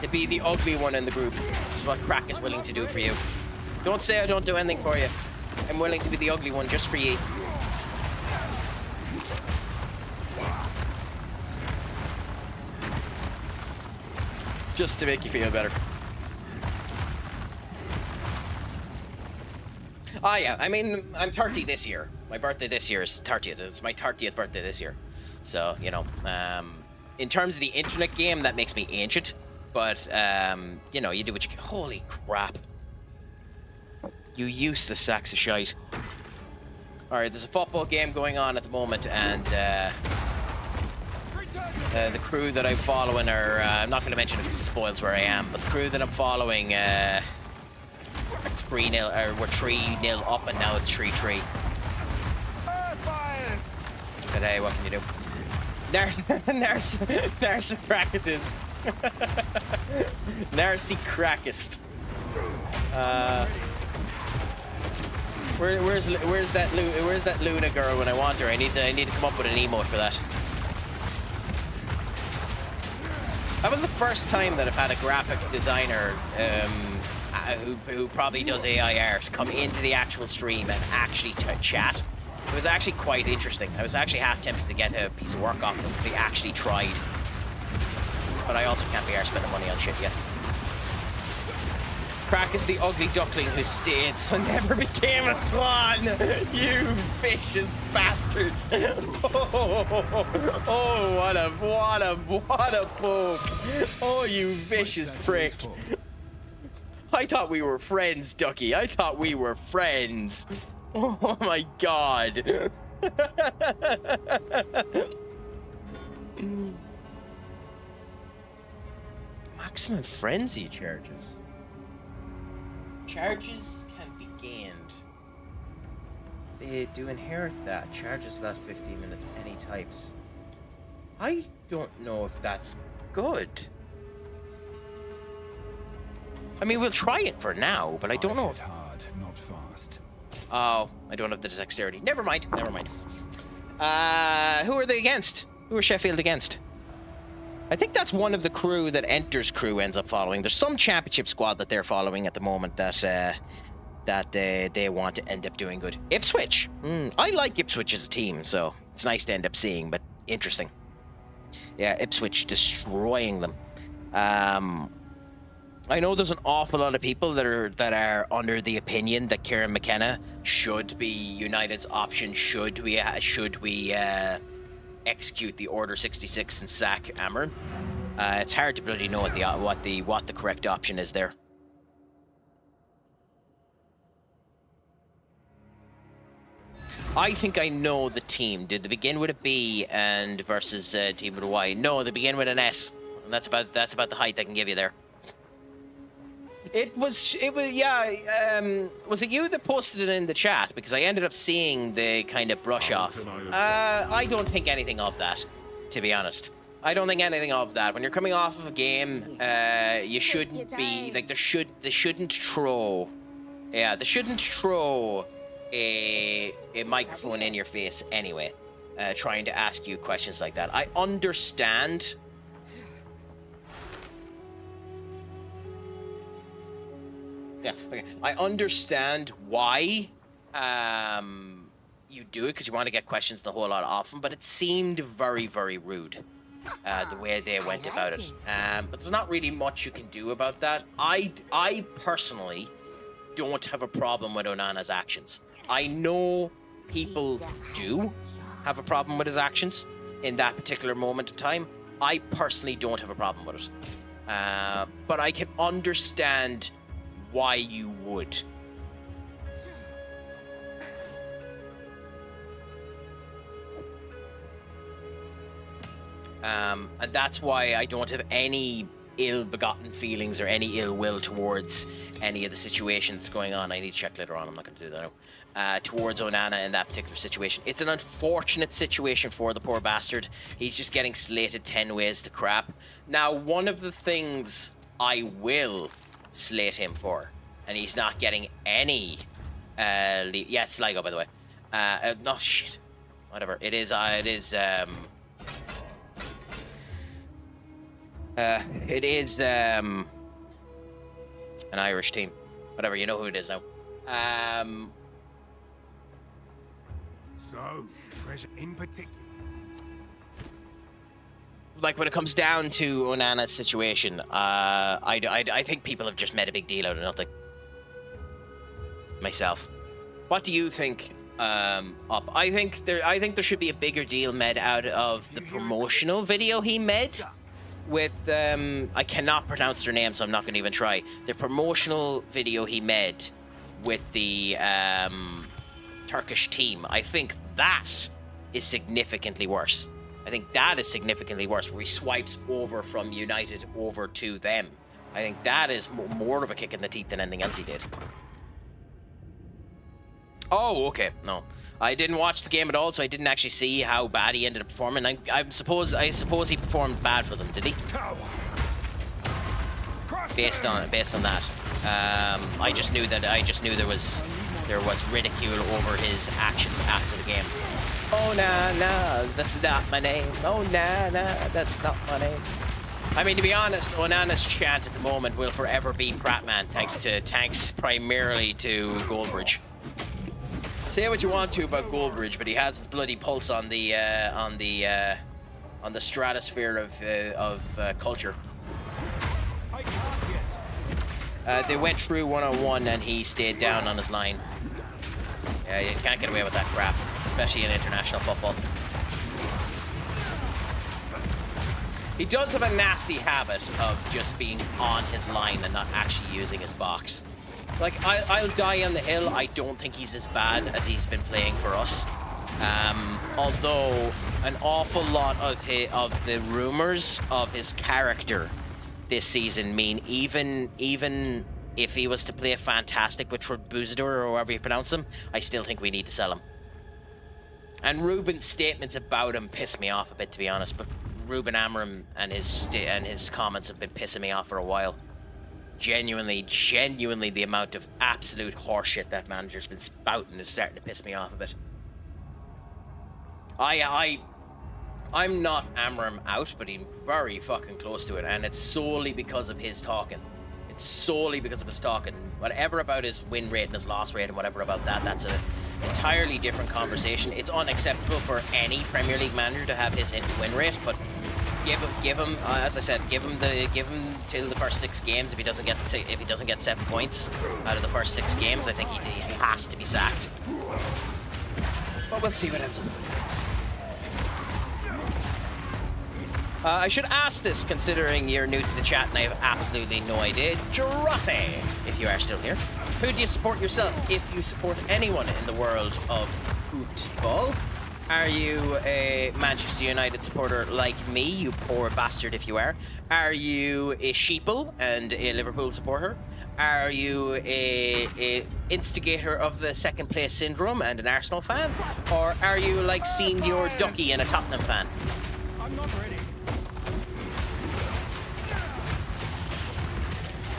to be the ugly one in the group. That's what crack is willing to do for you. Don't say I don't do anything for you. I'm willing to be the ugly one just for you. Just to make you feel better. Oh yeah, I mean, I'm 30 this year. My birthday this year is 30th. It's my 30th birthday this year. So, you know, in terms of the internet game, that makes me ancient. But, you know, you do what you can. Holy crap. You useless sacks of shite. Alright, there's a football game going on at the moment, and the crew that I'm following are, I'm not going to mention it because it spoils where I am, but the crew that I'm following, 3-0, or we're 3-0 up, and now it's 3-3. But hey, what can you do? Narcy cracketist. Narcy crackist. Where's that Luna girl when I want her? I need to come up with an emote for that. That was the first time that I've had a graphic designer who probably does AI art come into the actual stream and actually chat. It was actually quite interesting. I was actually half tempted to get a piece of work off them because they actually tried. But I also can't be arsed spending money on shit yet. Crack is the ugly duckling who stayed, so never became a swan. You vicious bastard! Oh, what a poke! Oh, you vicious prick! I thought we were friends, Ducky. I thought we were friends. Oh my god. Maximum frenzy charges. Charges can be gained. They do inherit that. Charges last 15 minutes, any types. I don't know if that's good. I mean, we'll try it for now, but I don't know if... hard, not fast. Oh, I don't have the dexterity. Never mind. Who are they against? Who are Sheffield against? I think that's one of the crew that Enter's crew ends up following. There's some championship squad that they're following at the moment that they want to end up doing good. Ipswich. I like Ipswich as a team, so it's nice to end up seeing, but interesting. Yeah, Ipswich destroying them. I know there's an awful lot of people that are under the opinion that Kieran McKenna should be United's option. Should we execute the Order 66 and sack Amron? It's hard to really know what the correct option is there. I think I know the team. Did they begin with a B and versus a team with a Y? No, they begin with an S. And that's about the height I can give you there. It was yeah. Was it you that posted it in the chat? Because I ended up seeing the kind of brush off. I don't think anything of that, to be honest. I don't think anything of that. When you're coming off of a game, you shouldn't be like they shouldn't throw a microphone in your face anyway, trying to ask you questions like that. I understand. Yeah, okay. I understand why you do it, because you want to get questions the whole lot often, but it seemed very, very rude, the way they went about it. But there's not really much you can do about that. I personally don't have a problem with Onana's actions. I know people do have a problem with his actions in that particular moment in time. I personally don't have a problem with it. But I can understand why you would. And that's why I don't have any ill-begotten feelings or any ill will towards any of the situation that's going on. I need to check later on. I'm not going to do that now. Towards Onana in that particular situation. It's an unfortunate situation for the poor bastard. He's just getting slated 10 ways to crap. Now, one of the things I will slate him for, and he's not getting any yeah, it's Sligo, by the way. No, shit. Whatever. It is an Irish team. Whatever, you know who it is now. So, treasure in particular. Like, when it comes down to Onana's situation, I think people have just made a big deal out of nothing. Myself. What do you think, Up? I think there should be a bigger deal made out of the promotional video he made with, I cannot pronounce their name, so I'm not going to even try. The promotional video he made with the Turkish team. I think that is significantly worse. I think that is significantly worse, where he swipes over from United over to them. I think that is more of a kick in the teeth than anything else he did. Oh, okay. No. I didn't watch the game at all, so I didn't actually see how bad he ended up performing. I suppose he performed bad for them, did he? Based on that. I just knew there was ridicule over his actions after the game. Oh, nah, that's not my name. Oh, nah, that's not my name. I mean, to be honest, Onana's chant at the moment will forever be Pratman, thanks primarily to Goldbridge. Say what you want to about Goldbridge, but he has his bloody pulse on the stratosphere of culture. They went through 1-on-1 and he stayed down on his line. Yeah, you can't get away with that crap, especially in international football. He does have a nasty habit of just being on his line and not actually using his box. Like, I'll die on the hill. I don't think he's as bad as he's been playing for us. Although an awful lot of the rumors of his character this season mean even if he was to play fantastic with Trubuzador or however you pronounce him, I still think we need to sell him. And Ruben's statements about him piss me off a bit, to be honest. But Ruben Amram and his comments have been pissing me off for a while. Genuinely, the amount of absolute horseshit that manager's been spouting is starting to piss me off a bit. I'm not Amram out, but I'm very fucking close to it, and it's solely because of his talking. It's solely because of his talking. Whatever about his win rate and his loss rate and whatever about that, that's an entirely different conversation. It's unacceptable for any Premier League manager to have his win rate, but give him. As I said, give him till the first 6 games. If he doesn't get 7 points out of the first 6 games, I think he has to be sacked. But we'll see what ends up. I should ask this, considering you're new to the chat and I have absolutely no idea. Jurassic, if you are still here. Who do you support yourself, if you support anyone in the world of football? Are you a Manchester United supporter like me, you poor bastard if you are? Are you a sheeple and a Liverpool supporter? Are you a instigator of the second place syndrome and an Arsenal fan? Or are you like Senior Ducky and a Tottenham fan? I'm not ready.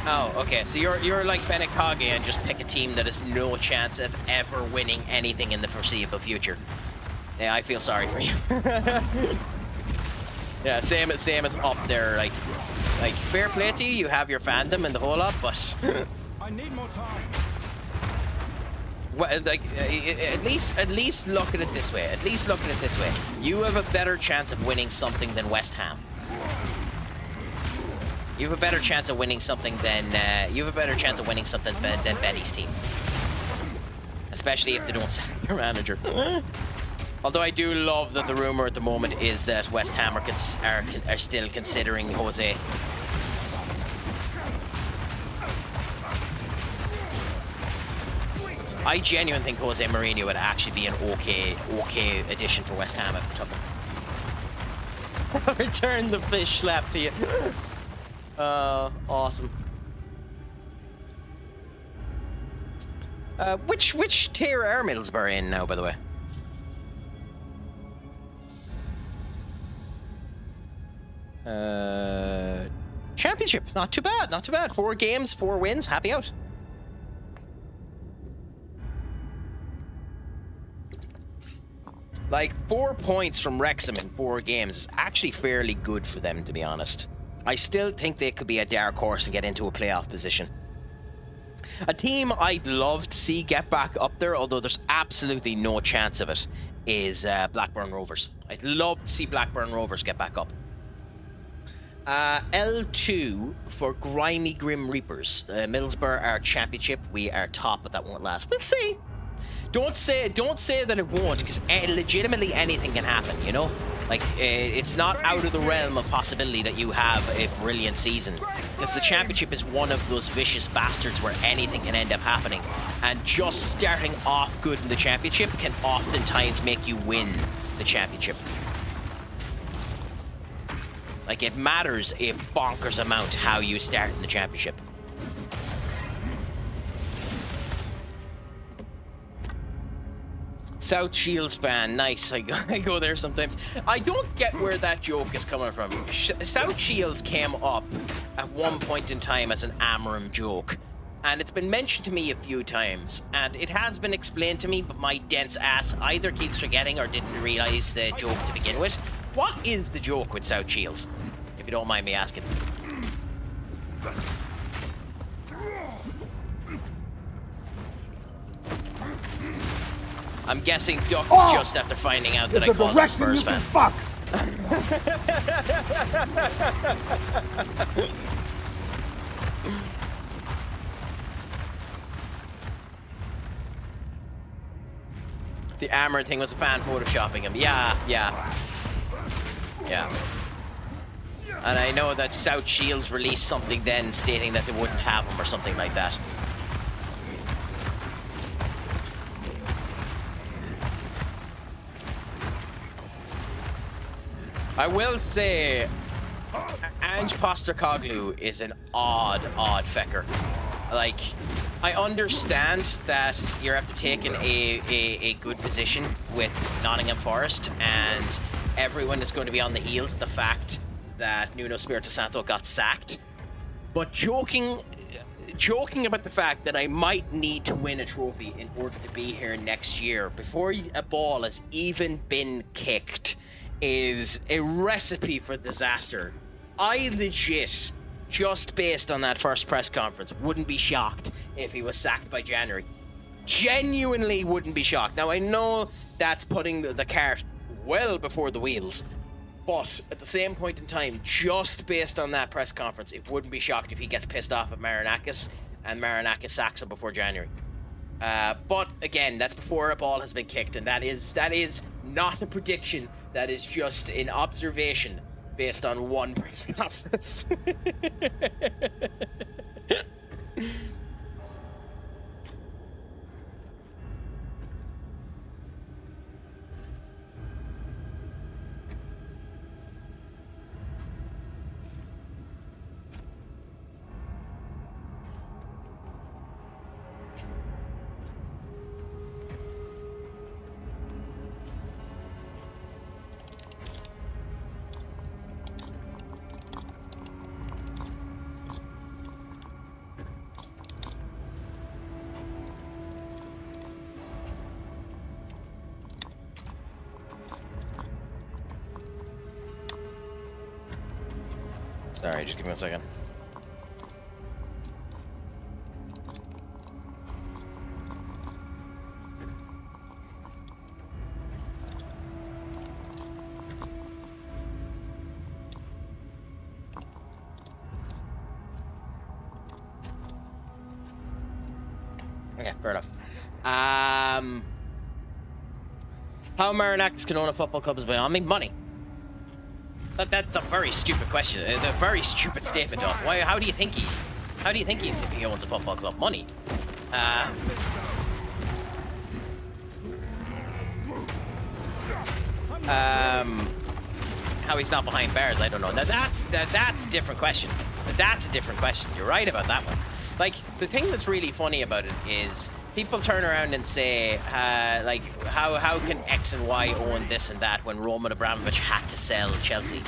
Oh, okay. So you're like Benekage and just pick a team that has no chance of ever winning anything in the foreseeable future. Yeah, I feel sorry for you. Yeah, same as up there. Like fair play to you. You have your fandom and the whole lot, but I need more time. well, like at least look at it this way. At least look at it this way. You have a better chance of winning something than West Ham. You have a better chance of winning something than than Betty's team, especially if they don't sack their manager. Although I do love that the rumor at the moment is that West Ham are still considering Jose. I genuinely think Jose Mourinho would actually be an okay addition for West Ham if they took him. Return the fish slap to you. Awesome. Which tier are Middlesbrough in now, by the way? Championship, not too bad, not too bad. 4 games, 4 wins, happy out. Like 4 points from Wrexham in 4 games is actually fairly good for them, to be honest. I still think they could be a dark horse and get into a playoff position. A team I'd love to see get back up there, although there's absolutely no chance of it, is Blackburn Rovers. I'd love to see Blackburn Rovers get back up. L2 for Grimy Grim Reapers. Middlesbrough are championship. We are top, but that won't last. We'll see. Don't say that it won't, because legitimately anything can happen, you know? Like, it's not out of the realm of possibility that you have a brilliant season, because the championship is one of those vicious bastards where anything can end up happening, and just starting off good in the championship can oftentimes make you win the championship. Like, it matters a bonkers amount how you start in the championship. South Shields fan, nice. I go there sometimes. I don't get where that joke is coming from. South Shields came up at one point in time as an Amram joke, and it's been mentioned to me a few times, and it has been explained to me, but my dense ass either keeps forgetting or didn't realize the joke to begin with. What is the joke with South Shields, if you don't mind me asking? I'm guessing Duck's just after finding out that I called him a Spurs fan. Fuck. The Armour thing was a fan photoshopping him. Yeah. And I know that South Shields released something then stating that they wouldn't have him or something like that. I will say, Ange Postecoglou is an odd fecker. Like, I understand that you're after taking a good position with Nottingham Forest, and everyone is going to be on the heels of the fact that Nuno Espirito Santo got sacked. But joking about the fact that I might need to win a trophy in order to be here next year before a ball has even been kicked is a recipe for disaster. I legit, just based on that first press conference, wouldn't be shocked if he was sacked by January. Genuinely wouldn't be shocked. Now, I know that's putting the cart well before the wheels, But at the same point in time, just based on that press conference, it wouldn't be shocked if he gets pissed off at Marinakis and Marinakis sacks him before January. But again, that's before a ball has been kicked, and that is not a prediction. That is just an observation based on one press conference. Sorry, just give me a second. Okay, fair enough. How Marinakis can own a football club is by on me? Money. That's a very stupid question. It's a very stupid statement. Of why? How do you think he owns a football club? Money. How he's not behind bars, I don't know. That's a different question. That's a different question. You're right about that one. Like, the thing that's really funny about it is people turn around and say, like, how can X and Y own this and that when Roman Abramovich had to sell Chelsea?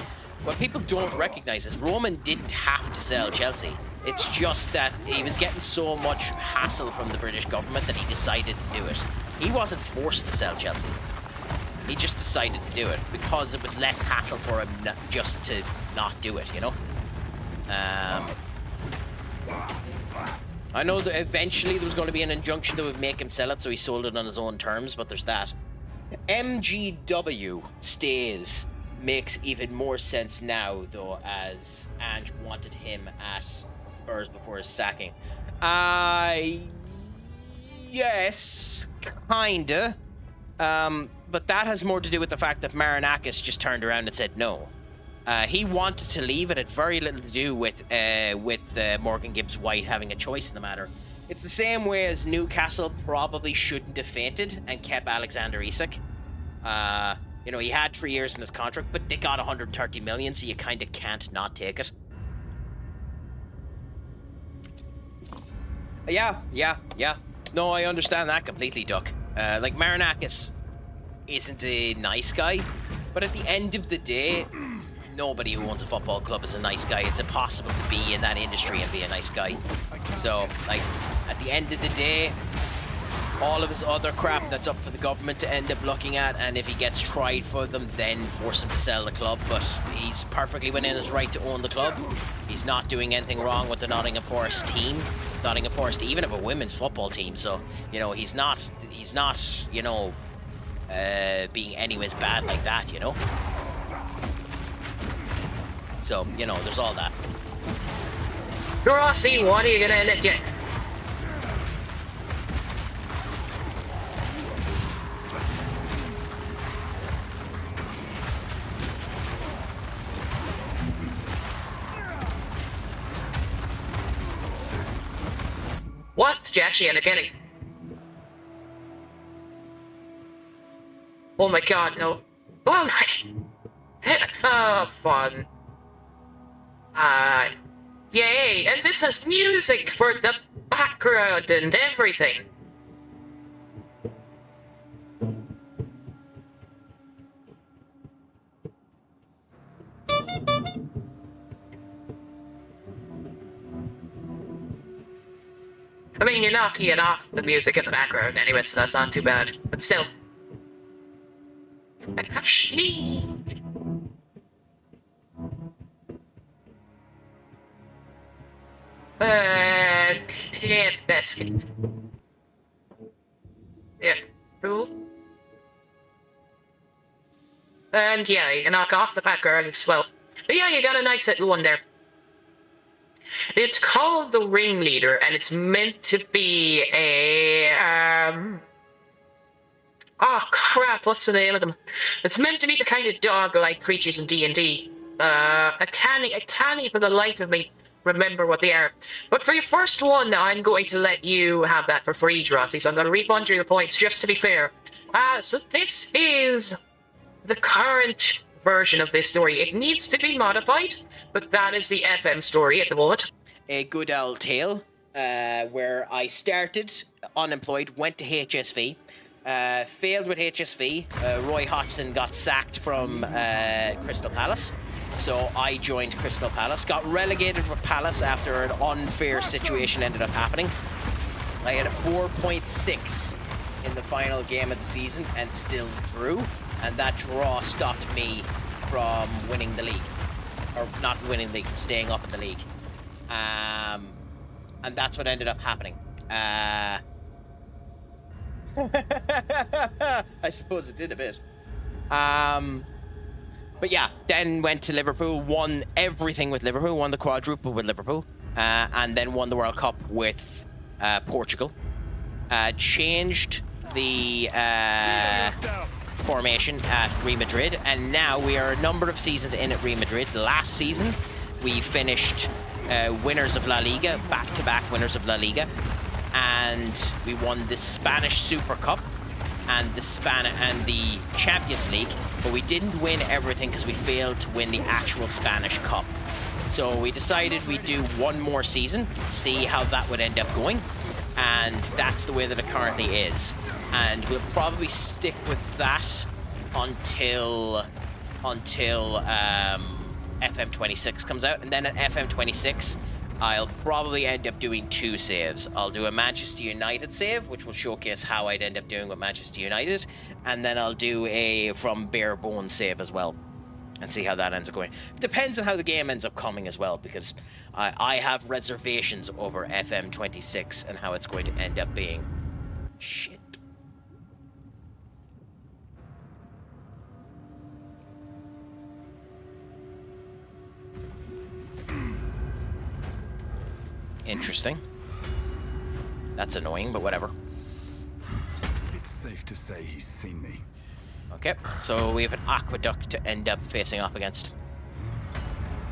What people don't recognize is Roman didn't have to sell Chelsea. It's just that he was getting so much hassle from the British government that he decided to do it. He wasn't forced to sell Chelsea. He just decided to do it because it was less hassle for him just to not do it, you know? I know that eventually there was going to be an injunction that would make him sell it, so he sold it on his own terms, but there's that. MGW stays makes even more sense now, though, as Ange wanted him at Spurs before his sacking. Yes, kinda. But that has more to do with the fact that Marinakis just turned around and said no. He wanted to leave. It had very little to do with Morgan Gibbs White having a choice in the matter. It's the same way as Newcastle probably shouldn't have fainted and kept Alexander Isak. You know, he had 3 years in his contract, but they got 130 million, so you kind of can't not take it. Yeah. No, I understand that completely, Duck. Like, Marinakis isn't a nice guy, but at the end of the day, nobody who owns a football club is a nice guy. It's impossible to be in that industry and be a nice guy. So, like, at the end of the day, all of his other crap that's up for the government to end up looking at, and if he gets tried for them, then force him to sell the club. But he's perfectly within his right to own the club. He's not doing anything wrong with the Nottingham Forest team. Nottingham Forest even have a women's football team, so, you know, he's not, you know, being anyways bad like that, you know? So, you know, there's all that. Rossi, what are you gonna end up getting? What did you actually end up getting? Oh my god, no. Oh my... Oh, fun. Yay, and this has music for the background and everything. I mean, you're not keying off the music in the background anyway, so that's not too bad. But still. Actually... yeah, basket. Yeah, cool. And yeah, you can knock off the background as well. But yeah, you got a nice little one there. It's called the Ringleader, and it's meant to be a, oh crap, what's the name of them? It's meant to be the kind of dog-like creatures in D&D. I can't for the life of me remember what they are. But for your first one, I'm going to let you have that for free, Drosy, so I'm going to refund you the points, just to be fair. So this is the current version of this story. It needs to be modified, but that is the FM story at the moment. A good old tale, where I started unemployed, went to HSV, failed with HSV. Roy Hodgson got sacked from Crystal Palace, so I joined Crystal Palace. Got relegated with Palace after an unfair situation ended up happening. I had a 4.6 in the final game of the season and still drew, and that draw stopped me from winning the league. Or not winning the league, from staying up in the league. And that's what ended up happening. I suppose it did a bit. But yeah, then went to Liverpool, won everything with Liverpool, won the quadruple with Liverpool, and then won the World Cup with Portugal. Changed the formation at Real Madrid, and now we are a number of seasons in at Real Madrid. Last season, we finished winners of La Liga, back-to-back winners of La Liga, and we won the Spanish Super Cup and the Champions League, but we didn't win everything because we failed to win the actual Spanish Cup. So we decided we'd do one more season, see how that would end up going, and that's the way that it currently is. And we'll probably stick with that until FM26 comes out, and then at FM26 I'll probably end up doing 2 saves. I'll do a Manchester United save, which will showcase how I'd end up doing with Manchester United, and then I'll do a from bare bones save as well, and see how that ends up going. It depends on how the game ends up coming as well, because I have reservations over FM26 and how it's going to end up being. Shit. Interesting. That's annoying, but whatever. It's safe to say he's seen me. Okay, so we have an aqueduct to end up facing off against.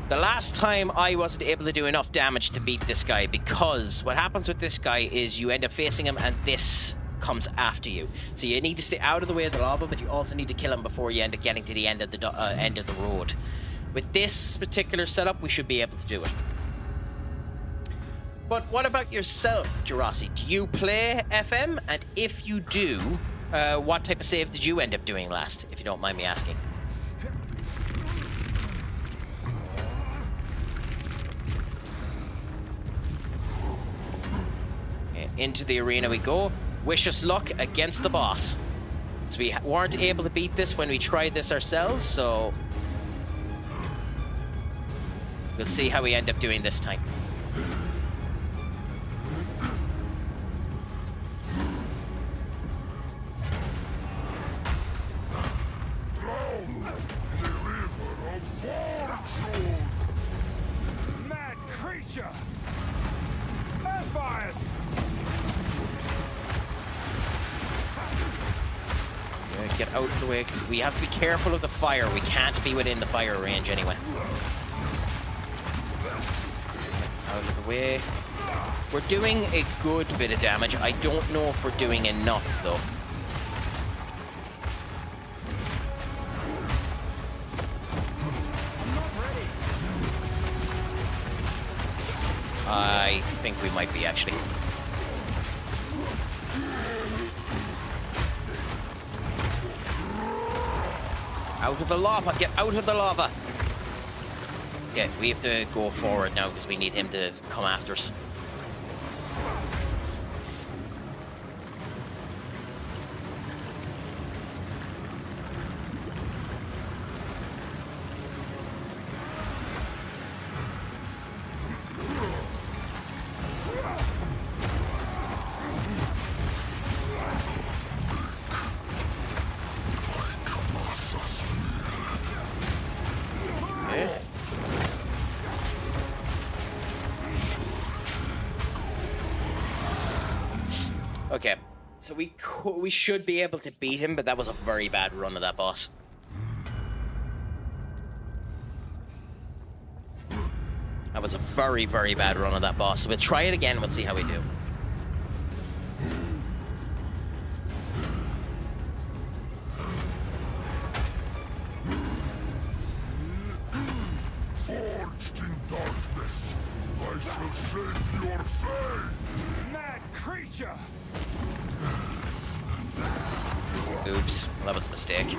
The last time I wasn't able to do enough damage to beat this guy, because what happens with this guy is you end up facing him and this comes after you. So you need to stay out of the way of the lava, but you also need to kill him before you end up getting to the end of the road. With this particular setup, we should be able to do it. But what about yourself, Jurasi? Do you play FM? And if you do, what type of save did you end up doing last, if you don't mind me asking? Okay, into the arena we go. Wish us luck against the boss. So we weren't able to beat this when we tried this ourselves, so we'll see how we end up doing this time. Mad creature! Hellfires! Get out of the way, because we have to be careful of the fire. We can't be within the fire range anyway. Out of the way. We're doing a good bit of damage. I don't know if we're doing enough, though. I think we might be, actually. Out of the lava! Get out of the lava! Yeah, we have to go forward now because we need him to come after us. Okay, so we should be able to beat him, but that was a very bad run of that boss. That was a very, very bad run of that boss. So we'll try it again. We'll see how we do. Forged in darkness, I shall shape your fate! Mad creature! Oops, well, that was a mistake.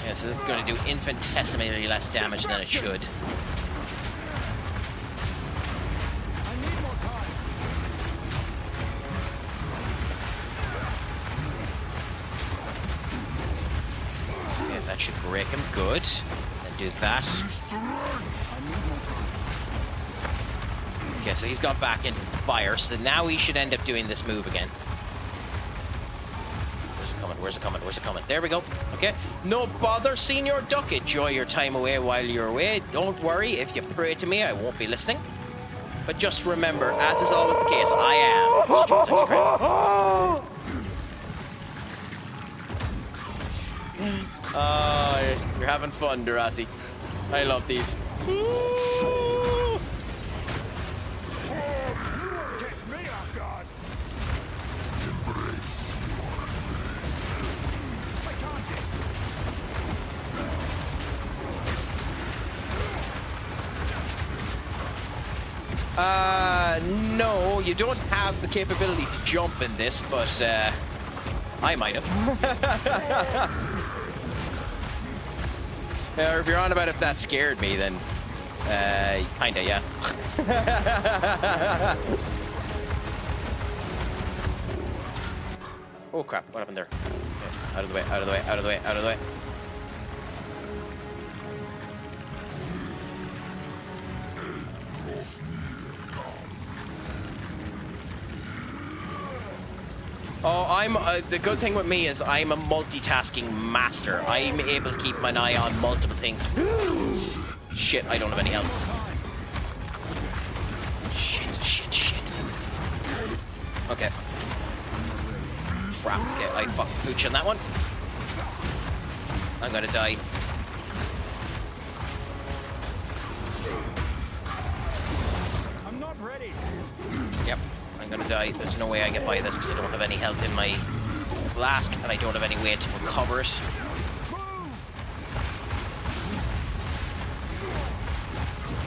Yeah, so that's going to do infinitesimally less damage than it should. Okay, that should break him. Good. Then do that. Okay, so he's got back into the fire, so now he should end up doing this move again. Where's it coming? Where's it coming? There we go. Okay. No bother, Senior Duck. Enjoy your time away while you're away. Don't worry. If you pray to me, I won't be listening. But just remember, as is always the case, I am. You're having fun, Durasi. I love these. Catch me off guard! No, you don't have the capability to jump in this, but I might have. Or if you're on about if that scared me, then kinda, yeah. Oh crap, what happened there? Okay, out of the way, out of the way, out of the way, out of the way. Oh, the good thing with me is I'm a multitasking master. I'm able to keep my eye on multiple things. Shit, I don't have any health. Shit, shit, shit. Okay. Crap, okay, I fucking pooch on that one. I'm gonna die. I'm not ready! Yep, I'm gonna die. There's no way I get by this because I don't have any health in my flask and I don't have any way to recover it.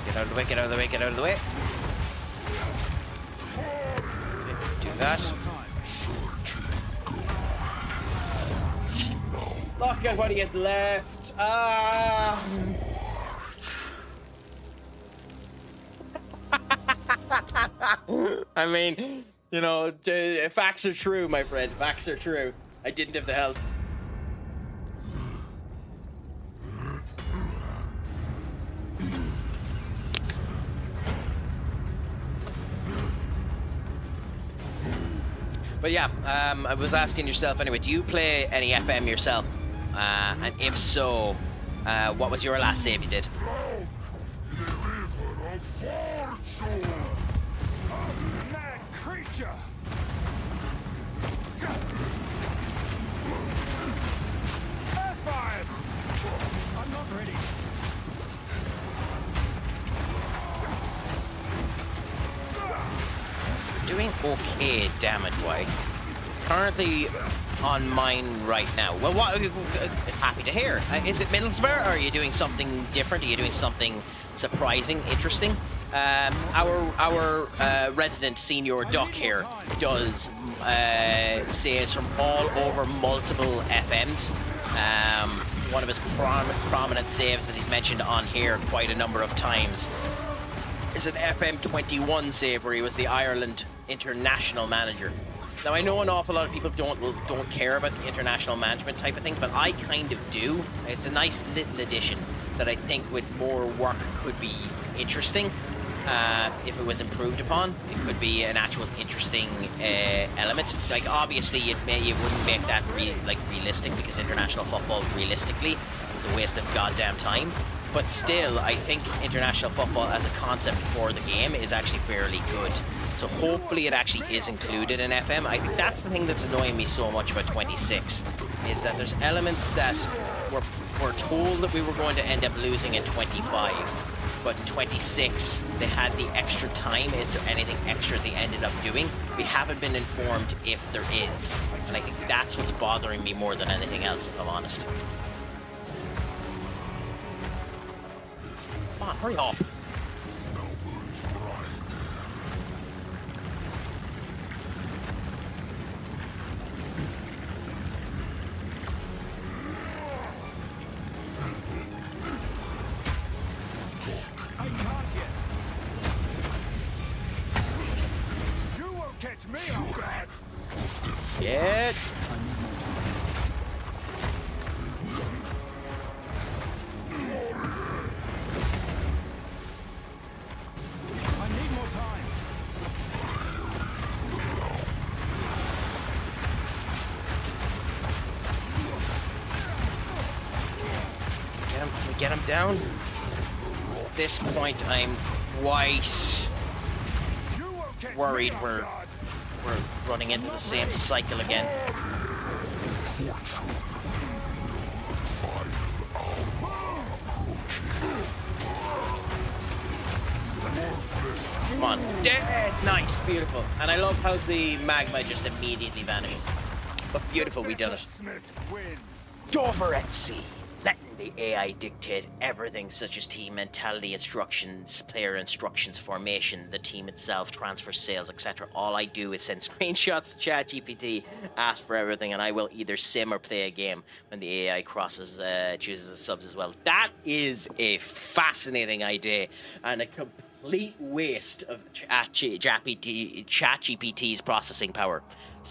Get out of the way, get out of the way, get out of the way. Okay, do that. Look at what he had left. Ah. I mean, you know, facts are true, my friend. Facts are true. I didn't have the health. But yeah, I was asking yourself anyway, do you play any FM yourself? And if so, what was your last save you did? Mad creature! Airfires! I'm not ready. So we're doing okay damage-wise. Currently on mine right now. Well, what? Happy to hear. Is it Middlesbrough, or are you doing something different? Are you doing something surprising, interesting? Our resident Senior Duck here does saves from all over multiple FMs. One of his prominent saves that he's mentioned on here quite a number of times is an FM21 save where he was the Ireland international manager. Now, I know an awful lot of people don't care about the international management type of thing, but I kind of do. It's a nice little addition that I think with more work could be interesting. If it was improved upon, it could be an actual interesting element. Like, obviously, you wouldn't make that realistic, because international football, realistically, is a waste of goddamn time. but still, I think international football as a concept for the game is actually fairly good. So hopefully it actually is included in FM. I think that's the thing that's annoying me so much about 26, is that there's elements that we're told that we were going to end up losing in 25, but in 26 they had the extra time. Is there anything extra they ended up doing? We haven't been informed if there is, and I think that's what's bothering me more than anything else, if I'm honest. Come on, hurry up. Get. Can we get him down? At this point, I'm quite worried we're running into the same cycle again. Come on. Dead! Nice, beautiful. And I love how the magma just immediately vanishes. But beautiful, we done it. Dover at sea. Letting the AI dictate everything, such as team mentality, instructions, player instructions, formation, the team itself, transfer sales, etc. All I do is send screenshots to ChatGPT, ask for everything, and I will either sim or play a game when the AI chooses the subs as well. That is a fascinating idea and a complete waste of ChatGPT's processing power.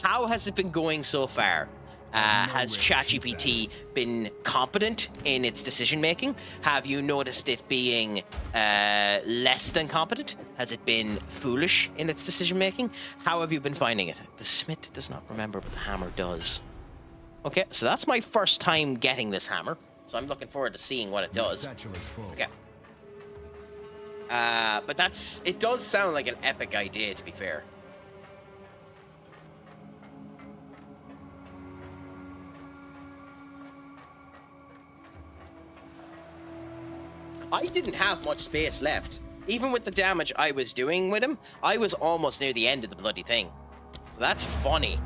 How has it been going so far? Has ChatGPT been competent in its decision making? Have you noticed it being less than competent? Has it been foolish in its decision making? How have you been finding it? The smith does not remember, but the hammer does. Okay, so that's my first time getting this hammer, so I'm looking forward to seeing what it does. Okay. But it does sound like an epic idea, to be fair. I didn't have much space left. Even with the damage I was doing with him, I was almost near the end of the bloody thing. So that's funny.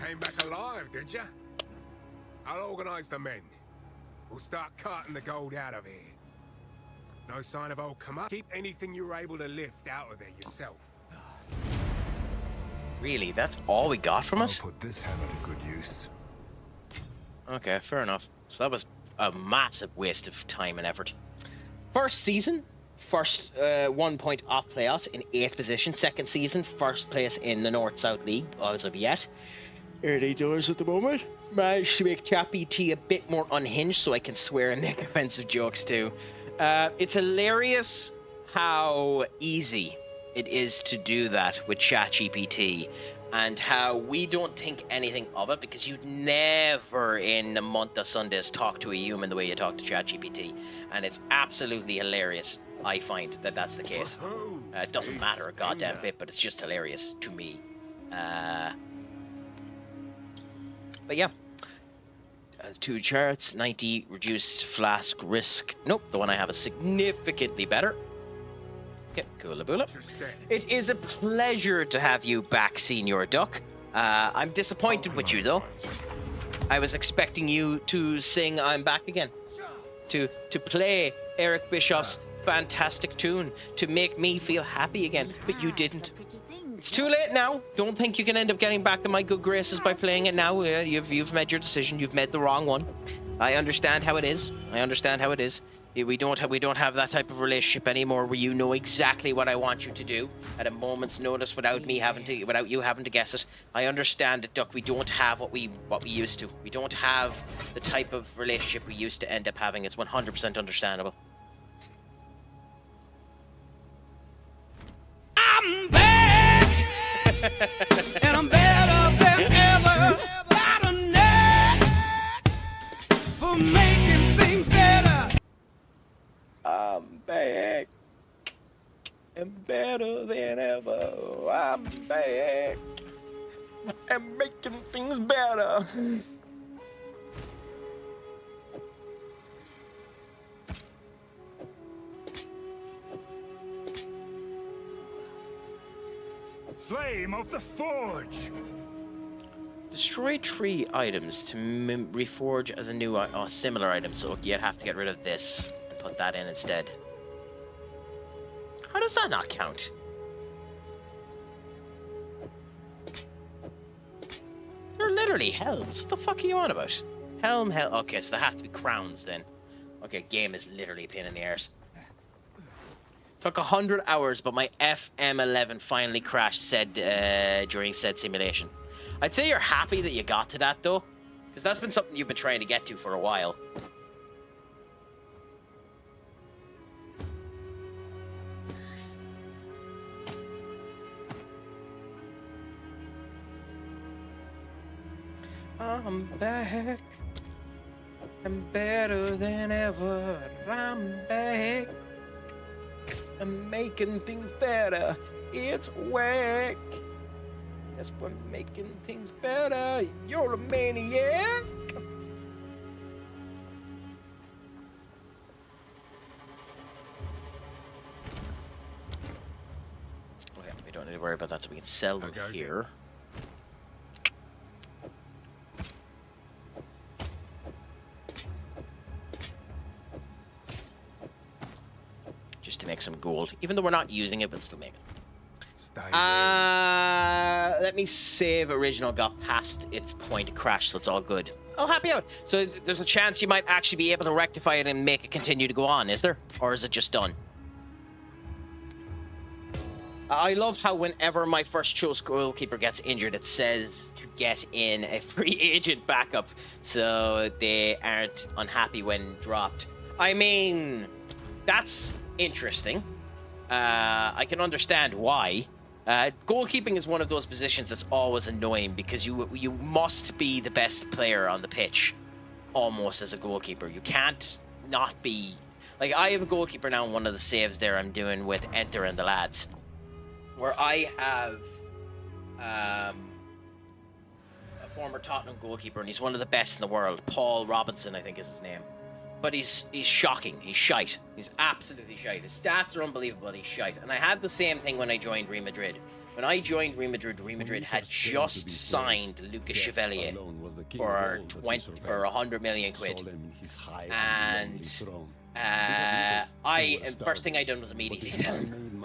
Came back alive, did ya? I'll organize the men. We'll start carting the gold out of here. No sign of old come up. Keep anything you're able to lift out of there yourself. Really? That's all we got from us? I'll put this hammer to good use. Okay, fair enough. So that was a massive waste of time and effort. First season, first 1 point off playoffs in 8th position. Second season, first place in the North-South League as of yet. Early doors at the moment. Managed to make ChatGPT a bit more unhinged so I can swear and make offensive jokes too. It's hilarious how easy it is to do that with ChatGPT and how we don't think anything of it because you'd never in a month of Sundays talk to a human the way you talk to ChatGPT, and it's absolutely hilarious. I find that that's the case. It doesn't matter a goddamn bit, but it's just hilarious to me. But yeah, has 2 charts, 90 reduced flask risk. Nope, the one I have is significantly better. Okay, coolaboola. It is a pleasure to have you back, Senior Duck. I'm disappointed with you though. I was expecting you to sing "I'm Back Again," to play Eric Bischoff's fantastic tune, to make me feel happy again, but you didn't. It's too late now. Don't think you can end up getting back in my good graces by playing it now. You've made your decision. You've made the wrong one. I understand how it is. We don't have that type of relationship anymore where you know exactly what I want you to do at a moment's notice without you having to guess it. I understand it, Duck. We don't have what we used to. We don't have the type of relationship we used to end up having. It's 100% understandable. I'm back, and I'm better than ever. Got a knack for making things better. I'm back and better than ever. I'm back and making things better. Flame of the Forge! Destroy 3 items to reforge as a new similar item. So you'd have to get rid of this and put that in instead. How does that not count? They're literally helms. What the fuck are you on about? Helm. Okay, so they have to be crowns then. Okay, game is literally a pain in the arse. Took 100 hours, but my FM11 finally crashed during said simulation. I'd say you're happy that you got to that, though, because that's been something you've been trying to get to for a while. I'm back. I'm better than ever. I'm back. I'm making things better. It's whack. Yes, we're making things better. You're a maniac. Okay, we don't need to worry about that, so we can sell them here. Just to make some gold, even though we're not using it, but still make it. Let me save. Original got past its point of crash, so it's all good. I'll happy out. So there's a chance you might actually be able to rectify it and make it continue to go on, is there? Or is it just done? I love how whenever my first choice goalkeeper gets injured, it says to get in a free agent backup so they aren't unhappy when dropped. I mean, that's interesting. I can understand why. Goalkeeping is one of those positions that's always annoying because you must be the best player on the pitch almost as a goalkeeper. You can't not be. Like, I have a goalkeeper now in one of the saves there I'm doing with Enter and the lads, where I have a former Tottenham goalkeeper, and he's one of the best in the world. Paul Robinson, I think is his name. But he's shocking. He's shite. He's absolutely shite. His stats are unbelievable, but he's shite. And I had the same thing when I joined Real Madrid. When I joined Real Madrid had just signed Lucas Chevalier for 100 million quid. And first thing I done was immediately sell him.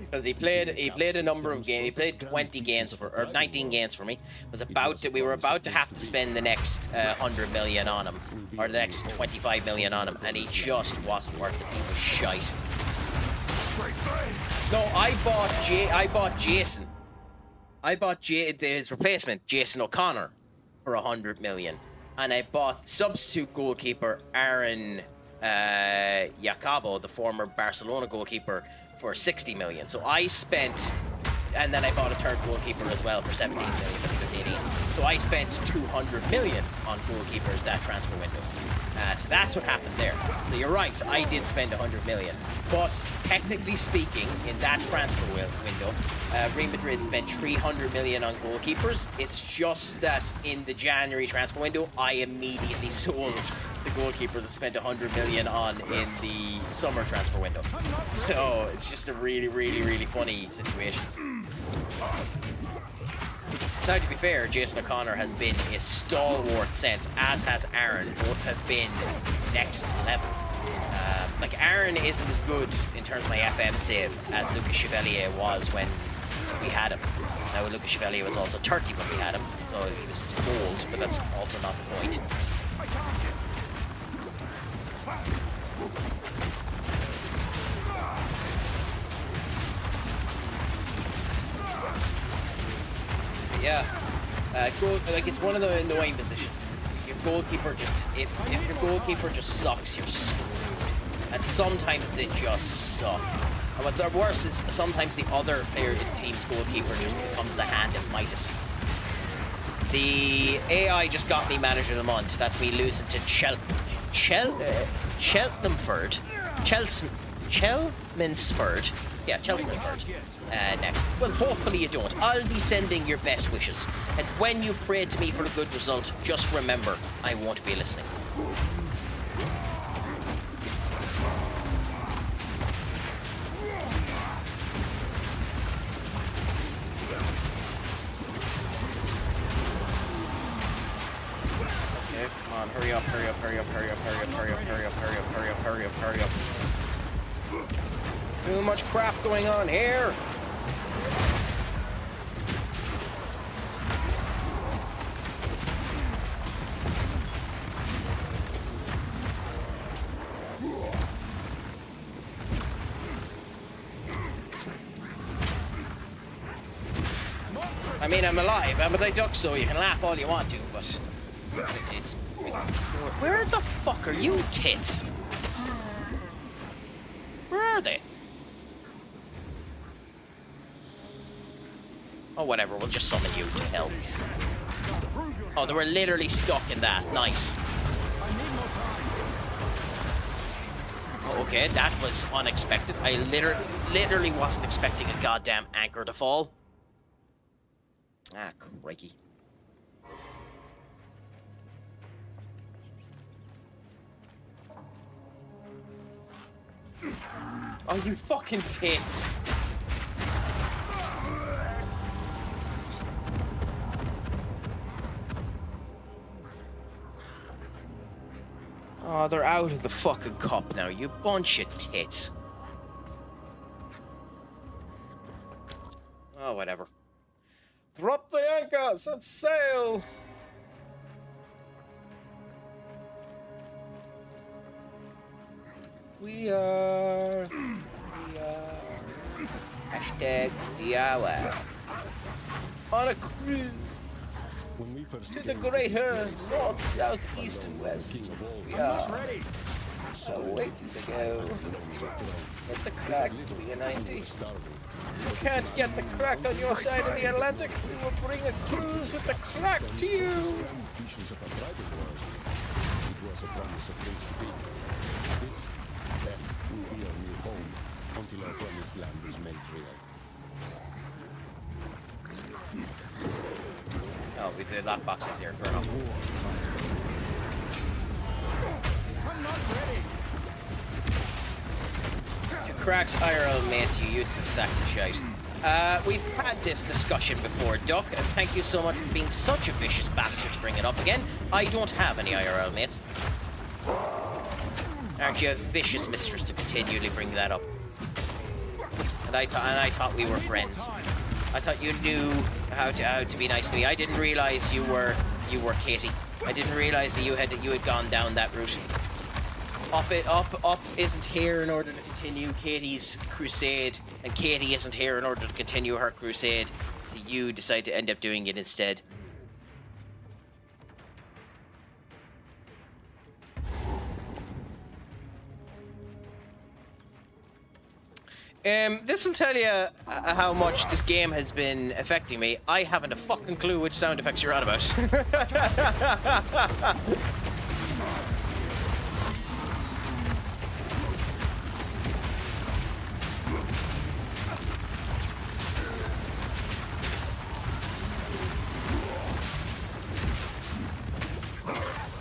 Because he played a number of games. He played 20 games or 19 games for me. We were about to have to spend the next 100 million on him, or the next 25 million on him, and he just wasn't worth it. He was shite. No, I bought Jason. I bought his replacement, Jason O'Connor, for 100 million. And I bought substitute goalkeeper Aaron Jacobo, the former Barcelona goalkeeper, for 60 million. So I spent, and then I bought a third goalkeeper as well for 17 million, but he was 18. So I spent 200 million on goalkeepers that transfer window. So that's what happened there. So you're right, I did spend 100 million. But technically speaking, in that transfer window, Real Madrid spent 300 million on goalkeepers. It's just that in the January transfer window, I immediately sold the goalkeeper that spent 100 million on in the summer transfer window. So it's just a really, really, really funny situation. Now, to be fair, Jason O'Connor has been a stalwart since, as has Aaron. Both have been next level. Like, Aaron isn't as good in terms of my FM save as Lucas Chevalier was when we had him. Now, Lucas Chevalier was also 30 when we had him, so he was old, but that's also not the point. Yeah. Like, it's one of the annoying positions, because your goalkeeper just... If your goalkeeper just sucks, you're screwed. And sometimes they just suck. And what's worse is sometimes the other player in the team's goalkeeper just becomes the hand of Midas. The AI just got me manager of the month. That's me losing to Chelmsford. Yeah, Chelmsford. Next. Well, hopefully you don't. I'll be sending your best wishes. And when you pray to me for a good result, just remember, I won't be listening. Okay, come on, hurry up. Too much crap going on here. I mean, I'm alive, but I duck, so you can laugh all you want to, but it's... Where the fuck are you, tits? Where are they? Oh, whatever, we'll just summon you to hell. Oh, they were literally stuck in that. Nice. Oh, okay, that was unexpected. I literally wasn't expecting a goddamn anchor to fall. Ah, crikey. Oh, you fucking tits. Oh, they're out of the fucking cup now, you bunch of tits. Oh, whatever. Drop the anchor, set sail! We are... Hashtag the hour. On a cruise. To the greater north, south, east, and west. We are awake to go. Get the crack, 390. You can't get the crack on your side of the Atlantic. We will bring a cruise with the crack to you. It was a promise of things to be. This, then, will be our new home until our promised land is made real. Oh, we did lock boxes here. Fair enough. I'm not ready. You cracks IRL mates, you useless sacks of shite. We've had this discussion before, Duck, and thank you so much for being such a vicious bastard to bring it up again. I don't have any IRL mates. Aren't you a vicious mistress to continually bring that up? And I thought we were friends. I thought you knew how to be nice to me. I didn't realize you were Katie. I didn't realize that you had gone down that route. Up isn't here in order to continue Katie's crusade, and Katie isn't here in order to continue her crusade. So you decide to end up doing it instead. This will tell you how much this game has been affecting me. I haven't a fucking clue which sound effects you're on about.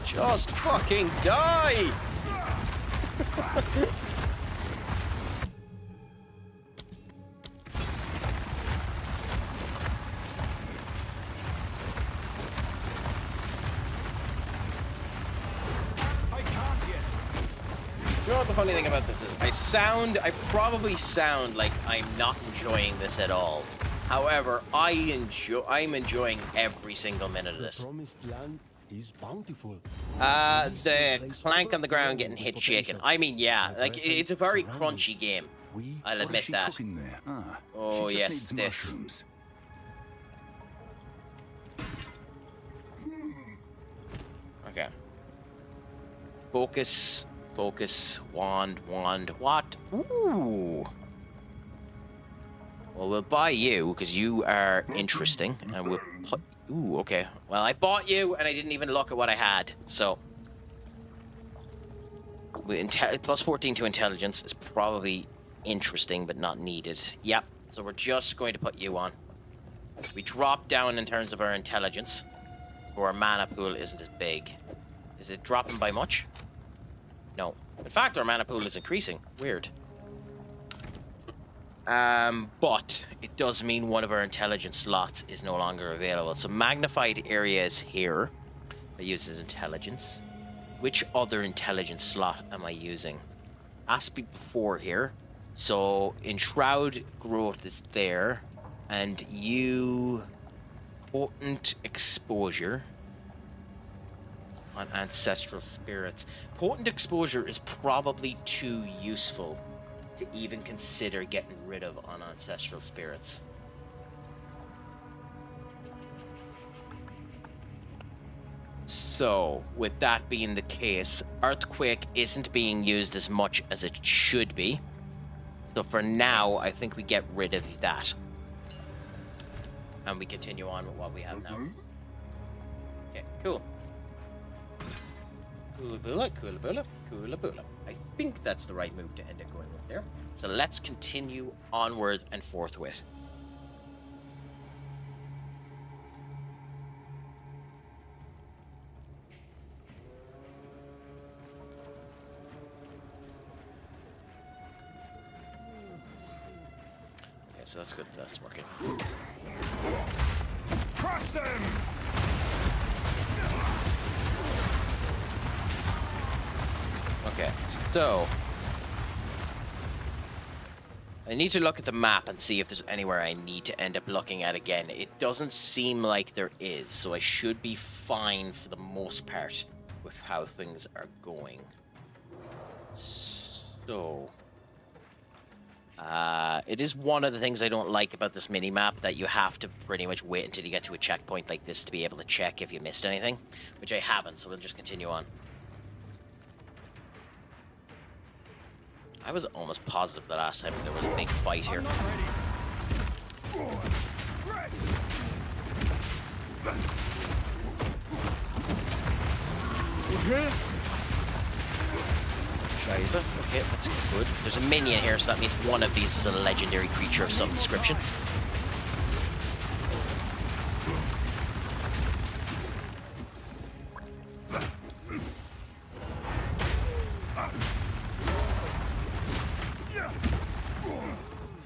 Just fucking die! You know what the funny thing about this is? I probably sound like I'm not enjoying this at all. However, I'm enjoying every single minute of this. The promised land is bountiful. The plank on the ground getting hit shaken. I mean, yeah, like, it's a very crunchy game. I'll admit that. Cooking there? Ah, Oh, she just yes, needs this. mushrooms. Okay. Focus, focus, wand, what? Ooh. Well, we'll buy you, because you are interesting, and we'll put... Ooh, okay. Well, I bought you, and I didn't even look at what I had, so... Plus 14 to intelligence is probably interesting, but not needed. Yep, so we're just going to put you on. We drop down in terms of our intelligence, so our mana pool isn't as big. Is it dropping by much? No. In fact, our mana pool is increasing. Weird. But it does mean one of our intelligence slots is no longer available. So magnified area is here. I use as intelligence. Which other intelligence slot am I using? Has to be before here. So enshroud growth is there. And you... potent exposure on ancestral spirits. Potent exposure is probably too useful to even consider getting rid of on ancestral spirits. So, with that being the case, Earthquake isn't being used as much as it should be. So for now, I think we get rid of that. And we continue on with what we have now. Okay, cool. Coolaboola, coolaboola, coolaboola. I think that's the right move to end it going with there. So let's continue onward and forthwith. Okay, so that's good. That's working. Crush them! Okay, so I need to look at the map and see if there's anywhere I need to end up looking at again. It doesn't seem like there is, so I should be fine for the most part with how things are going. So it is one of the things I don't like about this mini-map, that you have to pretty much wait until you get to a checkpoint like this to be able to check if you missed anything, which I haven't, so we'll just continue on. I was almost positive the last time there was a big fight here. Scheiße. Okay, that's good. There's a minion here, so that means one of these is a legendary creature of some description.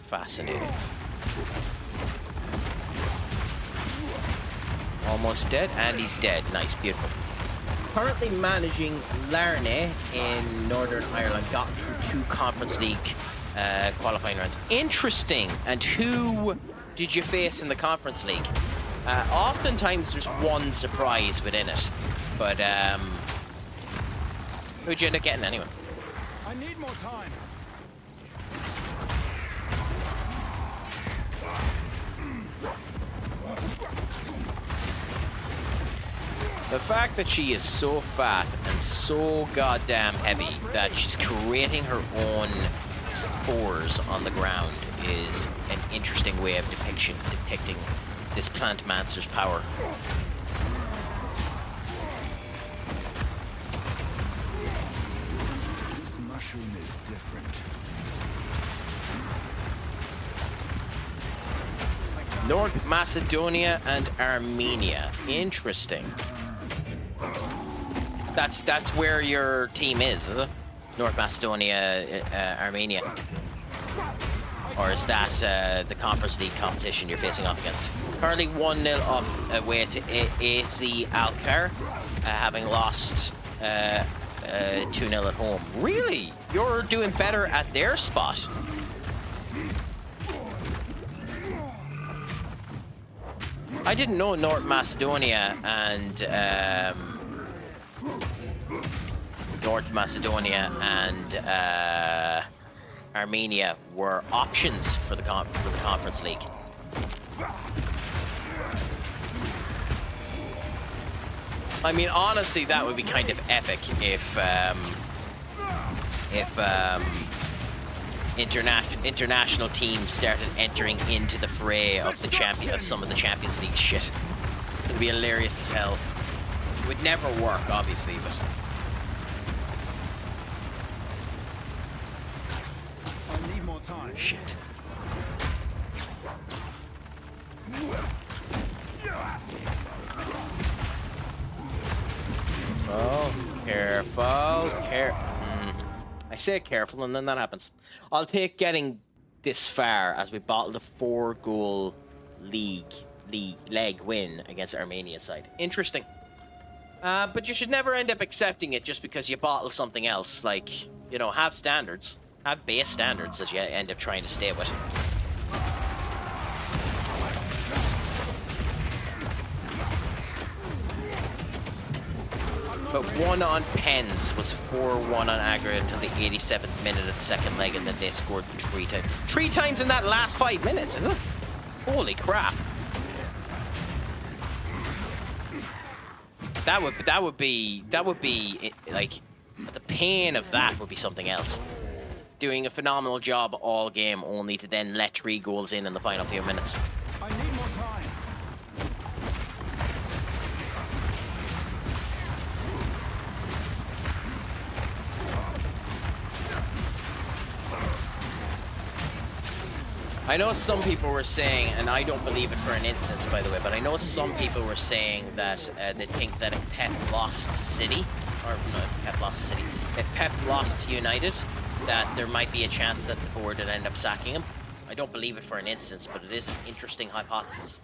Fascinating. Almost dead, and he's dead. Nice, beautiful. Currently managing Larne in Northern Ireland. Gotten through 2 Conference League qualifying rounds. Interesting. And who did you face in the Conference League? Oftentimes there's one surprise within it, but who'd you end up getting anyway? I need more time. The fact that she is so fat and so goddamn heavy that she's creating her own spores on the ground is an interesting way of depicting this plant mancer's power. This mushroom is different. North Macedonia and Armenia. Interesting. That's where your team is it? North Macedonia, Armenia. Or is that the Conference League competition you're facing off against? Currently 1-0 up away to AC Alkar, having lost 2-0 at home. Really? You're doing better at their spot. I didn't know North Macedonia and Armenia were options for the Conference League. I mean, honestly, that would be kind of epic if international teams started entering into the fray of some of the Champions League shit. It'd be hilarious as hell. It would never work, obviously, but I need more time. shit. Oh, careful, I say careful, and then that happens. I'll take getting this far as we bottled a 4-goal leg win against Armenia's side. Interesting. But you should never end up accepting it just because you bottle something else. Like, you know, have standards. Have base standards that you end up trying to stay with. But 1 on pens was 4-1 on aggregate until the 87th minute of the second leg, and then they scored 3 times. 3 times in that last 5 minutes, is it? Holy crap! That would be like, the pain of that would be something else. Doing a phenomenal job all game, only to then let 3 goals in the final few minutes. I need more time. I know some people were saying, and I don't believe it for an instance, by the way, but I know some people were saying that they think that if Pep lost to City, or no, if Pep lost to City, if Pep lost to United, that there might be a chance that the board would end up sacking him. I don't believe it for an instance, but it is an interesting hypothesis.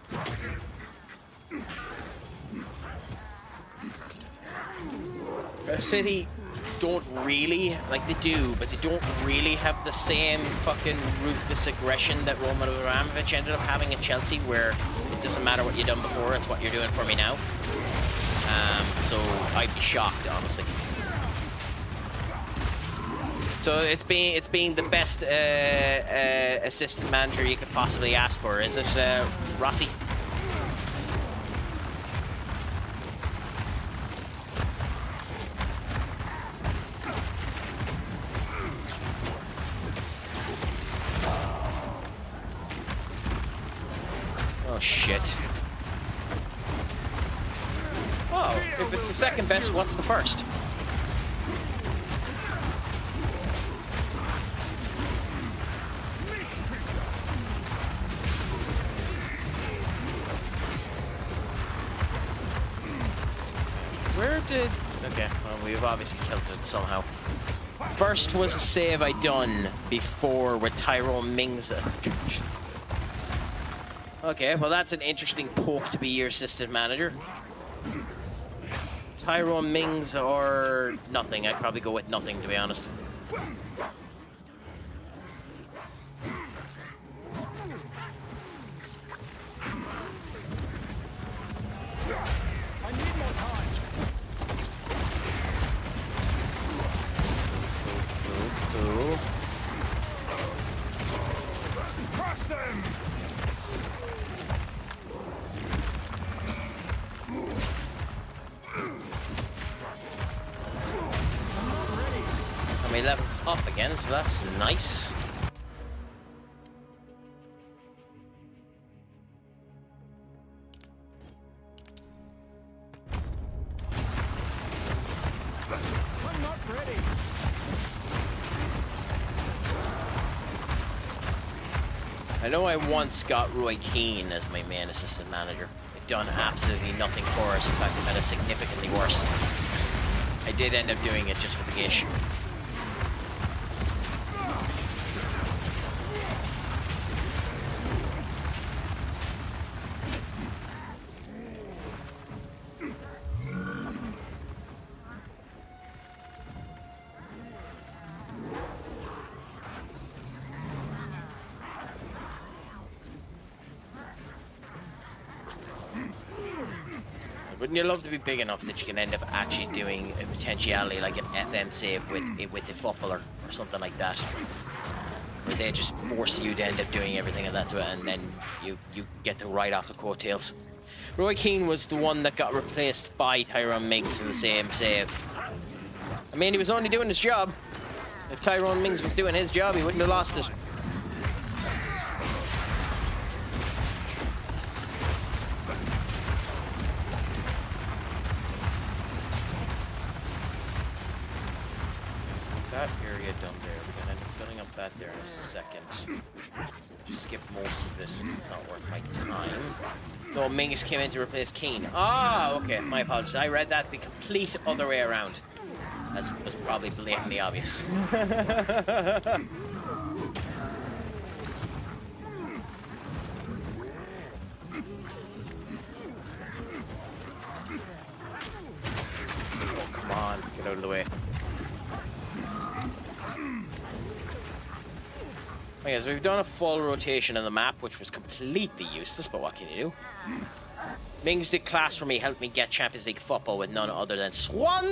City don't really, like, they do, but they don't really have the same fucking ruthless aggression that Roman Abramovich ended up having at Chelsea, where it doesn't matter what you've done before, it's what you're doing for me now. So I'd be shocked, honestly. So it's being the best assistant manager you could possibly ask for, is it, Rossi? Oh shit. Oh, if it's the second best, what's the first? Where did... Okay, well, we've obviously killed it somehow. First was a save I done before with Tyrone Mingsa. Okay, well that's an interesting poke to be your assistant manager. Tyrone Mings or nothing. I'd probably go with nothing, to be honest. I need more time. Ooh. Crush them! I'm 11th up again, so that's nice. I'm not ready. I know I once got Roy Keane as my main assistant manager. He'd done absolutely nothing for us. In fact, he made it significantly worse. I did end up doing it just for the gish. Wouldn't you love to be big enough that you can end up actually doing a potentiality like an FM save with the footballer or something like that, where they just force you to end up doing everything and that's it, and then you get to ride off the coattails. Roy Keane was the one that got replaced by Tyrone Mings in the same save. I mean, he was only doing his job. If Tyrone Mings was doing his job, he wouldn't have lost it. That area done there. We're gonna end up filling up that there in a second. Just skip most of this because it's not worth my time. No, Mings came in to replace Keane. Ah, okay. My apologies. I read that the complete other way around. That was probably blatantly obvious. Oh, come on. Get out of the way. Okay, so we've done a full rotation of the map, which was completely useless, but what can you do? Mings did class for me, helped me get Champions League football with none other than Swansea!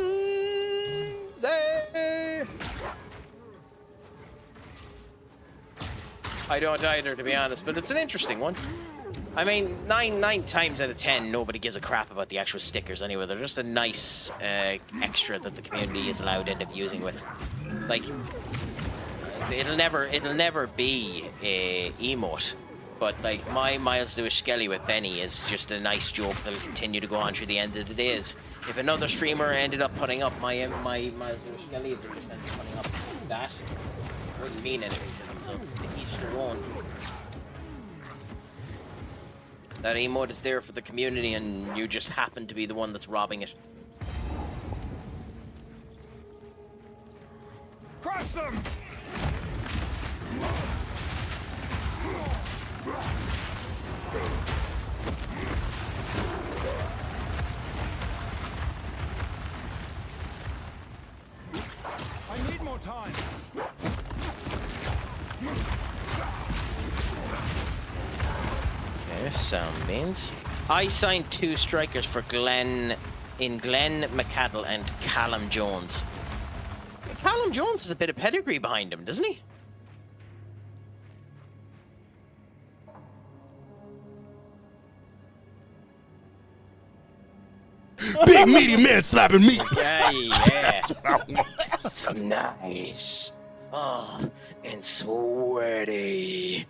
I don't either, to be honest, but it's an interesting one. I mean, nine times out of 10, nobody gives a crap about the actual stickers anyway. They're just a nice extra that the community is allowed to end up using with. Like, it'll never be a emote, but like my Miles Lewis Skelly with Benny is just a nice joke that'll continue to go on through the end of the days. If another streamer ended up putting up my Miles Lewis Skelly, if they just ended up putting up that, it wouldn't mean anything to them, so to each their own. That emote is there for the community, and you just happen to be the one that's robbing it. Crush them! I need more time. Okay, sound means. I signed 2 strikers for Glenn McCaddle and Callum Jones. Callum Jones has a bit of pedigree behind him, doesn't he? Big meaty man slapping me. Yeah. So nice. Oh, and sweaty.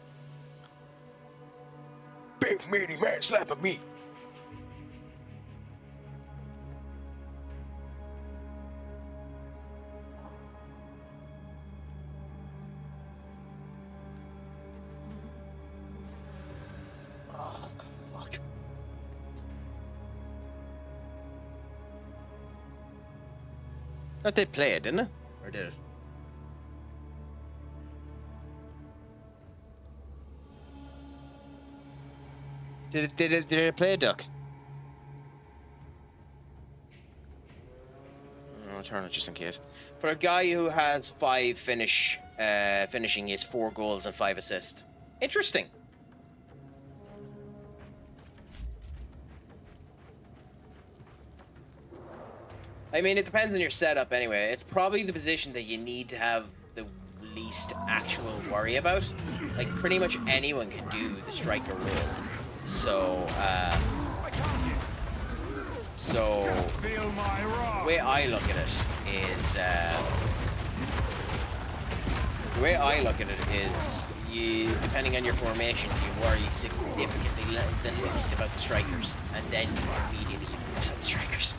Big meaty man slapping me. Oh, fuck. But they play it, didn't it? Or did it? Did it play a duck? I'll turn it just in case. For a guy who has 5 finishing, he has 4 goals and 5 assists. Interesting. I mean, it depends on your setup anyway. It's probably the position that you need to have the least actual worry about. Like, pretty much anyone can do the striker role. So, the way I look at it is, you, depending on your formation, you worry significantly the least about the strikers, and then you immediately focus on the strikers.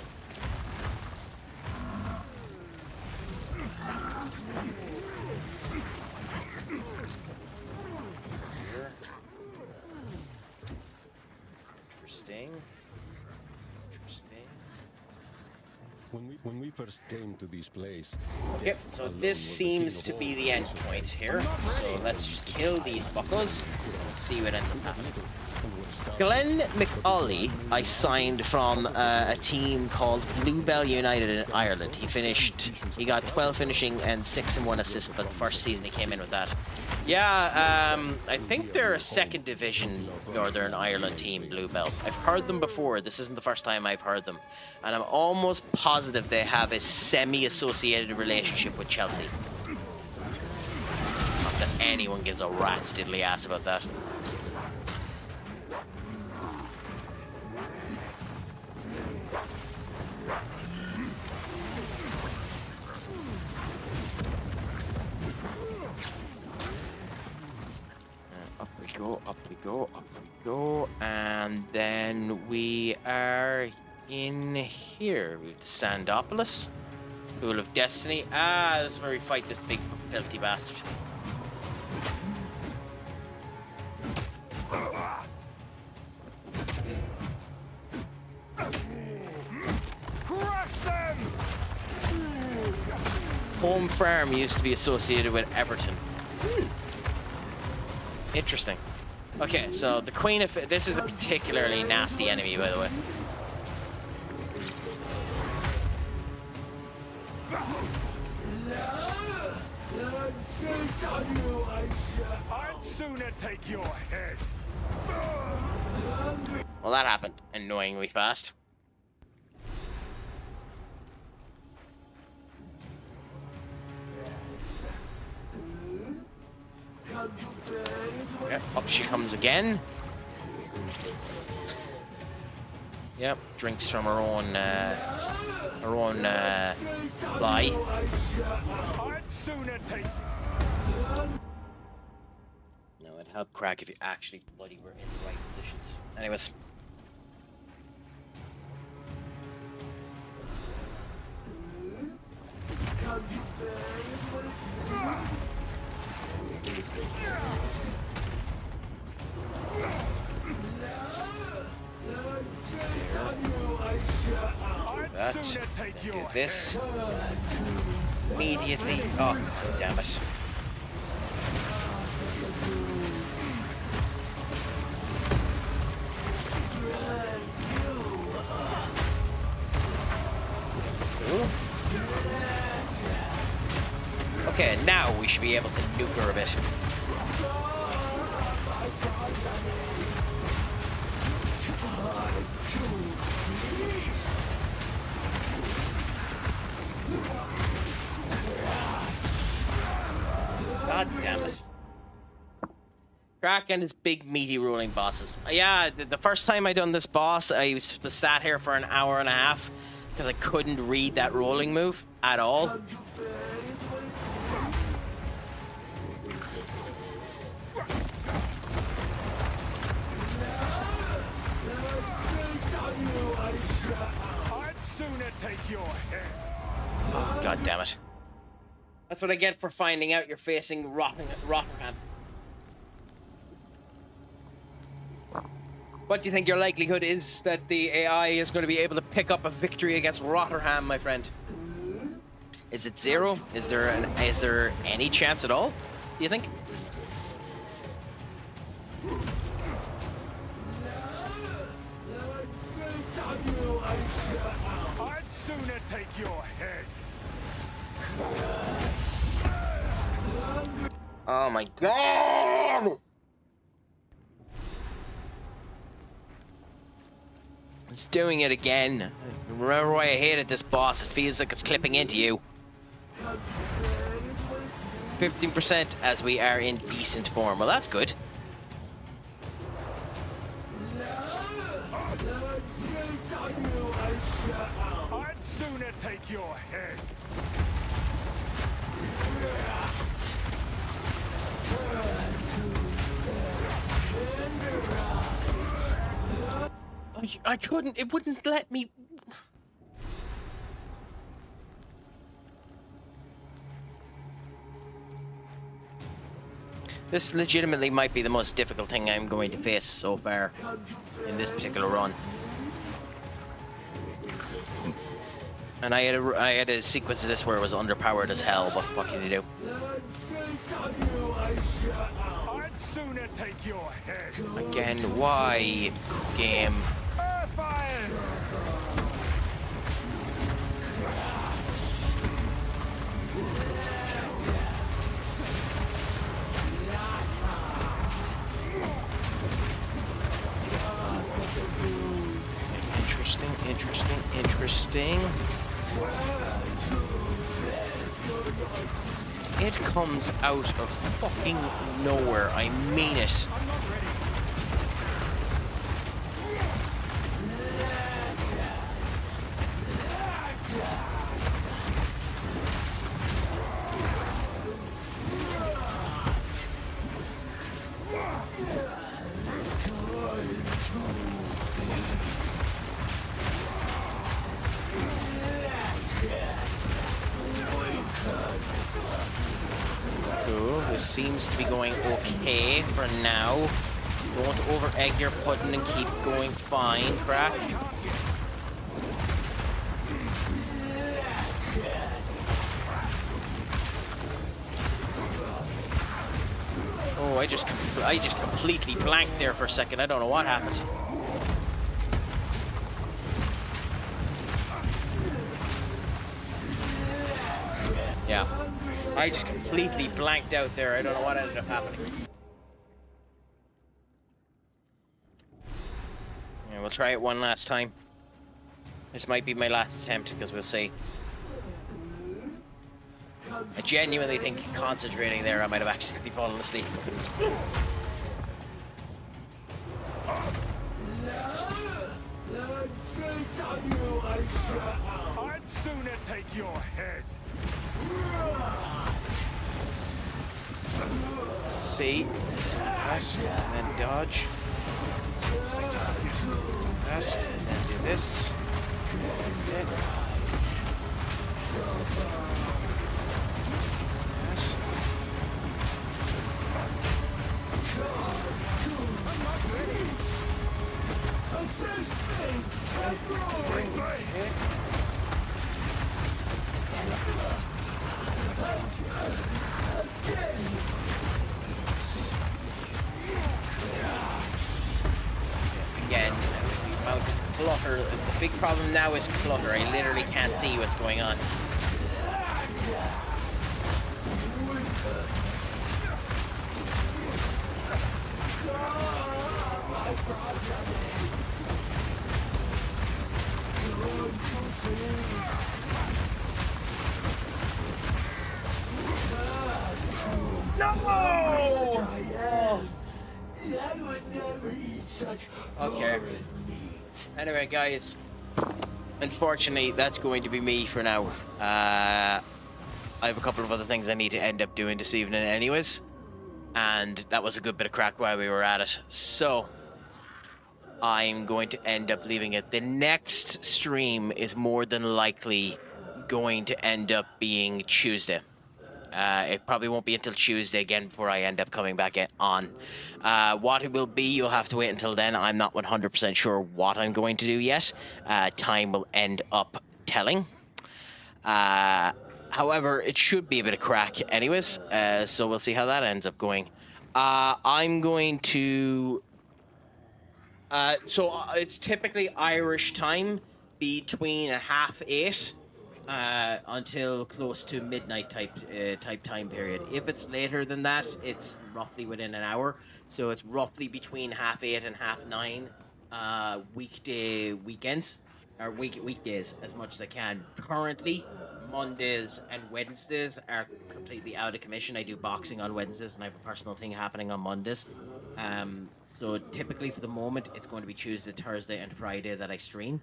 When we first came to this place, yep, so this seems to be the end point here. So let's just kill these buckos and see what ends up happening. Glenn McAuley, I signed from a team called Bluebell United in Ireland. He got 12 finishing and 6 and 1 assist, but the first season he came in with that. Yeah, I think they're a 2nd division Northern Ireland team, Bluebell. I've heard them before. This isn't the first time I've heard them. And I'm almost positive they have a semi-associated relationship with Chelsea. Not that anyone gives a rat's diddly ass about that. go, up we go, up we go. And then we are in here. We have the Sandopolis. Pool of Destiny. Ah, this is where we fight this big filthy bastard. Crush them! Home Farm used to be associated with Everton. Interesting. Okay, so the Queen of... This is a particularly nasty enemy, by the way. I'd sooner take your head. Well, that happened annoyingly fast. Yep, up she comes again. Yep, drinks from her own fly. I'd sooner take. No, it'd help Craic if you actually bloody were in the right positions. Anyways. That. Then do this. Immediately. Oh, God damn it. Okay, now we should be able to nuke her a bit. God damn it. Craic and his big meaty rolling bosses. Yeah, the first time I done this boss, I was sat here for an hour and a half because I couldn't read that rolling move at all. I'd sooner take your head. Oh, God damn it. That's what I get for finding out you're facing Rotterdam. What do you think your likelihood is that the AI is going to be able to pick up a victory against Rotterdam, my friend? Is it 0? Is there any chance at all? Do you think? I'd sooner take your head. Oh my God! It's doing it again. Remember why I hated this boss? It feels like it's clipping into you. 15% as we are in decent form. Well, that's good. I'd sooner take your head. I couldn't. It wouldn't let me. This legitimately might be the most difficult thing I'm going to face so far in this particular run. And I had a sequence of this where it was underpowered as hell, but what can you do? I'd sooner take your head. Again, why, game? Interesting. It comes out of fucking nowhere. I mean it. Cool. This seems to be going okay for now. Don't over egg your pudding and keep going fine, Crack. Oh, I just completely blanked there for a second. I don't know what happened. Yeah. I just completely blanked out there. I don't know what ended up happening. Yeah, we'll try it one last time. This might be my last attempt, because we'll see. I genuinely think concentrating there, I might have accidentally fallen asleep. I'd sooner take your head. See, that, and then dodge. That, and then do this. Okay. Again, the amount of clutter. The big problem now is clutter. I literally can't see what's going on. Okay. Anyway, guys, unfortunately, that's going to be me for now. I have a couple of other things I need to end up doing this evening anyways, and that was a good bit of crack while we were at it. So, I'm going to end up leaving it. The next stream is more than likely going to end up being Tuesday. It probably won't be until Tuesday again before I end up coming back on. What it will be, you'll have to wait until then. I'm not 100% sure what I'm going to do yet. Time will end up telling. However, it should be a bit of crack anyways, so we'll see how that ends up going. I'm going to... so it's typically Irish time between 8:30 until close to midnight type time period. If it's later than that, it's roughly within an hour. So it's roughly between 8:30 and 9:30 weekends or weekdays as much as I can. Currently, Mondays and Wednesdays are completely out of commission. I do boxing on Wednesdays and I have a personal thing happening on Mondays. So typically for the moment, it's going to be Tuesday, Thursday, and Friday that I stream.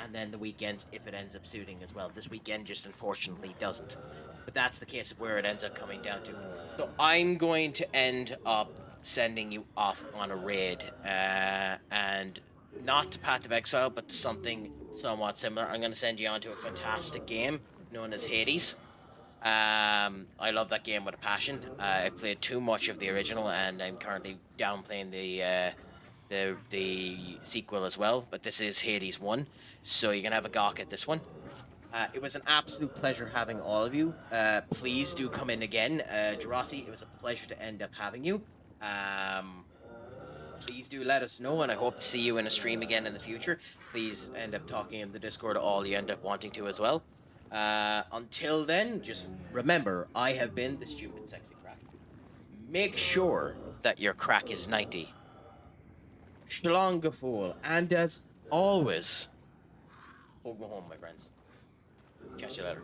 And then the weekends, if it ends up suiting as well. This weekend just unfortunately doesn't. But that's the case of where it ends up coming down to. So I'm going to end up sending you off on a raid. And not to Path of Exile, but to something somewhat similar. I'm going to send you on to a fantastic game known as Hades. I love that game with a passion. I've played too much of the original, and I'm currently downplaying the sequel as well, but this is Hades 1, so you're gonna have a gawk at this one. It was an absolute pleasure having all of you. Please do come in again. Jurasi, it was a pleasure to end up having you. Please do let us know, and I hope to see you in a stream again in the future. Please end up talking in the Discord all you end up wanting to as well. Until then, just remember, I have been the stupid sexy crack. Make sure that your crack is 90. Shlongaful, and as always, hold go home, my friends. Catch you later.